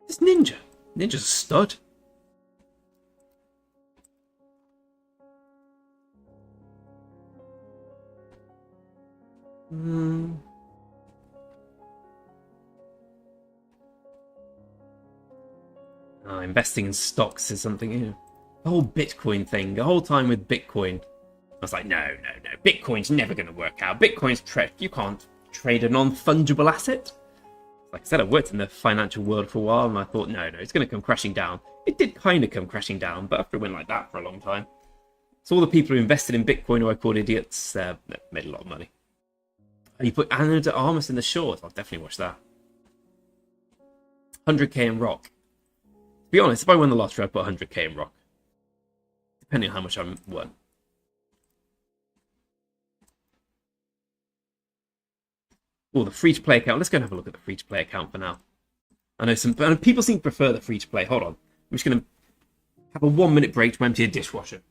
This ninja. Ninja's a stud. Investing in stocks is something, you know. The whole Bitcoin thing, the whole time with Bitcoin, I was like, no. Bitcoin's never going to work out. Bitcoin's you can't trade a non-fungible asset. Like I said, I worked in the financial world for a while, and I thought, no, it's going to come crashing down. It did kind of come crashing down, but after it went like that for a long time. So all the people who invested in Bitcoin who I called idiots made a lot of money. And you put Anna de Armas in the short. I'll definitely watch that. 100k in Rock. To be honest, if I won the lottery, I'd put 100k in Rock. Depending on how much I won. Oh, the free-to-play account. Let's go and have a look at the free-to-play account for now. I know some people seem to prefer the free-to-play. Hold on. I'm just going to have a 1-minute break to empty a dishwasher.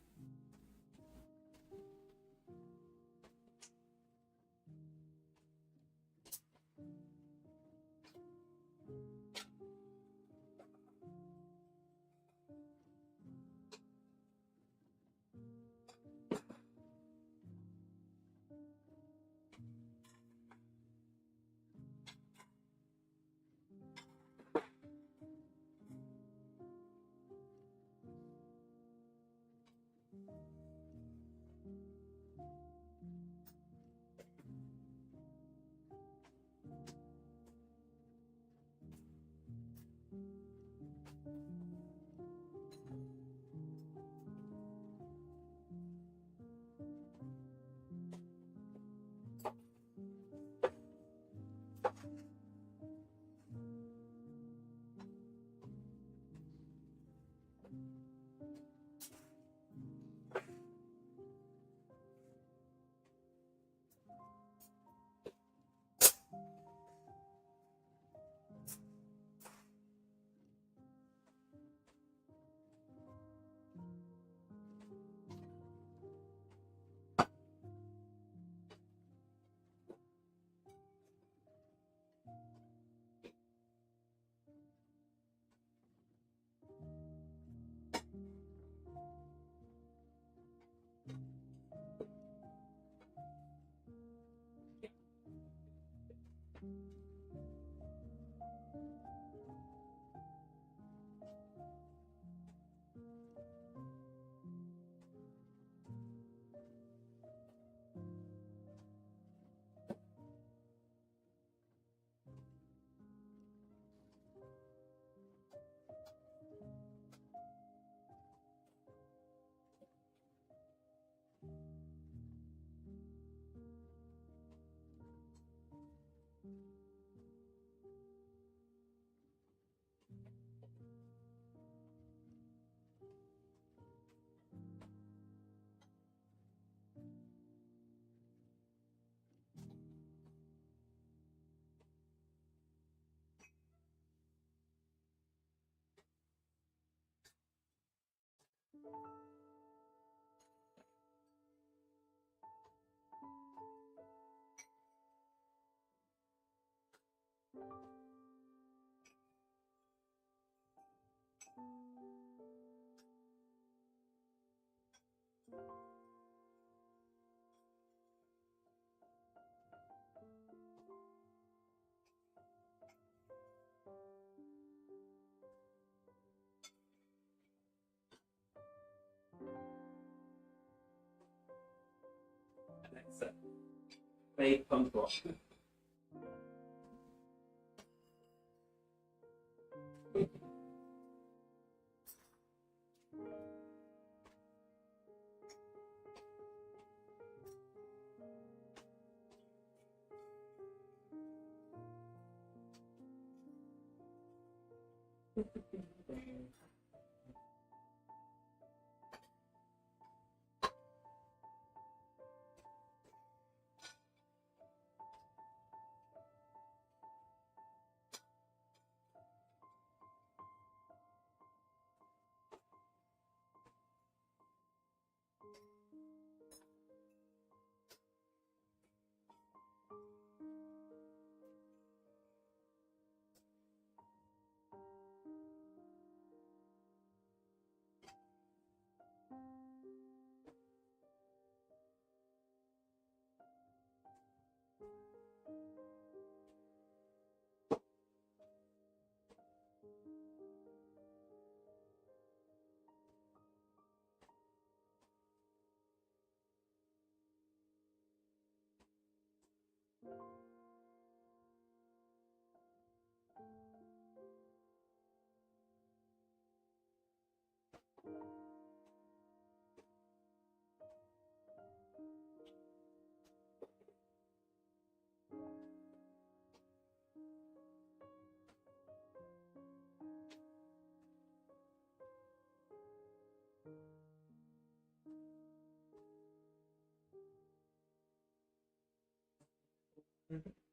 Fake punk rock.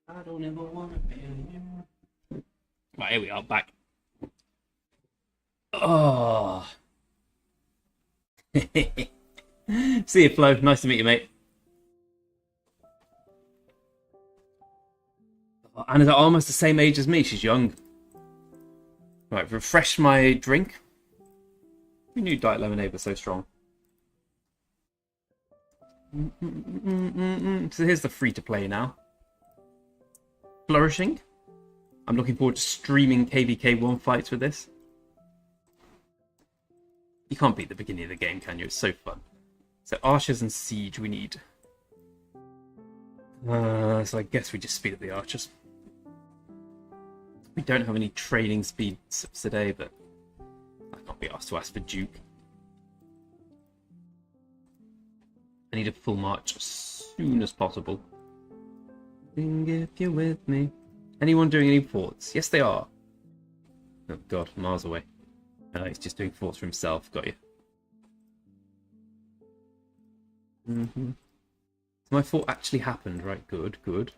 I don't ever want to be anymore. Right, here we are, back. Oh. See you, Flo. Nice to meet you, mate. Oh, Anna's almost the same age as me. She's young. Right, refresh my drink. Who knew Diet Lemonade was so strong? So here's the free-to-play now. Flourishing. I'm looking forward to streaming KVK 1 fights with this. You can't beat the beginning of the game, can you? It's so fun. So archers and siege we need. So I guess we just speed up the archers. We don't have any training speeds today, but I can't be asked to ask for Duke. I need a full march as soon as possible. If you're with me. Anyone doing any forts? Yes, they are. Oh god, miles away. He's just doing forts for himself. Got you. So my fort actually happened. Right, good, good.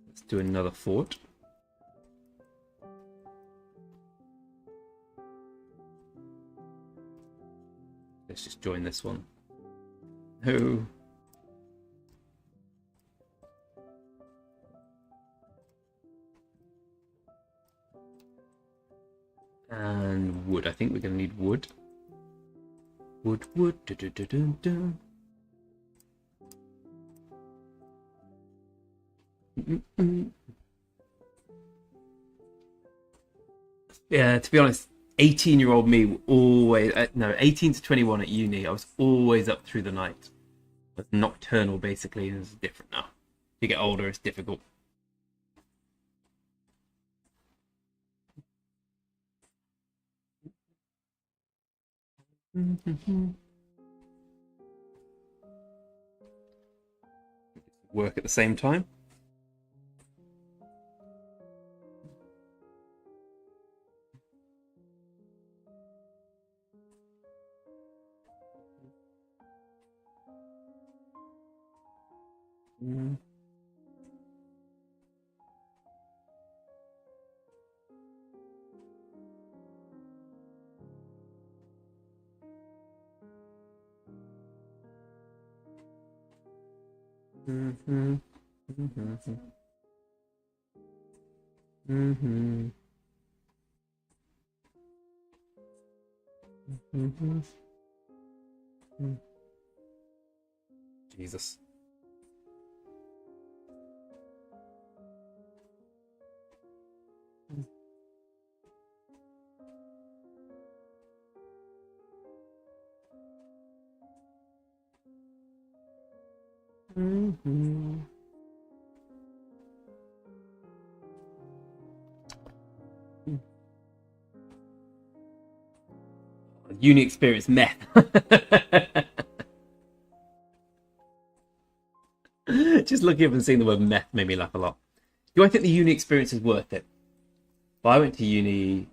Let's do another fort. Let's just join this one. Oh. And wood. I think we're going to need wood. Wood, wood. Yeah, to be honest, 18-year-old me always... no, 18 to 21 at uni, I was always up through the night. It was nocturnal, basically. It's different now. You get older, it's difficult. Work at the same time. Jesus. Mm-hmm. Uni experience meth. Just looking up and seeing the word meth made me laugh a lot. Do I think the uni experience is worth it? Well, I went to uni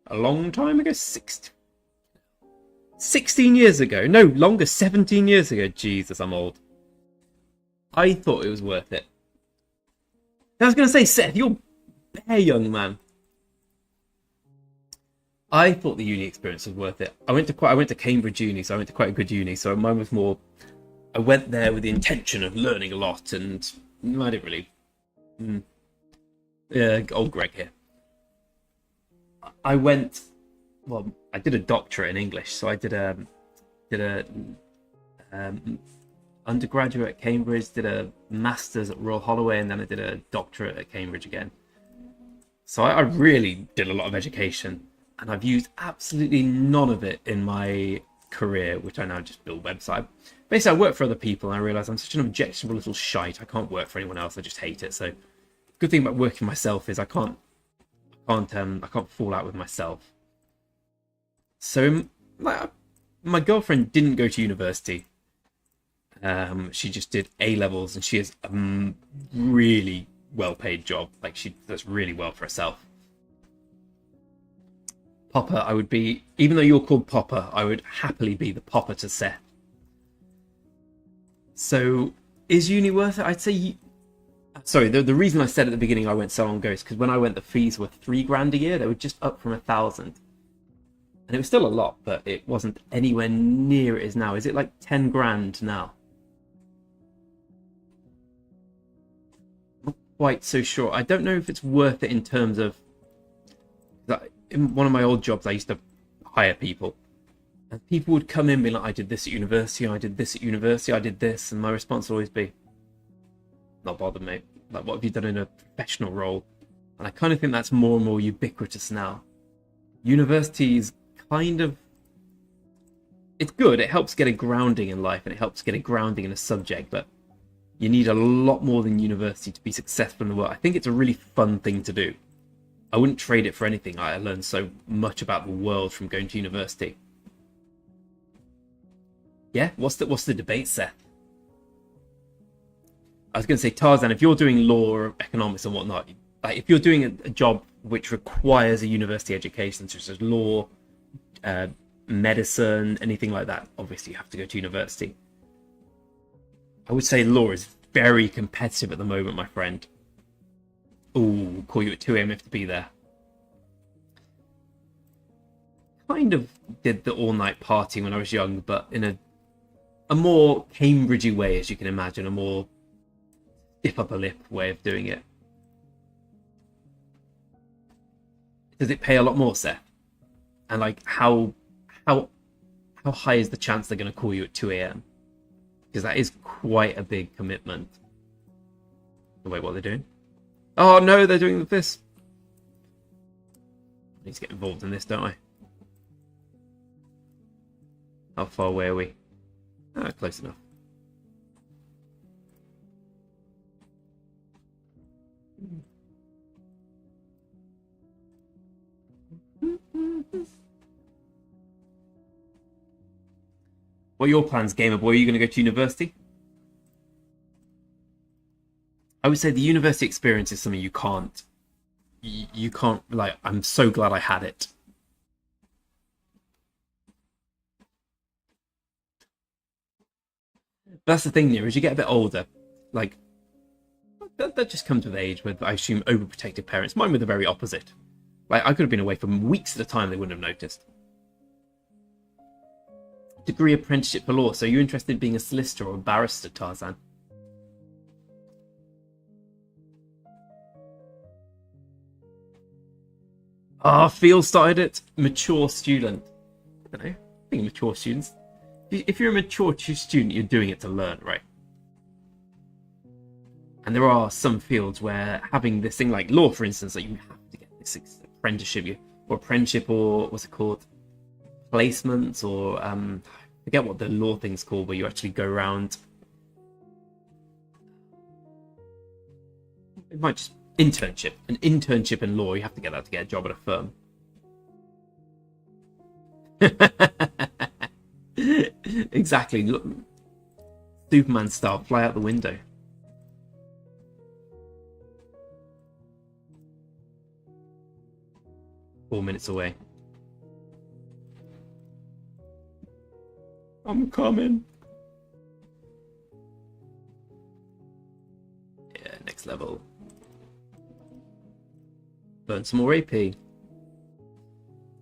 a long time ago, 16 years ago. No, longer, 17 years ago. Jesus, I'm old. I thought it was worth it. I was going to say, Seth, you're bare young, man. I thought the uni experience was worth it. I went to Cambridge Uni, so I went to quite a good uni. So mine was more. I went there with the intention of learning a lot, and I didn't really. Yeah, old Greg here. I went. Well, I did a doctorate in English, so I did a undergraduate at Cambridge, did a master's at Royal Holloway, and then I did a doctorate at Cambridge again. So I really did a lot of education, and I've used absolutely none of it in my career, which I now just build website. Basically, I work for other people, and I realise I'm such an objectionable little shite. I can't work for anyone else. I just hate it. So, good thing about working myself is I can't fall out with myself. So, my girlfriend didn't go to university. She just did A levels, and she has a really well-paid job. Like, she does really well for herself. Popper, I would be, even though you're called Popper, I would happily be the Popper to Seth. So, is uni worth it? I'd say. Sorry, the reason I said at the beginning I went so long ago is because when I went, the fees were $3,000 a year. They were just up from 1,000, and it was still a lot, but it wasn't anywhere near it is now. Is it like 10 grand now? I'm not quite so sure. I don't know if it's worth it in terms of. In one of my old jobs, I used to hire people. And people would come in and be like, I did this at university, I did this at university, I did this. And my response would always be, not bothered, mate. Like, what have you done in a professional role? And I kind of think that's more and more ubiquitous now. University's kind of... It's good, it helps get a grounding in life, and it helps get a grounding in a subject, but you need a lot more than university to be successful in the world. I think it's a really fun thing to do. I wouldn't trade it for anything. I learned so much about the world from going to university. Yeah, what's the debate, Seth? I was going to say, Tarzan, if you're doing law or economics and whatnot, like if you're doing a job which requires a university education, such as law, medicine, anything like that, obviously you have to go to university. I would say law is very competitive at the moment, my friend. Ooh, call you at 2 a.m. if to be there. Kind of did the all-night partying when I was young, but in a more Cambridgey way, as you can imagine, a more stiff upper lip way of doing it. Does it pay a lot more, Seth? And like, how high is the chance they're going to call you at 2 a.m? Because that is quite a big commitment. Oh, wait, what are they doing? Oh no, they're doing this. I need to get involved in this, don't I? How far away are we? Ah, close enough. What are your plans, Gamer Boy? Are you going to go to university? I would say the university experience is something you can't, like, I'm so glad I had it. But that's the thing, Near, as you get a bit older, like, that just comes with age, with, I assume, overprotective parents. Mine were the very opposite. Like, I could have been away for weeks at a time, they wouldn't have noticed. Degree apprenticeship for law, so you're interested in being a solicitor or a barrister, Tarzan? Phil started it. Mature student. I don't know. I think mature students. If you're a mature student, you're doing it to learn, right? And there are some fields where having this thing like law, for instance, that you have to get this apprenticeship, or what's it called? Placements, or forget what the law thing's called, where you actually go around. It might just internship. An internship in law. You have to get that to get a job at a firm. Exactly. Look, Superman style, fly out the window. Four minutes away. I'm coming. Yeah, next level. Learn some more AP.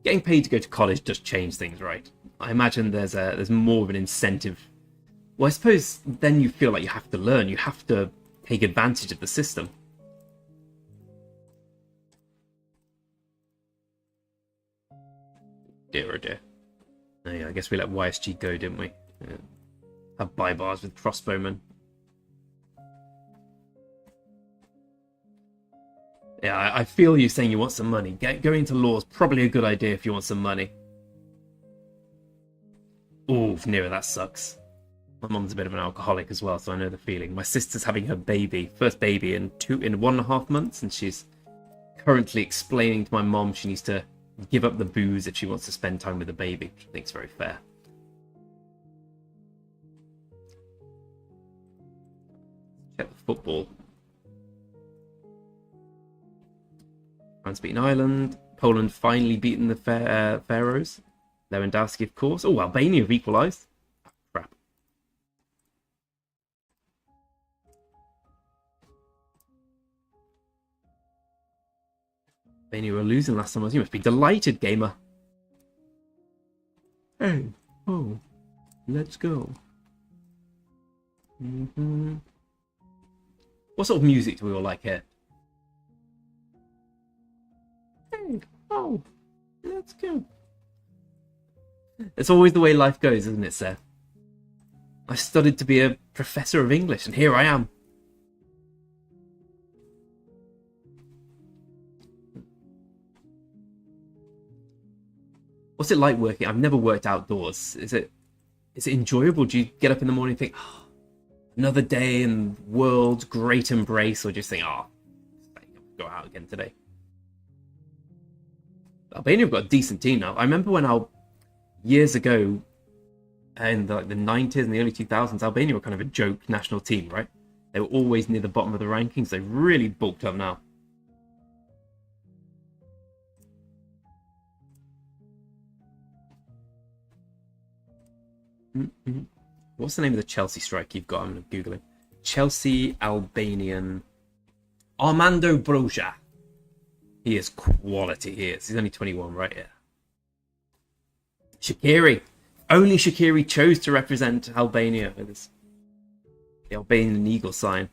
Getting paid to go to college does change things, right? I imagine there's more of an incentive. Well, I suppose then you feel like you have to learn. You have to take advantage of the system. Dear oh dear. Oh, yeah, I guess we let YSG go, didn't we? Yeah. Have buy bars with crossbowmen. Yeah, I feel you saying you want some money. Going into law is probably a good idea if you want some money. Ooh, Nero, that sucks. My mum's a bit of an alcoholic as well, so I know the feeling. My sister's having her first baby in 1.5 months, and she's currently explaining to my mom she needs to give up the booze if she wants to spend time with the baby, which I think is very fair. Check the football. France beaten Ireland. Poland finally beaten the Faroes. Lewandowski, of course. Oh, Albania have equalised. Oh, crap. Albania were losing last time. You must be delighted, gamer. Hey, oh, let's go. What sort of music do we all like here? Hey, oh, let's go. It's always the way life goes, isn't it, Seth? I studied to be a professor of English, and here I am. What's it like working? I've never worked outdoors. Is it enjoyable? Do you get up in the morning and think, oh, another day in the world's great embrace, or just think, oh, go out again today? Albania have got a decent team now. I remember when years ago, in the 90s and the early 2000s, Albania were kind of a joke national team, right? They were always near the bottom of the rankings. They've really bulked up now. What's the name of the Chelsea striker you've got? I'm going to Google it. Chelsea Albanian Armando Broja. He is quality. He's only 21, right? Yeah. Shaqiri. Only Shaqiri chose to represent Albania with the Albanian eagle sign.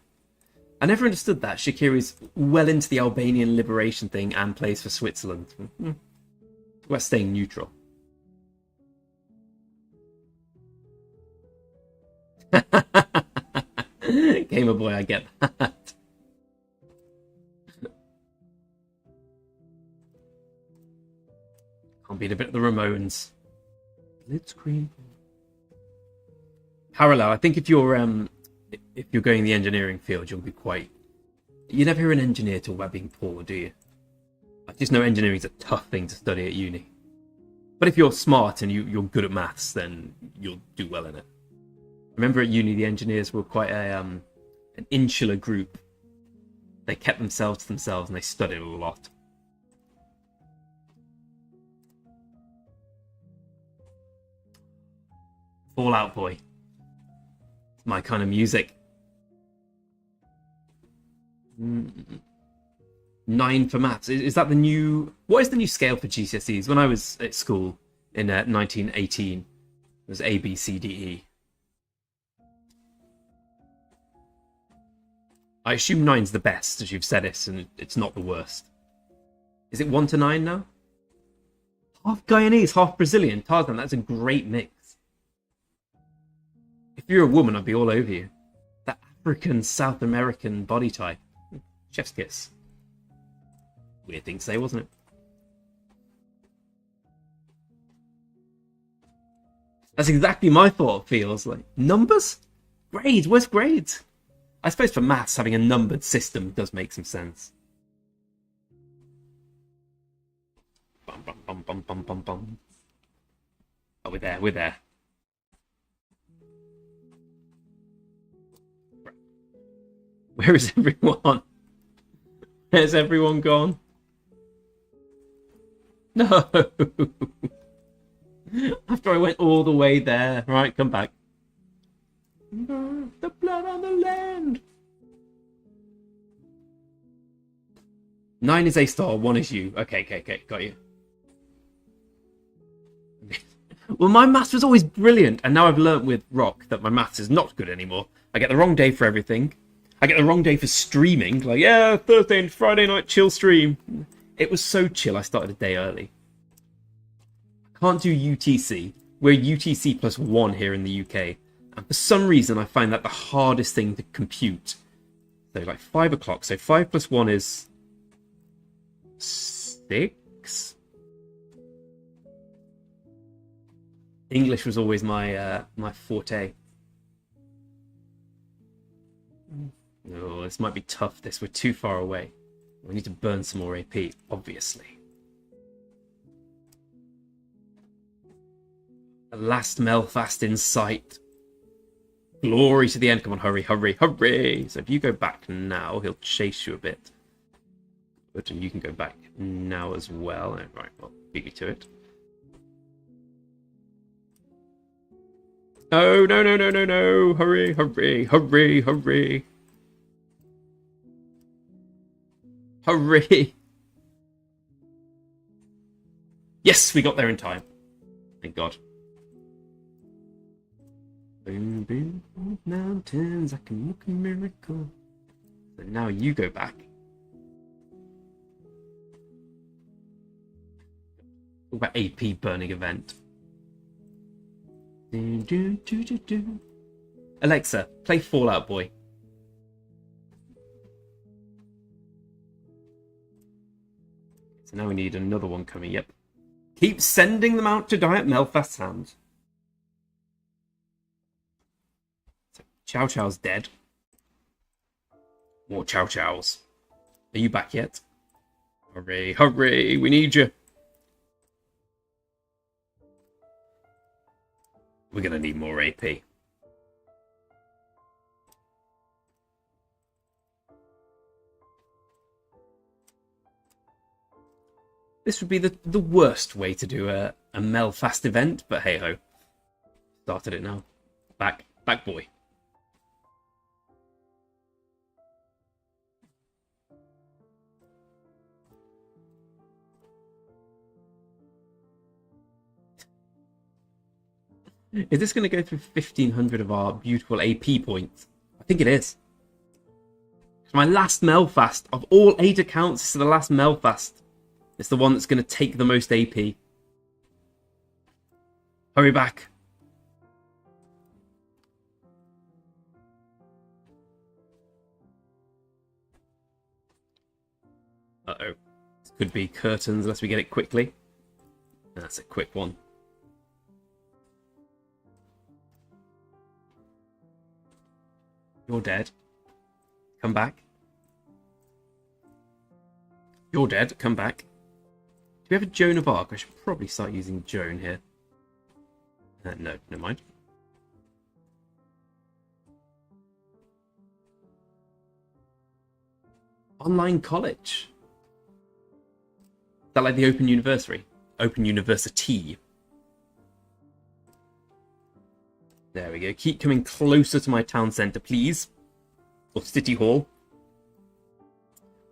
I never understood that. Shaqiri's well into the Albanian liberation thing and plays for Switzerland. We're staying neutral. Gamer boy, I get that. Can't beat a bit of the Ramones. Blitzkrieg. Parallel. I think if you're going the engineering field, you'll be quite. You never hear an engineer talk about being poor, do you? I just know engineering's a tough thing to study at uni. But if you're smart and you're good at maths, then you'll do well in it. I remember at uni, the engineers were quite an insular group. They kept themselves to themselves and they studied a lot. Fallout Boy. It's my kind of music. 9 for maths. Is that the new... What is the new scale for GCSEs? When I was at school in 1918, it was A, B, C, D, E. I assume 9's the best, as you've said it, and it's not the worst. Is it 1 to 9 now? Half Guyanese, half Brazilian. Tarzan, that's a great mix. If you're a woman, I'd be all over you. That African, South American body type. Chef's kiss. Weird thing to say, wasn't it? That's exactly my thought feels like. Numbers? Grades? Where's grades? I suppose for maths, having a numbered system does make some sense. Bum, bum, bum, bum, bum, bum, bum. Oh, we're there, we're there. Where is everyone? Where's everyone gone? No! After I went all the way there. Right, come back. The blood on the land! 9 is A star, 1 is you. Okay, got you. Well, my maths was always brilliant, and now I've learnt with Rock that my maths is not good anymore. I get the wrong day for everything. I get the wrong day for streaming. Like, yeah, Thursday and Friday night chill stream. It was so chill, I started a day early. I can't do UTC. We're UTC plus 1 here in the UK. And for some reason, I find that the hardest thing to compute. So, like, 5 o'clock. So 5 plus 1 is 6? English was always my my forte. Oh, this might be tough. We're too far away. We need to burn some more AP, obviously. The last Melfast in sight. Glory to the end. Come on, hurry, hurry, hurry. So if you go back now, he'll chase you a bit. But you can go back now as well. Right, well, beat me to it. Oh, no, no, no, no, no. Hurry, hurry, hurry, hurry. Hurry. Yes, we got there in time. Thank God. Boom, boom, mountains, I can look a miracle. So now you go back. Talk about AP burning event. Alexa, play Fallout Boy. So now we need another one coming. Yep. Keep sending them out to die at Melfast's hands. So Chow Chow's dead. More Chow Chows. Are you back yet? Hurry, hurry, we need you. We're going to need more AP. This would be the worst way to do a Melfast event, but hey ho. Started it now. Back boy. Is this going to go through 1,500 of our beautiful AP points? I think it is. My last Melfast, of all 8 accounts, this is the last Melfast. It's the one that's going to take the most AP. Hurry back. Uh-oh. This could be curtains unless we get it quickly. That's a quick one. You're dead. Come back. You're dead. Come back. Do we have a Joan of Arc? I should probably start using Joan here. No, never mind. Online college. Is that like the Open University? Open University. There we go. Keep coming closer to my town centre, please. Or City Hall.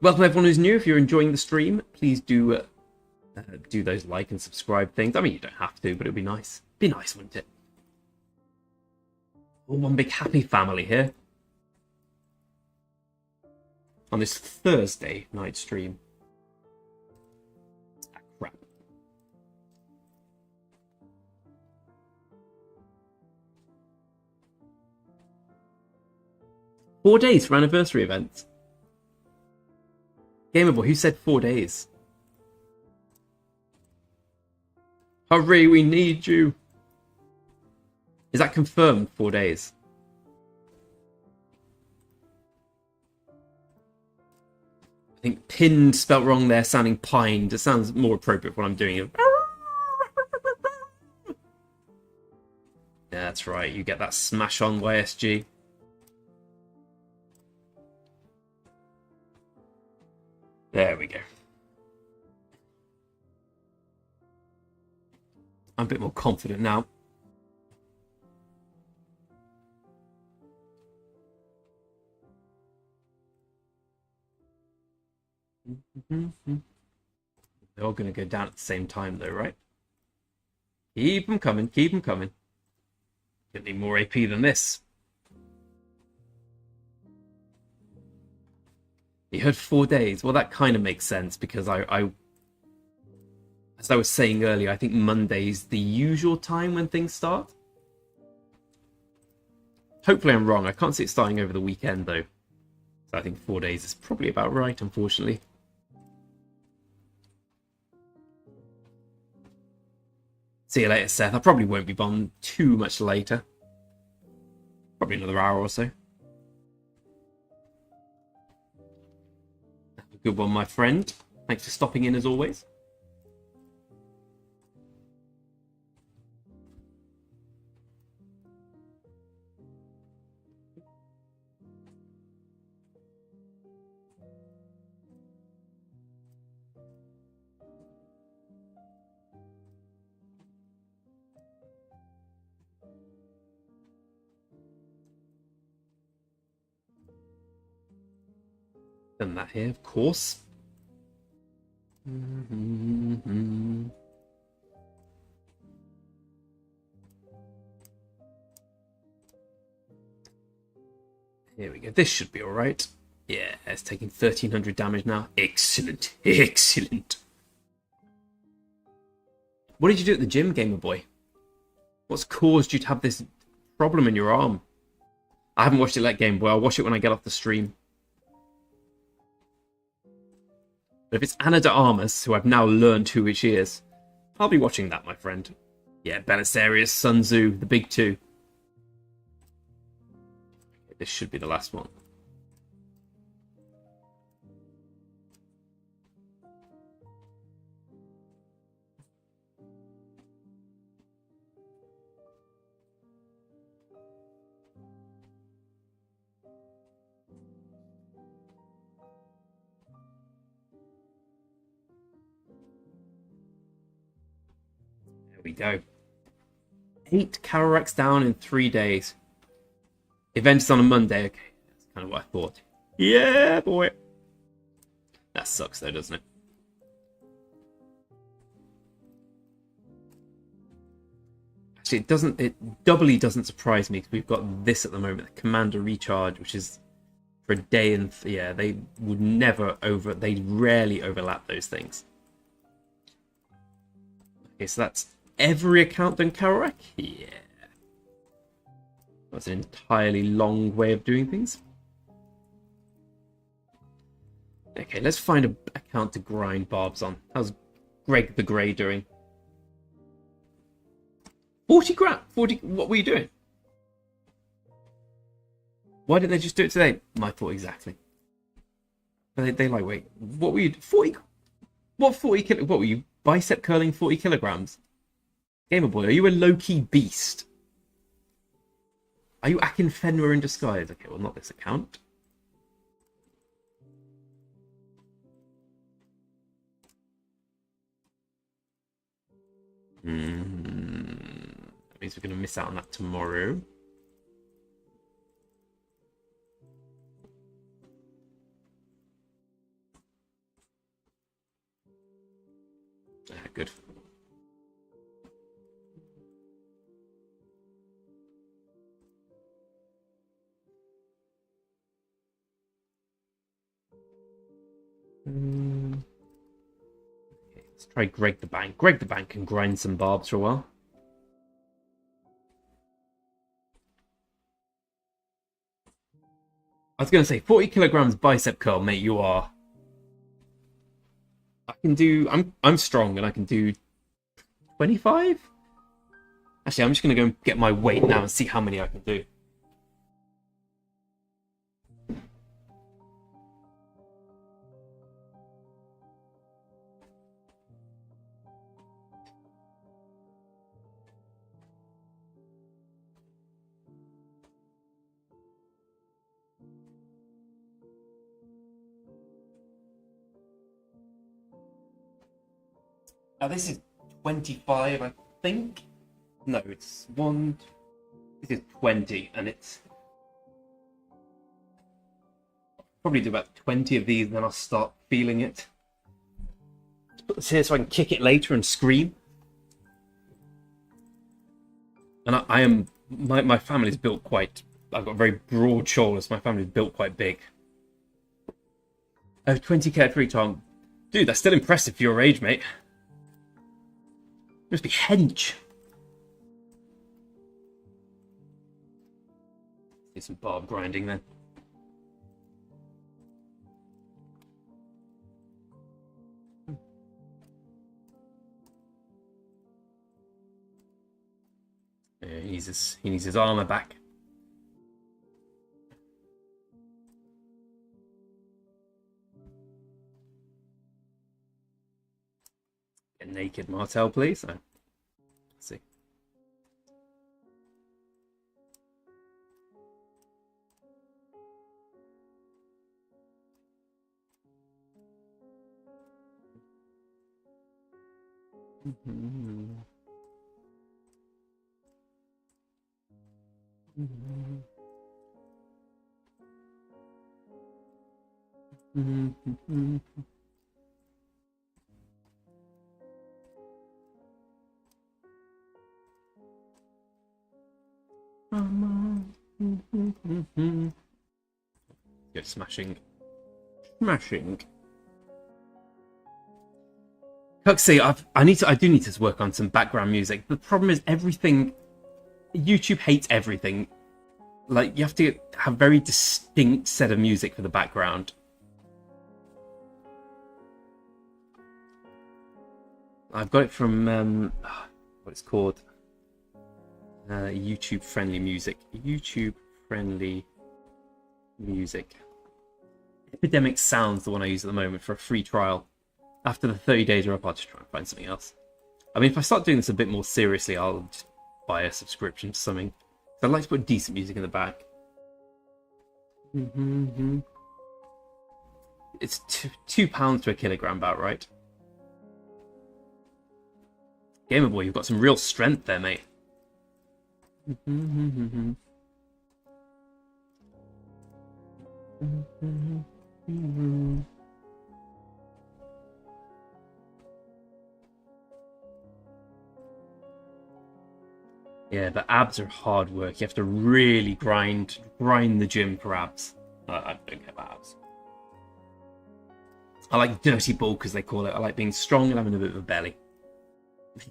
Welcome everyone who's new. If you're enjoying the stream, please do those like and subscribe things. I mean, you don't have to, but it'd be nice. Be nice, wouldn't it? All one big happy family here. On this Thursday night stream. Ah, crap. Four days for anniversary events. Gamerboy, who said 4 days? Hurry, we need you. Is that confirmed 4 days? I think pinned spelt wrong there, sounding pined. It sounds more appropriate for what I'm doing. Yeah, that's right. You get that smash on YSG. There we go. I'm a bit more confident now. They're all going to go down at the same time, though, right? Keep them coming. Keep them coming. Gonna need more AP than this. You heard 4 days. Well, that kind of makes sense because as I was saying earlier, I think Monday's the usual time when things start. Hopefully I'm wrong. I can't see it starting over the weekend, though. So I think 4 days is probably about right, unfortunately. See you later, Seth. I probably won't be on too much later. Probably another hour or so. Have a good one, my friend. Thanks for stopping in as always. Done that here, of course. Here we go. This should be all right. Yeah, it's taking 1300 damage now. Excellent. Excellent. What did you do at the gym, Gamer Boy? What's caused you to have this problem in your arm? I haven't watched it like Game Boy. I'll watch it when I get off the stream. But if it's Anna de Armas, who I've now learned who she is, I'll be watching that, my friend. Yeah, Belisarius, Sun Tzu, the big two. Okay, this should be the last one. There we go. 8 Cataracts down in 3 days. Event is on a Monday. Okay, that's kind of what I thought. Yeah, boy. That sucks though, doesn't it? Actually, it doubly doesn't surprise me because we've got this at the moment, the Commander Recharge, which is for a day, and yeah, they rarely overlap those things. Okay, so that's every account done Karak? Yeah. That's an entirely long way of doing things. Okay, let's find an account to grind barbs on. How's Greg the Grey doing? 40 grand? 40? What were you doing? Why didn't they just do it today? My thought exactly. They like, wait, what were you... 40... What 40... What were you... Bicep curling 40 kilograms? Gamer Boy, are you a low-key beast? Are you Akin Fenrir in disguise? Okay, well, not this account. That means we're going to miss out on that tomorrow. Good. Okay, let's try Greg the Bank. Greg the Bank can grind some barbs for a while. I was going to say 40 kilograms bicep curl, mate. You are. I can do. I'm strong, and I can do 25. Actually, I'm just going to go and get my weight now and see how many I can do. Now this is 25, I think. No, it's one. This is 20, and it's probably do about 20 of these, and then I'll start feeling it. Let's put this here so I can kick it later and scream. And I am my family's built quite. I've got very broad shoulders. My family's built quite big. Oh, 20k at free time, dude. That's still impressive for your age, mate. Must be hench. Do some barb grinding then. Yeah, he needs his armor back. Get naked, Martel, please. Oh. Let's see. Good smashing. Huxley, I do need to work on some background music. The problem is everything. YouTube hates everything. Like, you have to have a very distinct set of music for the background. I've got it from what it's called. YouTube friendly music. YouTube friendly music. Epidemic Sound's the one I use at the moment for a free trial. After the 30 days are up, I'll just try and find something else. I mean, if I start doing this a bit more seriously, I'll just buy a subscription to something. I'd like to put decent music in the back. It's £2 to a kilogram, about right. Gamer Boy, you've got some real strength there, mate. Yeah, but abs are hard work. You have to really grind the gym for abs. I don't care about abs. I like dirty bulk, as they call it. I like being strong and having a bit of a belly.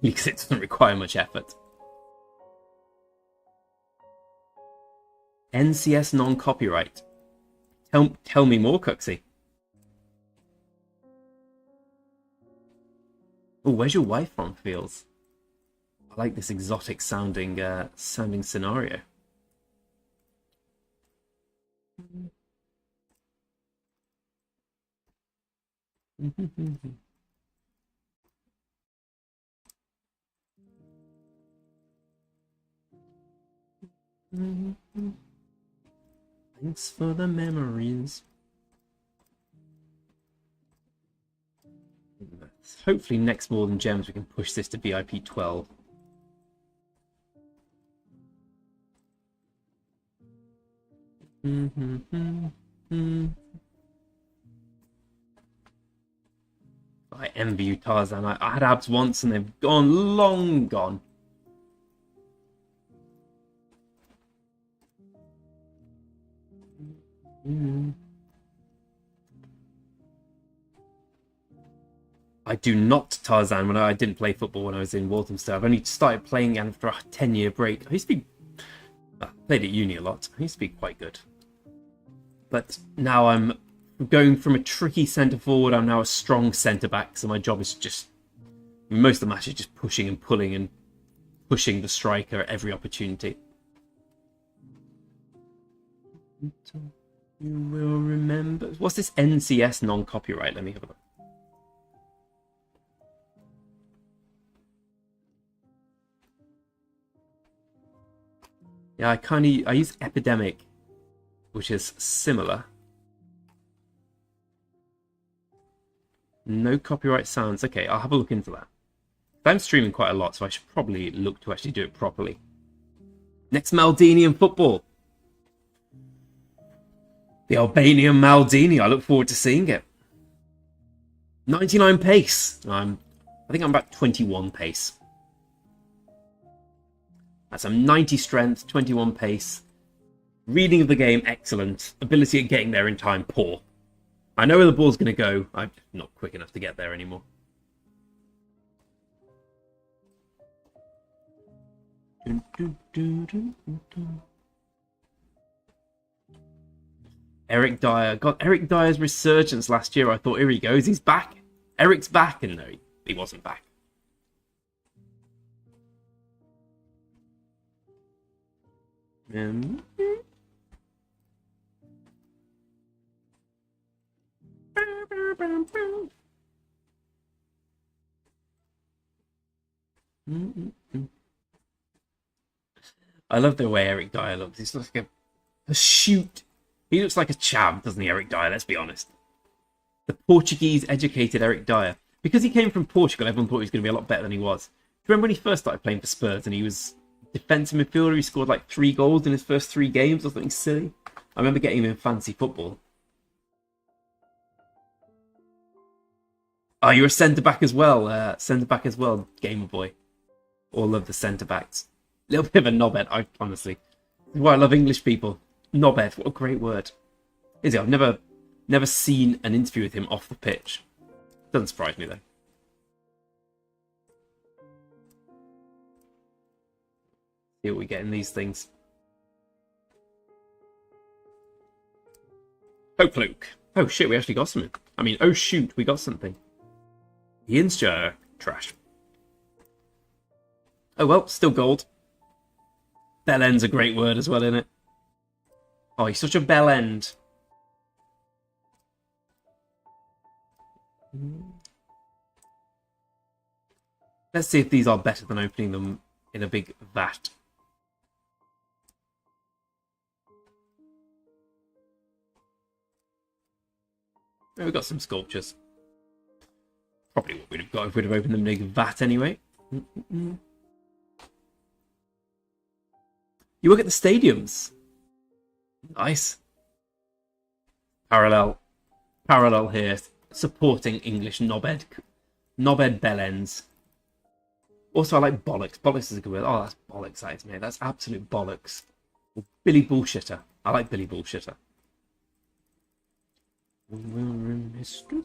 Because it doesn't require much effort. NCS non-copyright. Tell me more, Cuxy. Oh, where's your wife from, Feels? I like this exotic sounding scenario. Thanks for the memories. Hopefully next More Than Gems we can push this to VIP 12. I envy you, Tarzan. I had abs once and they've gone, long gone. I do not Tarzan when I didn't play football when I was in Walthamstow. I've only started playing again after a 10-year break. I used to be... I played at uni a lot. I used to be quite good. But now I'm going from a tricky centre forward. I'm now a strong centre back. So my job is just... Most of the match is just pushing and pulling and pushing the striker at every opportunity. You will remember. What's this NCS non-copyright? Let me have a look. Yeah, I use Epidemic, which is similar. No copyright sounds. Okay, I'll have a look into that. I'm streaming quite a lot, so I should probably look to actually do it properly. Next Maldini in football. The Albanian Maldini. I look forward to seeing it. 99 pace. I think I'm about 21 pace. That's a 90 strength, 21 pace. Reading of the game, excellent. Ability at getting there in time, poor. I know where the ball's going to go. I'm not quick enough to get there anymore. Eric Dyer. God, Eric Dyer's resurgence last year. I thought, here he goes. He's back. Eric's back. And no, he wasn't back. I love the way Eric Dyer looks. He's like a shoot. He looks like a chav, doesn't he, Eric Dyer? Let's be honest. The Portuguese-educated Eric Dyer. Because he came from Portugal, everyone thought he was going to be a lot better than he was. Do you remember when he first started playing for Spurs and he was defensive midfielder? He scored like 3 goals in his first 3 games or something silly. I remember getting him in fantasy football. Oh, you're a centre-back as well. Centre-back as well, Gamer Boy. All love the centre-backs. A little bit of a knobhead, honestly. This is why I love English people. Knobhead, what a great word. Is he? I've never seen an interview with him off the pitch. Doesn't surprise me, though. See what we get in these things. Oh, Fluke. Oh, shit, we actually got something. I mean, oh, shoot, we got something. Ian's trash. Oh, well, still gold. Bell end's a great word as well, isn't it? Oh, he's such a bell end. Let's see if these are better than opening them in a big vat. Oh, we've got some sculptures. Probably what we'd have got if we'd have opened them in a big vat anyway. You work at the stadiums. Nice. Parallel here. Supporting English knobhead bellends. Also, I like bollocks. Bollocks is a good word. Oh, that's bollocks, that is, mate. That's absolute bollocks. Billy Bullshitter. I like Billy Bullshitter. History.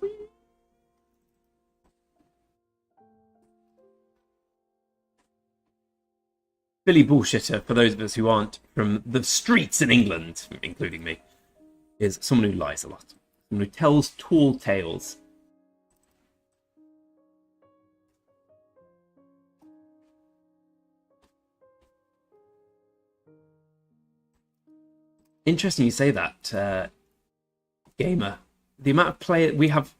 Billy Bullshitter, for those of us who aren't from the streets in England, including me, is someone who lies a lot. Someone who tells tall tales. Interesting you say that, Gamer. The amount of play we have,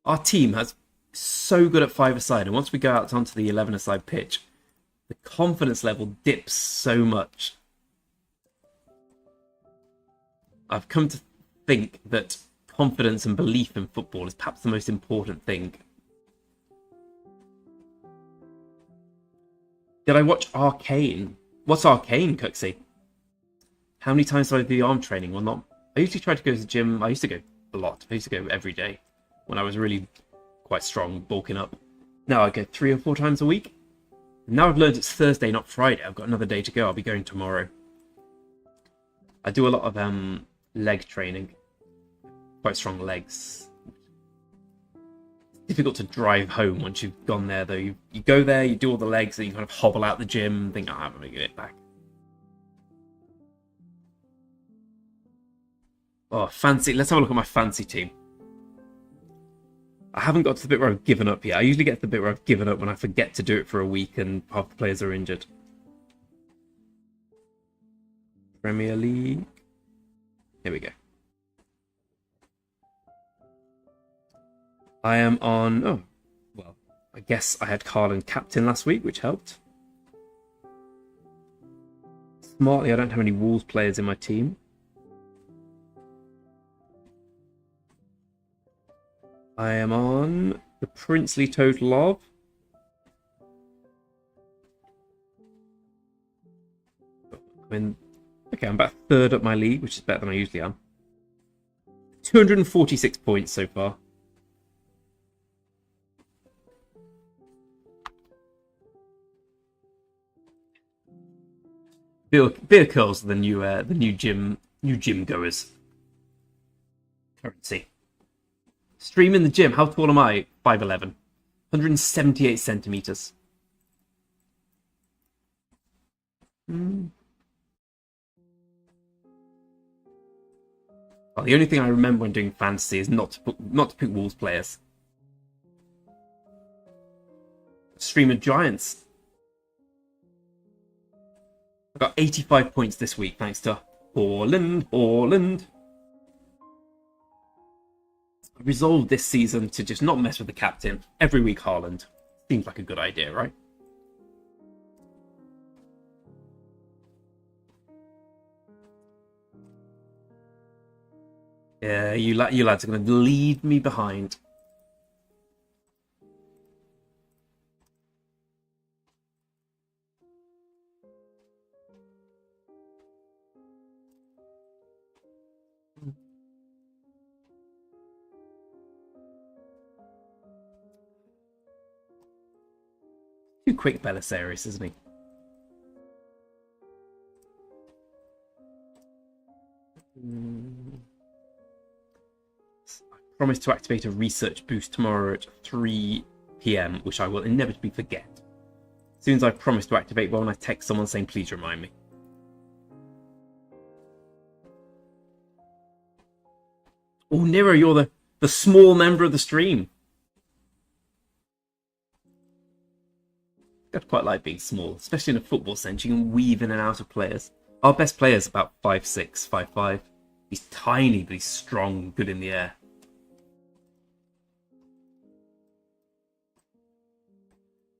our team has so good at 5-a-side, and once we go out onto the 11-a-side pitch, the confidence level dips so much. I've come to think that confidence and belief in football is perhaps the most important thing. Did I watch Arcane? What's Arcane, Cooksey? How many times did I do the arm training? Well, not. I usually try to go to the gym. I used to go a lot. I used to go every day when I was really quite strong, bulking up. Now I go 3 or 4 times a week. And now I've learned it's Thursday, not Friday. I've got another day to go. I'll be going tomorrow. I do a lot of leg training. Quite strong legs. It's difficult to drive home once you've gone there, though. You go there, you do all the legs, and you kind of hobble out the gym and think, I'm going to get it back. Oh, fancy. Let's have a look at my fancy team. I haven't got to the bit where I've given up yet. I usually get to the bit where I've given up when I forget to do it for a week and half the players are injured. Premier League. Here we go. I am on... Oh, well, I guess I had Carlin captain last week, which helped. Smartly, I don't have any Wolves players in my team. I am on the princely total of... Okay, I'm about third up my league, which is better than I usually am. 246 points so far. Beer curls are the new gym goers currency. Stream in the gym. How tall am I? 5'11", 178 centimeters. Well, the only thing I remember when doing fantasy is not to pick Wolves players. Stream of Giants. I got 85 points this week thanks to Haaland. I resolved this season to just not mess with the captain. Every week Haaland. Seems like a good idea, right? Yeah, you lads are going to lead me behind. Too quick, Belisarius, isn't he? I promise to activate a research boost tomorrow at 3 PM, which I will inevitably forget. As soon as I promise to activate one, I text someone saying, please remind me. Oh, Nero, you're the small member of the stream. I quite like being small, especially in a football sense. You can weave in and out of players. Our best player is about 5'6", 5'5". He's tiny, but he's strong, good in the air.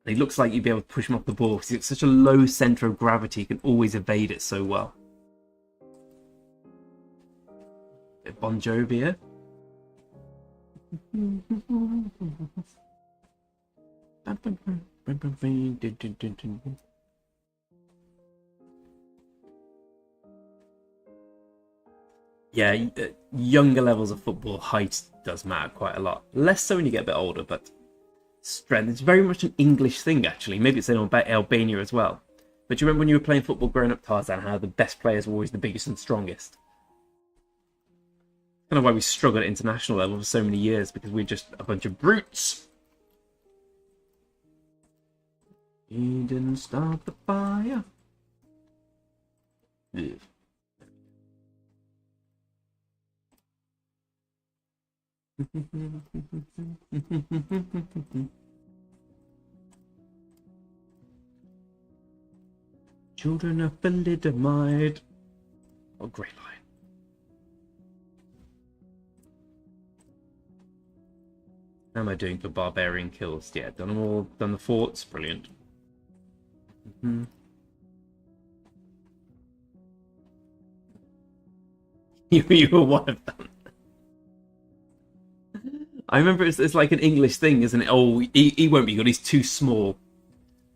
And he looks like you'd be able to push him off the ball because he's got such a low centre of gravity. He can always evade it so well. Bit of Bon Jovi here. Yeah, younger levels of football, height does matter quite a lot. Less so when you get a bit older, but strength. It's very much an English thing, actually. Maybe it's in Albania as well. But do you remember when you were playing football growing up, Tarzan, how the best players were always the biggest and strongest? Kind of why we struggled at international level for so many years, because we're just a bunch of brutes. He didn't start the fire. Ugh. Children of thalidomide. Oh, great line. How am I doing for barbarian kills? Yeah, done them all. Done the forts. Brilliant. You were one of them. I remember it's like an English thing, isn't it? Oh, he won't be good. He's too small.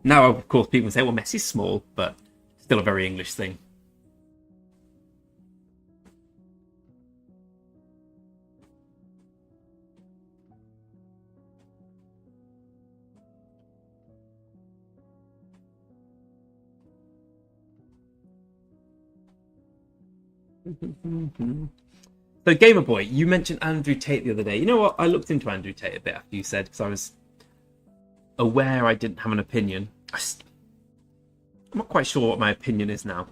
Now, of course, people say, well, Messi's small, but still a very English thing. So, Gamer Boy, you mentioned Andrew Tate the other day. You know what? I looked into Andrew Tate a bit after you said, because I was aware I didn't have an opinion. I'm not quite sure what my opinion is now.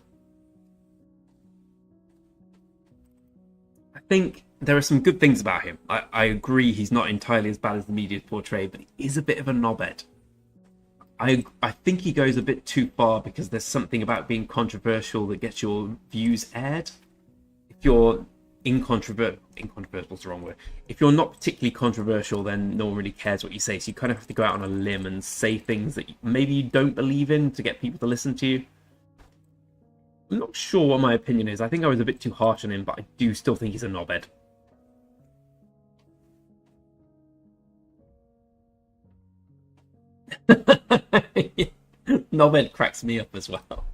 I think there are some good things about him. I agree he's not entirely as bad as the media's portrayed, but he is a bit of a knobhead. I think he goes a bit too far because there's something about being controversial that gets your views aired. If you're incontrovertible is the wrong word. If you're not particularly controversial, then no one really cares what you say. So you kind of have to go out on a limb and say things that maybe you don't believe in to get people to listen to you. I'm not sure what my opinion is. I think I was a bit too harsh on him, but I do still think he's a knobhead. Knobhead cracks me up as well.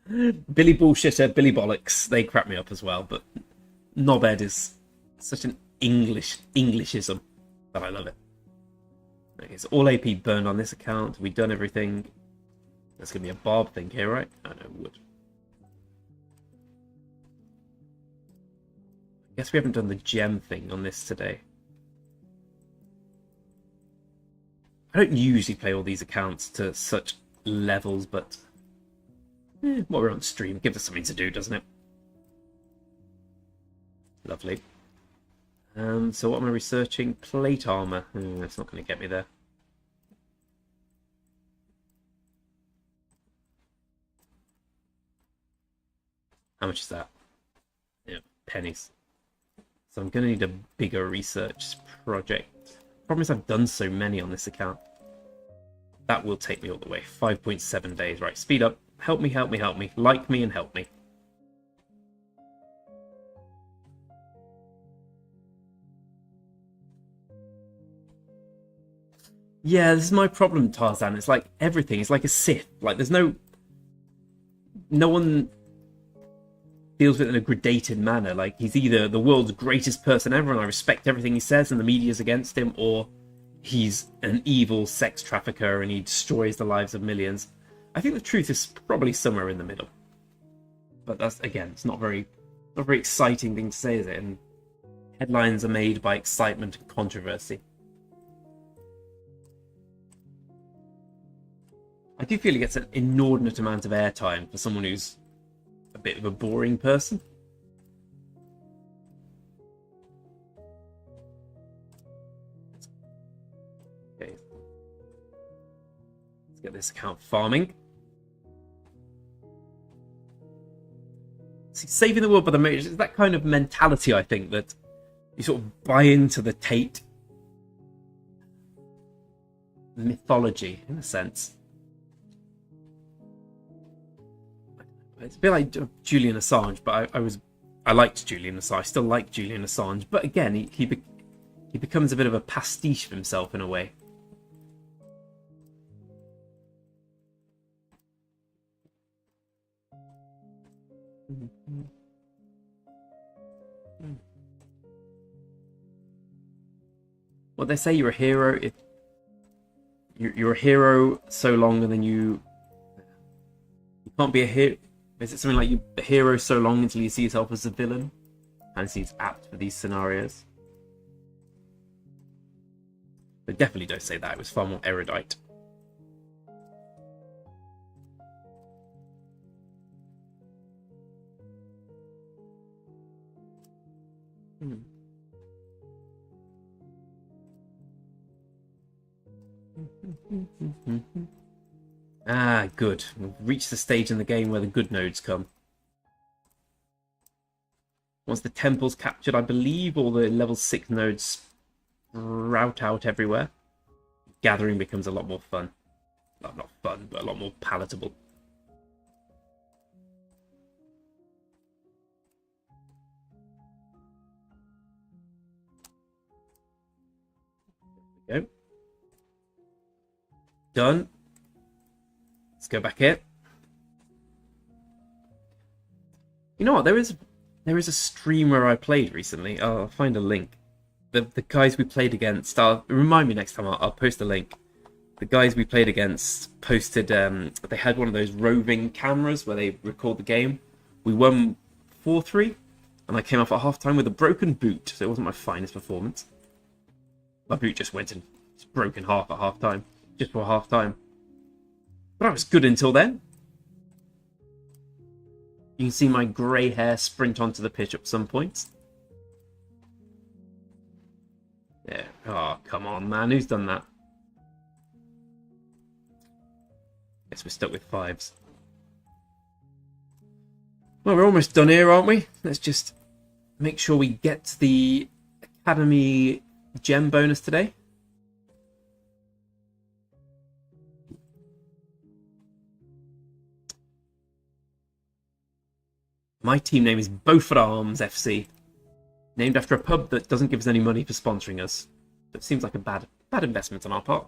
Billy Bullshitter, Billy Bollocks, they crack me up as well, but knobhead is such an Englishism that I love it. Okay, so all AP burned on this account. We've done everything. There's going to be a Bob thing here, right? I know, wood. I guess we haven't done the gem thing on this today. I don't usually play all these accounts to such levels, but while we're on stream, it gives us something to do, doesn't it? Lovely. So what am I researching? Plate armor. That's not going to get me there. How much is that? Yeah, pennies. So I'm going to need a bigger research project. Problem is I've done so many on this account. That will take me all the way. 5.7 days. Right, speed up. Help me, help me, help me. Like me and help me. Yeah, this is my problem, Tarzan. It's like everything. It's like a Sith. Like there's no one deals with it in a gradated manner. Like he's either the world's greatest person ever and I respect everything he says and the media's against him, or he's an evil sex trafficker and he destroys the lives of millions. I think the truth is probably somewhere in the middle. But that's, again, it's not a very exciting thing to say, is it? And headlines are made by excitement and controversy. I do feel he gets an inordinate amount of airtime for someone who's a bit of a boring person. Okay. Let's get this account farming. See, saving the world by the most, it's that kind of mentality, I think, that you sort of buy into the Tate mythology, in a sense. It's a bit like Julian Assange, but I liked Julian Assange. I still like Julian Assange, but again, he becomes a bit of a pastiche of himself in a way. Well, they say you're a hero if you're a hero so long, and then you can't be a hero. Is it something like you're a hero so long until you see yourself as a villain? And seems apt for these scenarios. But definitely don't say that. It was far more erudite. Ah, good. We've reached the stage in the game where the good nodes come. Once the temple's captured, I believe all the level 6 nodes route out everywhere. Gathering becomes a lot more fun. Well, not fun, but a lot more palatable. There we go. Done. Let's go back here. You know what? There is a streamer I played recently. I'll find a link. The guys we played against. Remind me next time. I'll post a link. The guys we played against posted. They had one of those roving cameras where they record the game. We won 4-3, and I came off at halftime with a broken boot. So it wasn't my finest performance. My boot just went and broke in half at halftime, just for halftime. But I was good until then. You can see my grey hair sprint onto the pitch at some points. Yeah. Oh, come on, man. Who's done that? Guess we're stuck with 5s. Well, we're almost done here, aren't we? Let's just make sure we get the Academy gem bonus today. My team name is Beaufort Arms FC, named after a pub that doesn't give us any money for sponsoring us. But it seems like a bad investment on our part.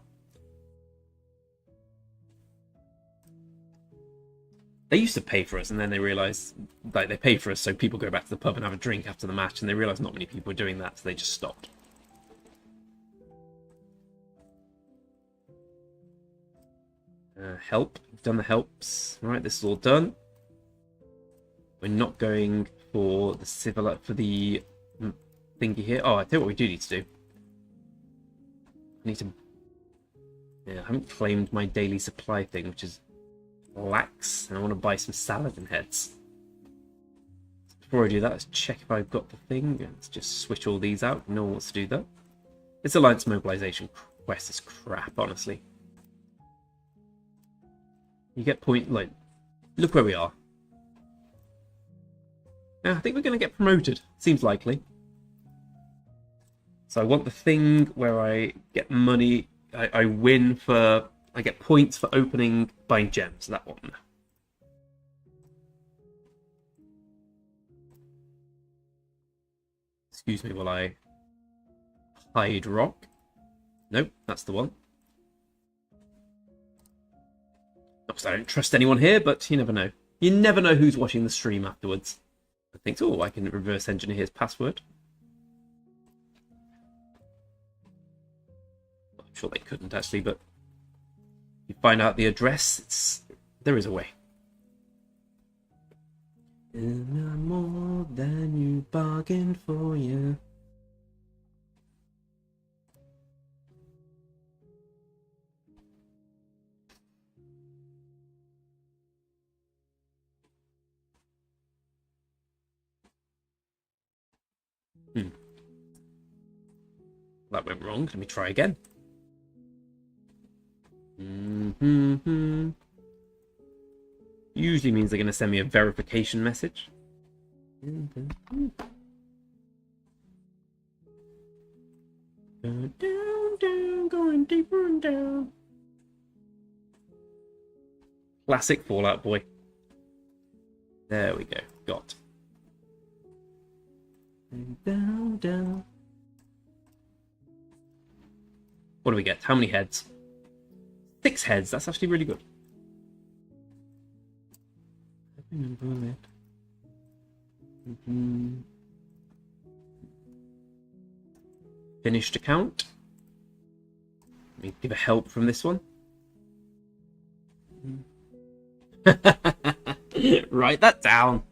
They used to pay for us, and then they realised like they pay for us so people go back to the pub and have a drink after the match, and they realised not many people were doing that, so they just stopped. Help. We've done the helps. Right, this is all done. We're not going for the civil for the thingy here. Oh, I tell you what we do need to do. I need to. Yeah, I haven't claimed my daily supply thing, which is lax, and I want to buy some Saladin heads. Before I do that, let's check if I've got the thing. Let's just switch all these out. No one wants to do that. This alliance mobilization quest is crap, honestly. You get point, like, look where we are. Yeah, I think we're going to get promoted. Seems likely. So I want the thing where I get money. I win for. I get points for buying gems. That one. Excuse me while I hide rock. Nope, that's the one. Not because I don't trust anyone here, but you never know. You never know who's watching the stream afterwards. I think, oh, I can reverse engineer his password. I'm sure they couldn't actually, but you find out the address, there is a way. More than you bargained for, yeah. That went wrong. Let me try again. Usually means they're going to send me a verification message. Down, down, going deeper and down. Classic Fallout Boy. There we go. Got. Down, down. What do we get? How many heads? 6 heads. That's actually really good. Finished account. Let me give a help from this one. Write that down.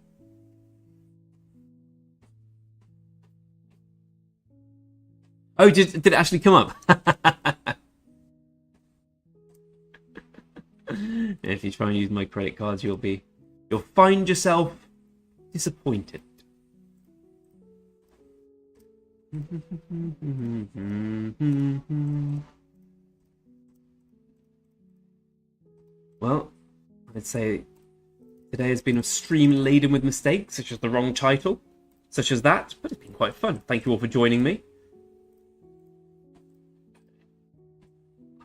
Oh, did it actually come up? If you try and use my credit cards, you'll find yourself disappointed. Well, I'd say today has been a stream laden with mistakes, such as the wrong title, such as that, but it's been quite fun. Thank you all for joining me.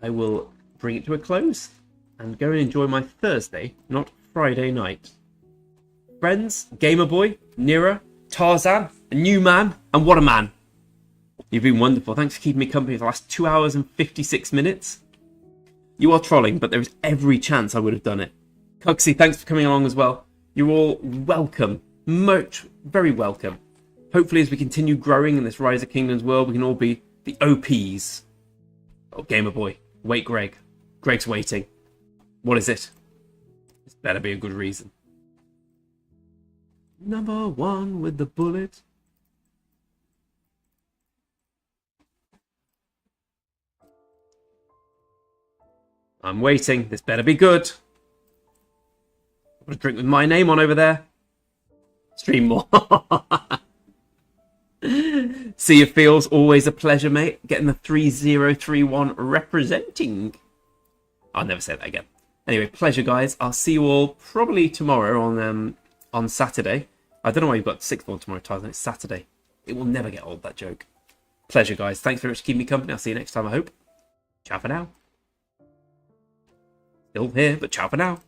I will bring it to a close and go and enjoy my Thursday, not Friday night. Friends, Gamer Boy, Nira, Tarzan, a new man, and what a man. You've been wonderful. Thanks for keeping me company for the last 2 hours and 56 minutes. You are trolling, but there is every chance I would have done it. Cuxy, thanks for coming along as well. You're all welcome. Very welcome. Hopefully, as we continue growing in this Rise of Kingdoms world, we can all be the OPs. Oh, Gamer Boy. Wait, Greg. Greg's waiting. What is it? This better be a good reason. Number 1 with the bullet. I'm waiting. This better be good. I've got a drink with my name on over there. Stream more. See you feels always a pleasure, mate. Getting the 3031 representing. I'll never say that again. Anyway, pleasure, guys. I'll see you all probably tomorrow on Saturday. I don't know why you've got sixth one tomorrow, Tyson. It's Saturday. It will never get old, that joke. Pleasure, guys. Thanks very much for keeping me company. I'll see you next time, I hope. Ciao for now. Still here, but ciao for now.